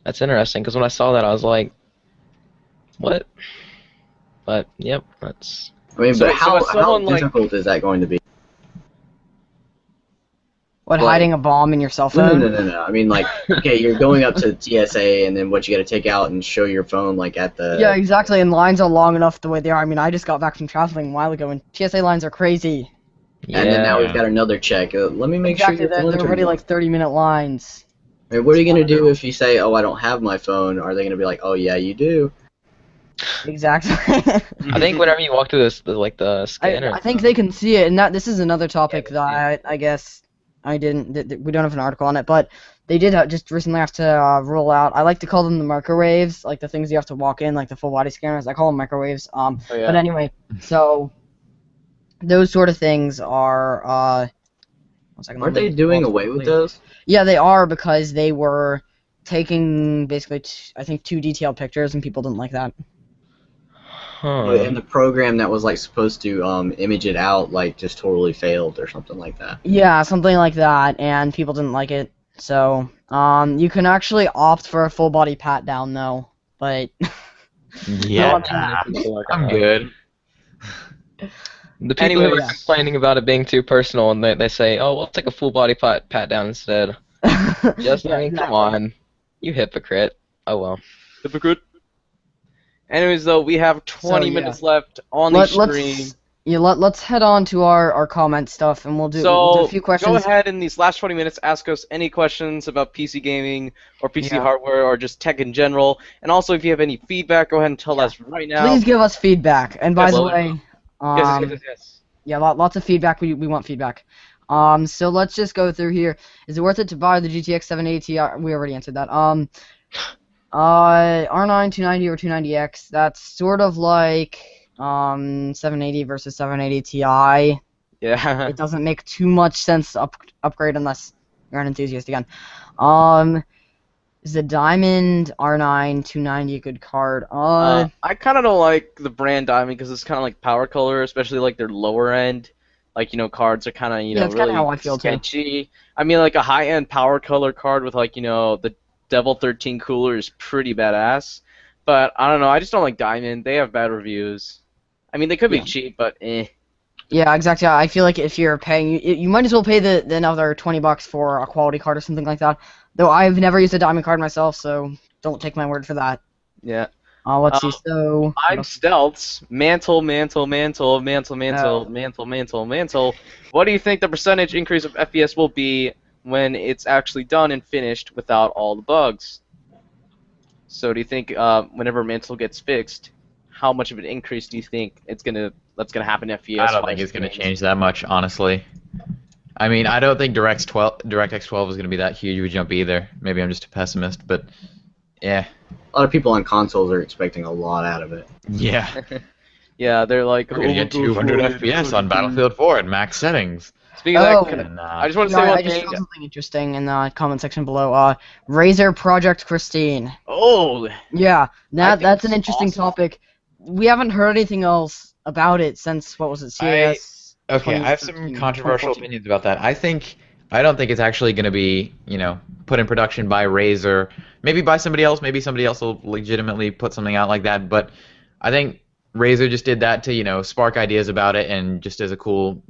That's interesting, because when I saw that, I was like, what? But, yep, that's... I mean, So- but so how, if someone, like- difficult is that going to be? What, Like- hiding a bomb in your cell No, phone? no. I mean, like, okay, you're going up to TSA, and then what you got to take out and show your phone, like at the. Yeah, exactly, and lines are long enough the way they are. I mean, I just got back from traveling a while ago, and TSA lines are crazy. And then now Yeah. we've got another check. Let me make Exactly, sure your phone they're turns already on. like 30-minute lines. I mean, what are you gonna do if you say, "Oh, I don't have my phone"? Are they gonna be like, "Oh, yeah, you do"? Exactly. I think whenever you walk through the scanner... I think they can see it, and this is another topic that I guess I didn't. We don't have an article on it, but they did just recently have to rule out. I like to call them the microwaves, like the things you have to walk in, like the full body scanners. I call them microwaves. Oh, yeah. But anyway, so those sort of things are. 1 second, Aren't let me they doing pause away with quickly. those? Yeah, they are, because they were taking basically, I think, too detailed pictures, and people didn't like that. Huh. And the program that was like supposed to image it out like just totally failed or something like that. Yeah, something like that, and people didn't like it. So, you can actually opt for a full body pat down though, but Yeah. I'm good. The people who are Anyways. complaining about it being too personal, and they say, "Oh, we'll take a full body pat down instead." Just, Yeah, I mean, exactly. come on, you hypocrite. Oh well. Hypocrite. Anyways, though, we have 20 So, yeah. minutes left on the stream. Let's head on to our comment stuff, and we'll do So a few questions. go ahead in these last 20 minutes, ask us any questions about PC gaming or PC Yeah. hardware or just tech in general. And also, if you have any feedback, go ahead and tell us right now. Please give us feedback. And by Yes, the well, way, Yes. yeah, lots of feedback. We want feedback. So let's just go through here. Is it worth it to buy the GTX 780 Ti? We already answered that. R9 290 or 290X. That's sort of like 780 versus 780 Ti. Yeah. It doesn't make too much sense to upgrade unless you're an enthusiast again. Is the Diamond R9 290 a good card? I kind of don't like the brand Diamond because it's kind of like power color, especially like their lower end. Like, cards are kind of, Yeah, it's kinda really how I feel, too. sketchy. I mean, like a high-end power color card with like, the Devil 13 cooler is pretty badass. But I don't know, I just don't like Diamond. They have bad reviews. I mean, they could be Yeah. cheap, but eh. Yeah, exactly. I feel like if you're paying, you might as well pay the another $20 for a quality card or something like that. Though I've never used a diamond card myself, so don't take my word for that. Yeah. Let's see. So I'm Stealths. Mantle. What do you think the percentage increase of FPS will be when it's actually done and finished without all the bugs? So do you think whenever Mantle gets fixed, how much of an increase do you think that's gonna happen in FPS? I don't think it's going to change that much, honestly. I mean, I don't think DirectX 12 is going to be that huge of a jump either. Maybe I'm just a pessimist, but yeah. A lot of people on consoles are expecting a lot out of it. Yeah. Yeah, they're like, We're going to get 200 FPS on Battlefield 4 at max settings. Speaking of Oh. that, Nah. I just want to say yeah, I one just thing. saw something interesting in the comment section below. Razer Project Christine. Oh, Yeah, think that's an it's interesting awesome. topic. We haven't heard anything else about it since, what was it, CES? Okay, I have some 2013, controversial 2014. opinions about that. I don't think it's actually going to be, put in production by Razer. Maybe by somebody else. Maybe somebody else will legitimately put something out like that. But I think Razer just did that to, spark ideas about it and just as a cool,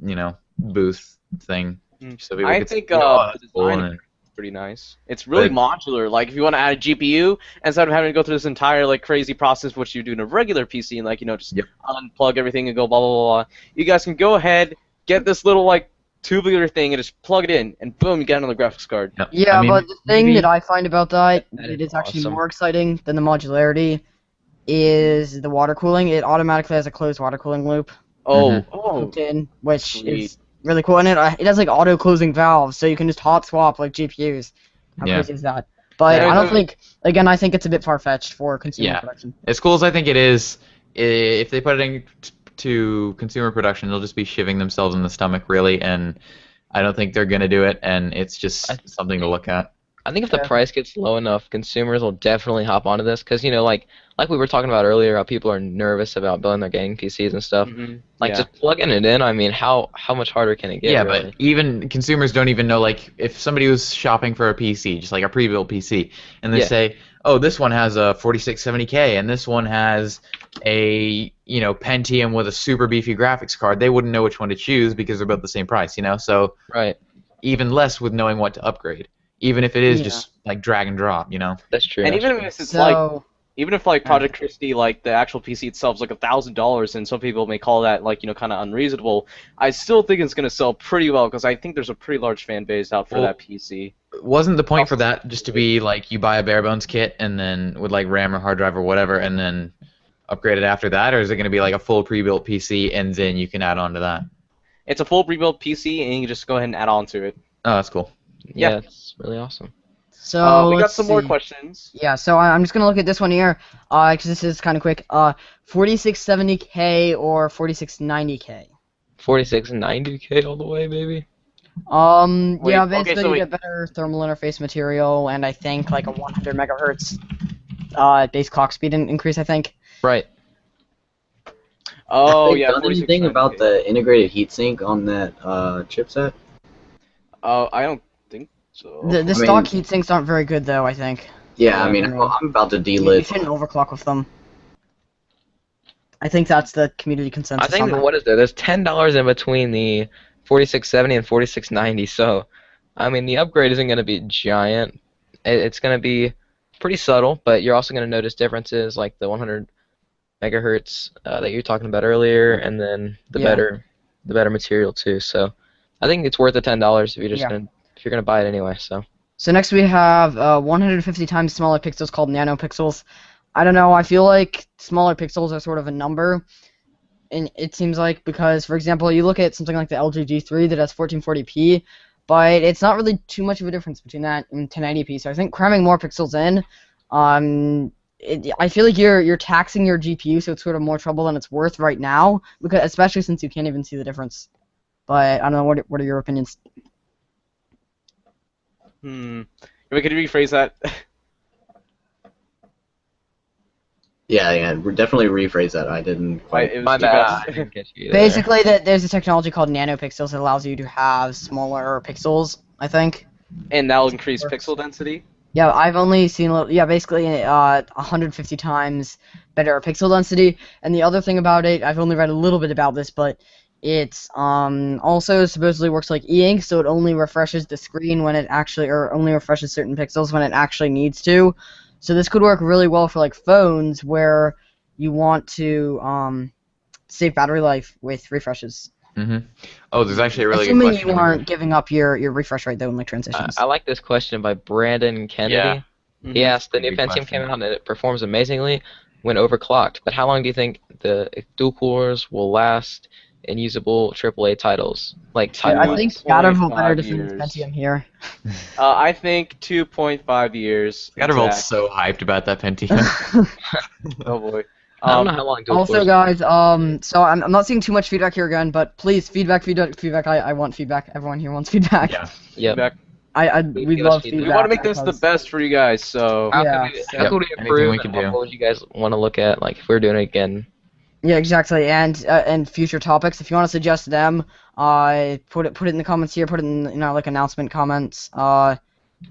booth thing. So people I could think see, oh, that's the cool, design and- is pretty nice. It's really But- modular. Like if you want to add a GPU, instead of having to go through this entire like crazy process, which you do in a regular PC, and like just Yep. unplug everything and go blah blah blah. You guys can go ahead, get this little like tubular thing, and just plug it in, and boom, you get another graphics card. Yep. Yeah, I mean, but the thing maybe- that I find about that, That it is is actually awesome. more exciting than the modularity, is the water cooling. It automatically has a closed water cooling loop Oh, hooked in, which sweet. is really cool. And it has like auto closing valves, so you can just hot swap like GPUs. How Yeah. crazy is that? But Yeah, I don't so- think. Again, I think it's a bit far fetched for consumer Yeah. production. As cool as I think it is, if they put it into consumer production, they'll just be shivving themselves in the stomach, really, and I don't think they're gonna do it. And it's just something to look at. I think if the Yeah. price gets low enough, consumers will definitely hop onto this because like we were talking about earlier, how people are nervous about building their gaming PCs and stuff. Like yeah. just plugging it in. I mean, how much harder can it get? Yeah, really? but even consumers don't even know, like, if somebody was shopping for a PC, just like a pre-built PC, and they Yeah. say, oh, this one has a 4670K, and this one has a, Pentium with a super beefy graphics card, they wouldn't know which one to choose because they're both the same price, So Right. even less with knowing what to upgrade, even if it is Yeah. just, like, drag and drop, That's true. And that's even true. if it's like, So even if like Project Christie, like the actual PC itself is like $1,000, and some people may call that like kind of unreasonable, I still think it's gonna sell pretty well because I think there's a pretty large fan base out for Well, that PC. wasn't the point for that just to be, like, you buy a bare bones kit, and then with, like, RAM or hard drive or whatever, and then upgrade it after that, or is it going to be like a full pre-built PC and then you can add on to that? It's a full rebuilt PC, and you can just go ahead and add on to it. Oh, that's cool. Yeah, it's really awesome. So We got let's some more see. questions. Yeah, so I'm just gonna look at this one here, because this is kind of quick. 4670K or 4690K. 4690K all the way, baby. Wait, Yeah, okay, basically so you wait. get better thermal interface material, and I think like a 100 megahertz base clock speed increase. I think. Right. Oh Have they yeah, done anything 4690. about the integrated heatsink on that chipset? I don't think so. The stock heat sinks aren't very good though. I think. Yeah, Yeah, I mean, I mean, I'm about to You delist. shouldn't overclock with them. I think that's the community consensus. I think on that. what is there? There's $10 in between the 4670 and 4690. So, I mean, the upgrade isn't going to be giant. It's going to be pretty subtle, but you're also going to notice differences like the 100 megahertz that you're talking about earlier, and then the Yeah. better material too. So, I think it's worth the $10 if you're gonna buy it anyway. So. So next we have 150 times smaller pixels called nanopixels. I don't know, I feel like smaller pixels are sort of a number. And it seems like because, for example, you look at something like the LG G3 that has 1440p, but it's not really too much of a difference between that and 1080p. So I think cramming more pixels in, I feel like you're taxing your GPU, so it's sort of more trouble than it's worth right now, because especially since you can't even see the difference. But I don't know, what are your opinions? Could you rephrase that? Yeah, definitely rephrase that. I didn't quite. It was My too bad. fast. I didn't get you either. Basically, there's a technology called nanopixels that allows you to have smaller pixels, I think. And that'll increase pixel density. Yeah, I've only seen, basically 150 times better pixel density. And the other thing about it, I've only read a little bit about this, but it's also supposedly works like e-ink, so it only refreshes the screen when it actually, or only refreshes certain pixels when it actually needs to. So this could work really well for like phones where you want to save battery life with refreshes. Oh, there's actually a really good Assuming question. you over aren't here. giving up your refresh rate though in like transitions. I like this question by Brandon Kennedy. Yeah. He asked, the new Good Pentium question. came out and it performs amazingly when overclocked, but how long do you think the dual cores will last in usable AAA titles? Like Yeah, I Titan think 2.5 Scatterville better defends years. Pentium here. I think 2.5 years. Scattervault's exact. so hyped about that Pentium. Oh boy. I don't know how long dual Also, cores. guys, so I'm not seeing too much feedback here again, but please, feedback. I want feedback. Everyone here wants feedback. Yeah. Yep. Feedback. We Give us love feedback. feedback. We want to make this the because- best for you guys, so. How Yeah. how could we Anything improve? we and could what do. would you guys want to look at? Like if we were doing it again. Yeah, exactly. And future topics, if you want to suggest them, put it in the comments here. Put it in our like announcement comments.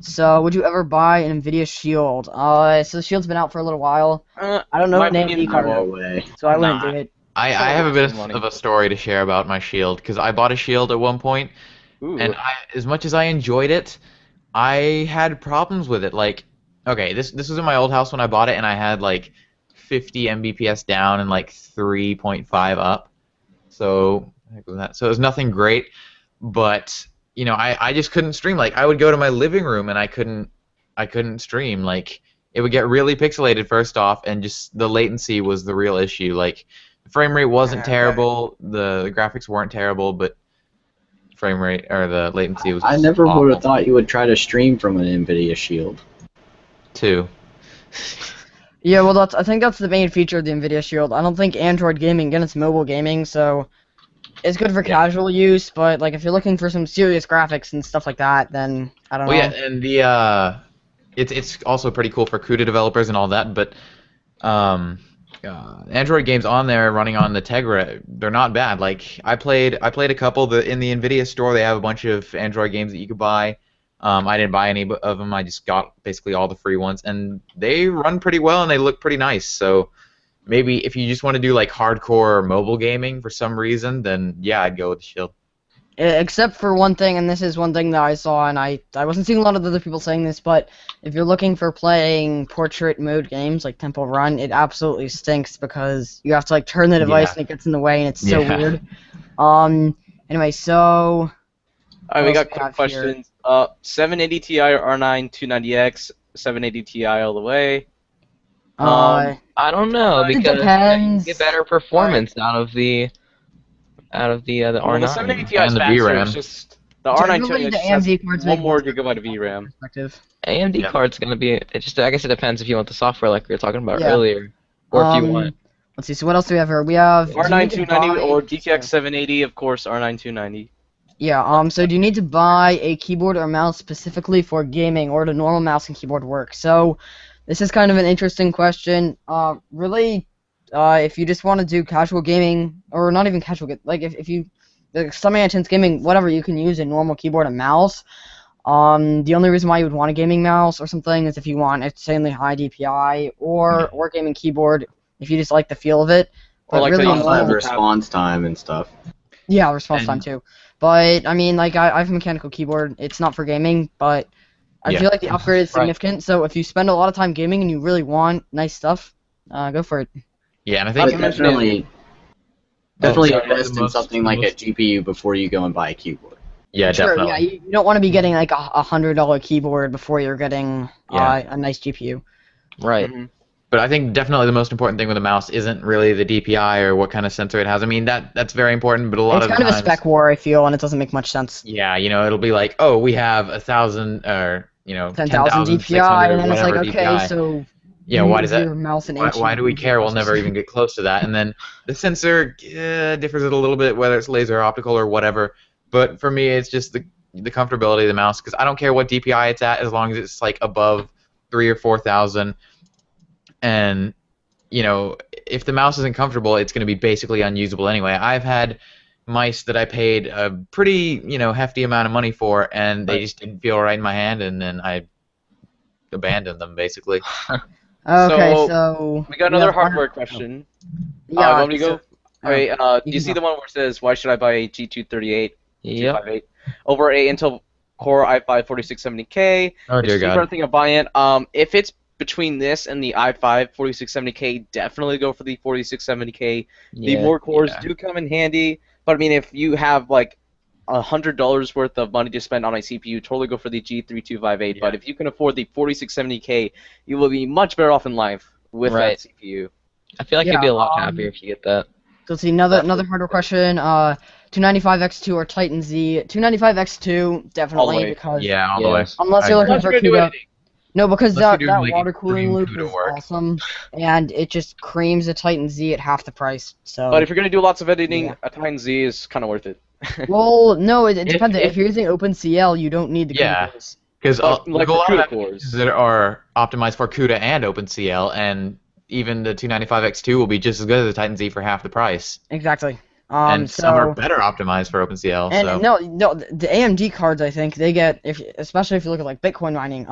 So would you ever buy an Nvidia Shield? So the Shield's been out for a little while. I don't know my an AMD opinion, card, No way. so I wouldn't Nah. do it. I have a bit of a story to share about my Shield, because I bought a Shield at one point, Ooh. and as much as I enjoyed it, I had problems with it. Like, okay, this was in my old house when I bought it, and I had like 50 Mbps down and like 3.5 up. So, heck was that? So it was nothing great, but I just couldn't stream. Like, I would go to my living room and I couldn't stream. Like, it would get really pixelated first off, and just the latency was the real issue. Like, the frame rate wasn't terrible, the graphics weren't terrible, but frame rate or the latency was I just never would awful have thought you would try to stream from an NVIDIA Shield. too. Yeah, well, I think that's the main feature of the NVIDIA Shield. I don't think Android gaming, again, it's mobile gaming, so it's good for casual use, but like if you're looking for some serious graphics and stuff like that, then I don't know. Well, yeah, and the it's also pretty cool for CUDA developers and all that, but Android games on there running on the Tegra, they're not bad. Like I played a couple. In the NVIDIA store, they have a bunch of Android games that you could buy. I didn't buy any of them. I just got basically all the free ones, and they run pretty well and they look pretty nice. So maybe if you just want to do like hardcore mobile gaming for some reason, then yeah, I'd go with the Shield. Except for one thing, and this is one thing that I saw, and I wasn't seeing a lot of other people saying this, but if you're looking for playing portrait mode games like Temple Run, it absolutely stinks because you have to like turn the device and it gets in the way, and it's so weird. Anyway, so Alright, we got quick questions. 780 Ti or R9 290X, 780 Ti all the way. I don't know it because depends. you get better performance out of the R9. Well, the 780 Ti And is the faster. VRAM. It's just the R9 Generally, the 290X has AMD cards 1 make more more gigabyte of VRAM. perspective. AMD Yeah. card's gonna be. It just I guess it depends if you want the software like we were talking about Yeah. earlier, or if you want. Let's see. So what else do we have here? We have R9 290 or DK. DKX 780, of course. R9 290. Yeah. So do you need to buy a keyboard or mouse specifically for gaming, or do normal mouse and keyboard work? So this is kind of an interesting question. Really, if you just want to do casual gaming, or not even casual, like if you like semi-intense gaming, whatever, you can use a normal keyboard and mouse. The only reason why you would want a gaming mouse or something is if you want insanely high DPI, or gaming keyboard if you just like the feel of it. Or But like really, the Also have normal- response time and stuff. yeah, response And- time too. But I mean, like I have a mechanical keyboard. It's not for gaming, but I Yeah. feel like the upgrade is Right. significant. So if you spend a lot of time gaming and you really want nice stuff, go for it. Yeah, and I Not think to mention Definitely sorry, invest the in most- something like a most- GPU before you go and buy a keyboard. yeah, Sure, definitely. yeah, you don't want to be getting like a $100 keyboard before you're getting Yeah. a nice GPU. Right. Mhm. But I think definitely the most important thing with a mouse isn't really the DPI or what kind of sensor it has. I mean, that's very important, but a lot It's of kind of a times, spec war, I feel, and it doesn't make much sense. yeah, it'll be like, oh, we have 1,000 or 10,000 DPI, 10,600 and then it's like, whatever okay, DPI. so Yeah, why use does that? your mouse and Why do we care? We'll never even get close to that. And then the sensor differs a little bit, whether it's laser or optical or whatever. But for me, it's just the comfortability of the mouse, because I don't care what DPI it's at as long as it's like above 3,000 or 4,000. And if the mouse isn't comfortable, it's going to be basically unusable anyway. I've had mice that I paid a pretty hefty amount of money for, and they just didn't feel right in my hand, and then I abandoned them basically. Okay, So, so We got another have hardware question. Yeah, Want me to go? Alright, you you can see go. the one where it says, why should I buy a G238, Yep. 258 over a Intel Core i5 4670K? Oh dear It's cheaper God. than thinking of buying it. If it's between this and the i5 4670K, definitely go for the 4670K. The Yeah. more cores yeah. do come in handy, but I mean, if you have like $100 worth of money to spend on a CPU, totally go for the G3258. Yeah. But if you can afford the 4670K, you will be much better off in life with Right. that CPU. I feel like Yeah, you'd be a lot happier if you get that. So let's see, another hardware question. 295X2 or Titan Z. 295X2 definitely, way. because Yeah, all the way. Yes. unless I you're agree. looking for Unless you're gonna do CUDA. editing. No, because Unless that you're doing, like, water cooling extreme loop CUDA is work. awesome, and it just creams a Titan Z at half the price. So. But if you're gonna do lots of editing, Yeah. a Titan Z is kind of worth it. Well, no, it depends. if- If you're using OpenCL, you don't need the Yeah. CUDA cores. Because Like a lot the CUDA of cores. applications that are optimized for CUDA and OpenCL, and even the 295X2 will be just as good as the Titan Z for half the price. Exactly. And some are better optimized for OpenCL. And so no, the AMD cards, I think they get, especially if you look at like Bitcoin mining,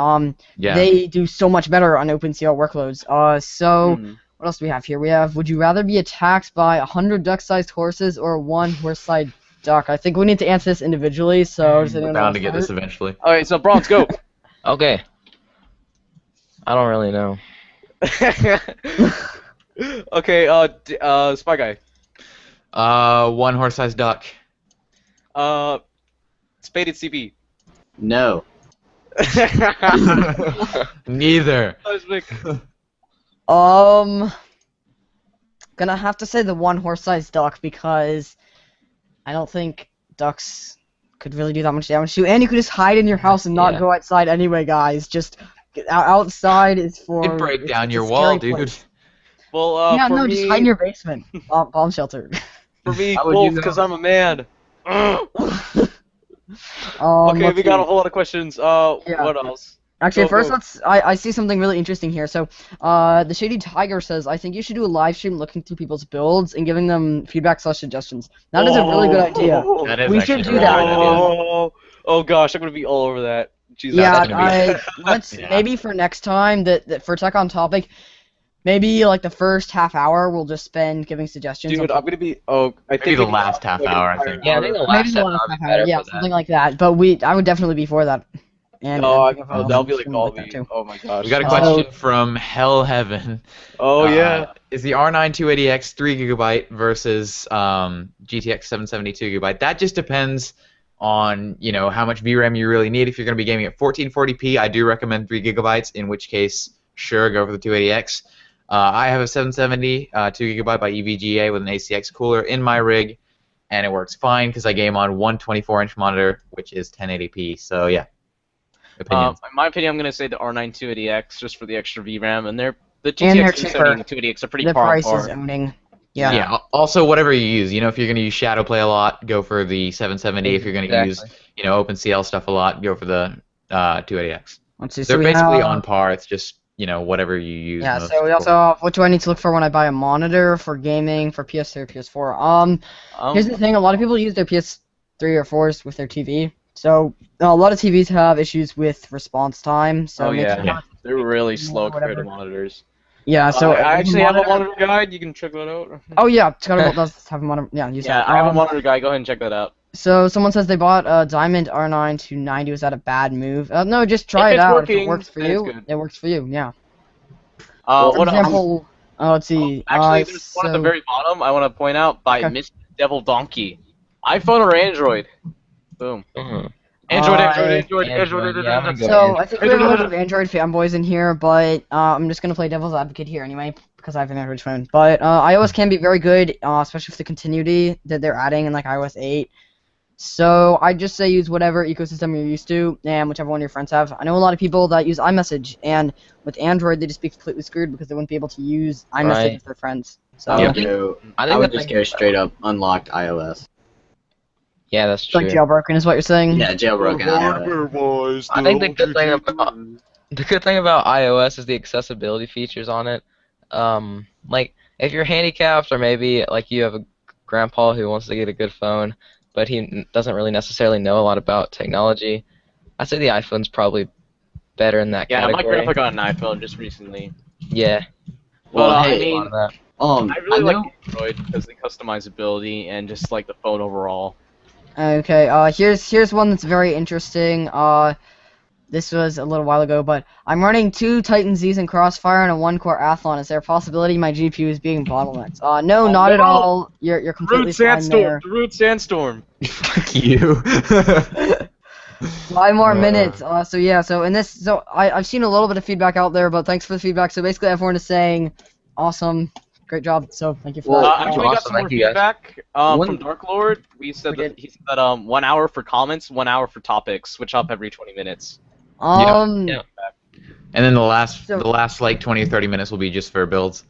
yeah. they do so much better on OpenCL workloads. So Hmm. what else do we have here? We have, would you rather be attacked by 100 duck-sized horses or one horse-sized duck? I think we need to answer this individually. So does We're anyone bound wanna to get this start? eventually. Alright, so Bronx, go. Okay. I don't really know. Okay, Spy Guy. One horse-sized duck. FatedCb. No. Neither. Cosmic. Gonna have to say the one horse-sized duck because I don't think ducks could really do that much damage to you, and you could just hide in your house and not Yeah. go outside anyway, guys. Just outside is for. It'd break down it's your a wall, scary dude. place. Well, Yeah, for no, me, just hide in your basement. Bomb shelter. for me, How would both, you know? because I'm a man. Okay, Let's we got see. a whole lot of questions. Yeah. What else? Actually, Go, first go. I see something really interesting here. So, the Shady Tiger says, I think you should do a live stream looking through people's builds and giving them feedback/suggestions. That is a really good idea. That is We actually should a do really that. good idea. Oh gosh, I'm gonna be all over that. Jesus. Yeah, That's gonna be- let's Yeah. maybe for next time that for Tech on Topic, maybe like the first half hour we'll just spend giving suggestions. Dude, on I'm gonna be. Oh, I Maybe think the we- last half like an hour, I entire think. Yeah, I think the maybe last the half last hour half would be hour, better yeah, for that. something like that. But I would definitely be for that. And Oh, think of, that'll be like stream all that the. too. Oh my gosh. We got a Uh, question from Hell Heaven. Oh yeah. Is the R9 280X 3 GB versus GTX 772 GB? That just depends on how much VRAM you really need. If you're going to be gaming at 1440p, I do recommend 3 GB. In which case, sure, go for the 280X. I have a 770 2 GB by EVGA with an ACX cooler in my rig, and it works fine because I game on one 24-inch monitor, which is 1080p. So yeah. Opinions. In my opinion, I'm gonna say the R9 280X just for the extra VRAM, and the they're GTX cheaper. 770 and the 280X are pretty The par on price par. is owning. Yeah. Yeah. Also, whatever you use. If you're going to use Shadow Play a lot, go for the 770. If you're going to use, Exactly. OpenCL stuff a lot, go for the 280X. Let's see. They're So we basically have, on par. It's just whatever you use. Yeah. most So we also have, what do I need to look for when I buy a monitor for gaming for PS3 or PS4? Here's the thing. A lot of people use their PS3 or 4s with their TV. So a lot of TVs have issues with response time. So Oh make yeah. sure- Yeah. They're really slow compared to Whatever. monitors. Yeah. So I actually have a monitor- monitor guide. You can check that out. Oh yeah, Scott does have a monitor. Yeah, use Yeah, that. I have a monitor guide. Go ahead and check that out. So someone says they bought a Diamond R9 to 90. Was that a bad move? No, just try If it it's out. If it working, works for then it's you, good. it works for you. Yeah. For For example, let's see. Actually, there's one at the very bottom I want to point out by Okay. Miss Devil Donkey. iPhone or Android? Boom. Mhm. Android, Uh, Android. Yeah, I'm gonna go So Android. I think we have a bunch of Android fanboys in here, but I'm just gonna play devil's advocate here anyway because I have an Android phone. But iOS can be very good, especially with the continuity that they're adding in like iOS 8. So I just say use whatever ecosystem you're used to and whichever one your friends have. I know a lot of people that use iMessage, and with Android they just be completely screwed because they wouldn't be able to use iMessage Right. with their friends. So I Yeah. would go. I I think would the just thing- go straight up unlocked iOS. Yeah, that's it's like true. jailbroken is what you're saying. Yeah, jailbroken iOS. I think the good thing about iOS is the accessibility features on it. Like if you're handicapped or maybe like you have a grandpa who wants to get a good phone, but he doesn't really necessarily know a lot about technology, I'd say the iPhone's probably better in that Yeah, my category. grandpa got an iPhone just recently. Yeah. Well, But, hey, I A mean, lot of that. I really know- like Android because the customizability and just like the phone overall. Okay, here's one that's very interesting. This was a little while ago, but I'm running 2 Titan Z's in Crossfire and a 1-core Athlon. Is there a possibility my GPU is being bottlenecked? No, Oh, not at no. all. You're completely Root fine Sandstorm. there. The Root Sandstorm. Fuck you. 5 more minutes. So in this, I've seen a little bit of feedback out there, but thanks for the feedback. So basically, everyone is saying, awesome, great job. So thank you for Well, that. Actually, we got awesome, some more thank you, guys. feedback One- from Dark Lord. He said We that 1 hour for comments, 1 hour for topics. Switch up every 20 minutes. Yeah. And then the last So- like 20 or 30 minutes will be just for builds.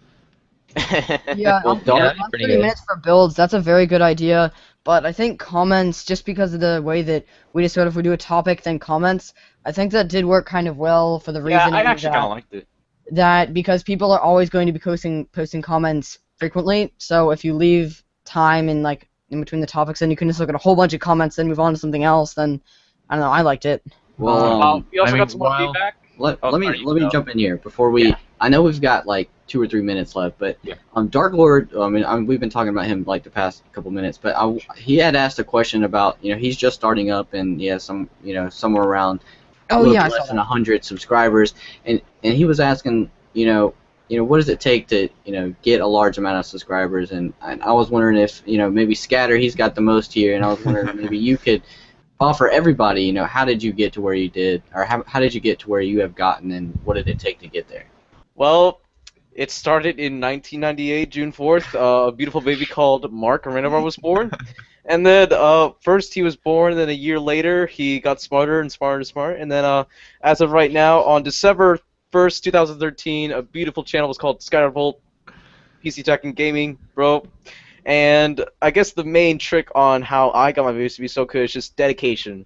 Yeah, Well, Dark- not pretty 30 good. minutes for builds. That's a very good idea. But I think comments, just because of the way that we just if we do a topic, then comments, I think that did work kind of well for the Yeah, reason I actually kind that, of liked it. that because people are always going to be posting comments frequently. So if you leave time in in between the topics, then you can just look at a whole bunch of comments, then move on to something else. Then I don't know. I liked it. Well, We also I mean, got some more while- feedback. let Oh, me sorry, let me go. jump in here before we. Yeah. I know we've got like 2 or 3 minutes left, but Yeah. Dark Lord. We've been talking about him like the past couple minutes, but he had asked a question about he's just starting up and somewhere around a Oh little yeah, I bit saw less than that. 100 subscribers, and he was asking what does it take to get a large amount of subscribers, and I was wondering if maybe Scatter, he's got the most here, and I was wondering maybe you could For everybody, you know, how did you get to where you did, or how did you get to where you have gotten, and what did it take to get there? Well, it started in 1998, June 4th. A beautiful baby called Mark Arenavar was born. And then first he was born, then a year later he got smarter and smarter and smarter. And then as of right now, on December 1st, 2013, a beautiful channel was called Skyrim PC Tech and Gaming, bro. And I guess the main trick on how I got my videos to be so good is just dedication.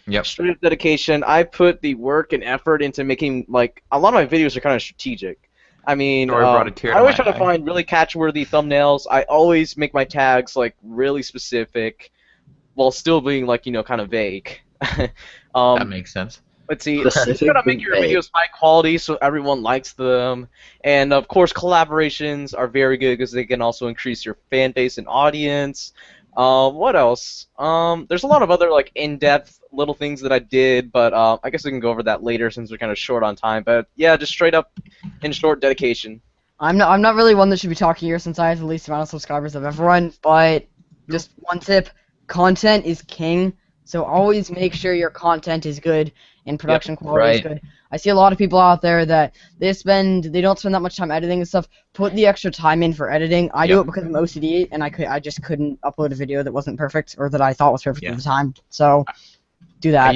Yep. Straight up dedication. I put the work and effort into making, like, a lot of my videos are kind of strategic. I mean, Story brought a tear I to always my try to eye. find really catch-worthy thumbnails. I always make my tags, like, really specific while still being, like, you know, kind of vague. That makes sense. Let's see. You gotta Specific make your vague. videos high quality so everyone likes them, and of course collaborations are very good because they can also increase your fan base and audience. What else? There's a lot of other like in-depth little things that I did, but I guess we can go over that later since we're kind of short on time. But yeah, just straight up, in short, dedication. I'm not really one that should be talking here since I have the least amount of subscribers of everyone, but just one tip, content is king, so always make sure your content is good and production quality is right. good. I see a lot of people out there that they don't spend that much time editing and stuff. Put the extra time in for editing. I do Yep. it because I'm OCD and I just couldn't upload a video that wasn't perfect or that I thought was perfect Yeah. at the time. So do I that.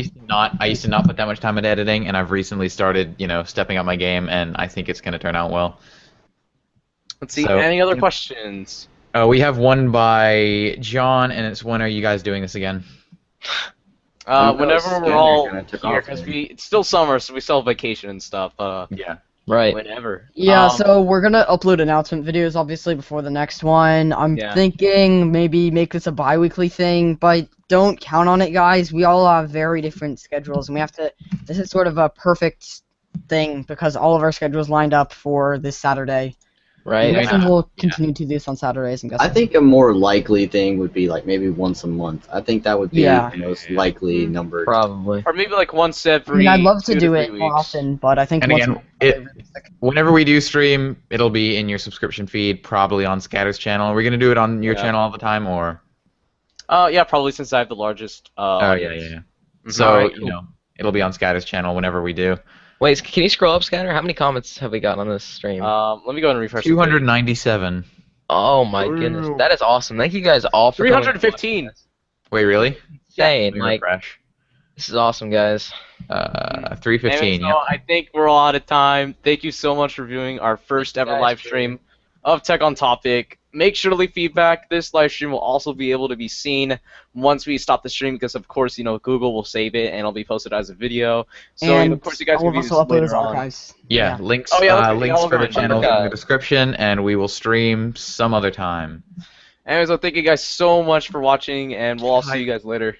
used to not put that much time into editing, and I've recently started, you know, stepping up my game, and I think it's going to turn out well. Let's see. So- Any other questions? We have one by John, and it's when are you guys doing this again? Whenever Scanner we're all kinda took here, off because there. it's still summer, so we still have vacation and stuff. Yeah. Right. Whenever. Yeah, so we're gonna upload announcement videos obviously before the next one. I'm Yeah. thinking maybe make this a bi-weekly thing, but don't count on it, guys. We all have very different schedules, and we have to. This is sort of a perfect thing because all of our schedules lined up for this Saturday. I'm Right. Yeah. guessing we'll continue to do this on Saturdays. I'm guessing. I think a more likely thing would be like maybe once a month. I think that would be Yeah. the most likely number. Probably. Or maybe like once every. I mean, I'd love to 2 do 3 it more weeks. often, but I think And once again, a month is it- realistic. Whenever we do stream, it'll be in your subscription feed, probably on Scatter's channel. Are we going to do it on your Yeah. channel all the time, or? Yeah, probably since I have the largest. Oh, yeah, audience. yeah, yeah. Mhm. So, Alright, you cool. know, it'll be on Scatter's channel whenever we do. Wait, can you scroll up, Scatter? How many comments have we got on this stream? Let me go and refresh. the page. 297. Oh my goodness, that is awesome. Thank you guys all for coming. 315. Wait, really? Insane. Let me Like, refresh. this is awesome, guys. 315, So yeah. I think we're all out of time. Thank you so much for viewing our first ever guys, live stream of Tech on Topic. Make sure to leave feedback. This live stream will also be able to be seen once we stop the stream because, of course, you know, Google will save it and it'll be posted as a video. So, you know, And of course, you guys I can will view this also upload as later on. archives. Yeah, links, Oh, yeah, let's- links yeah, for the we'll channels in go. the description, and we will stream some other time. Anyways, well, thank you guys so much for watching, and we'll all see you guys later.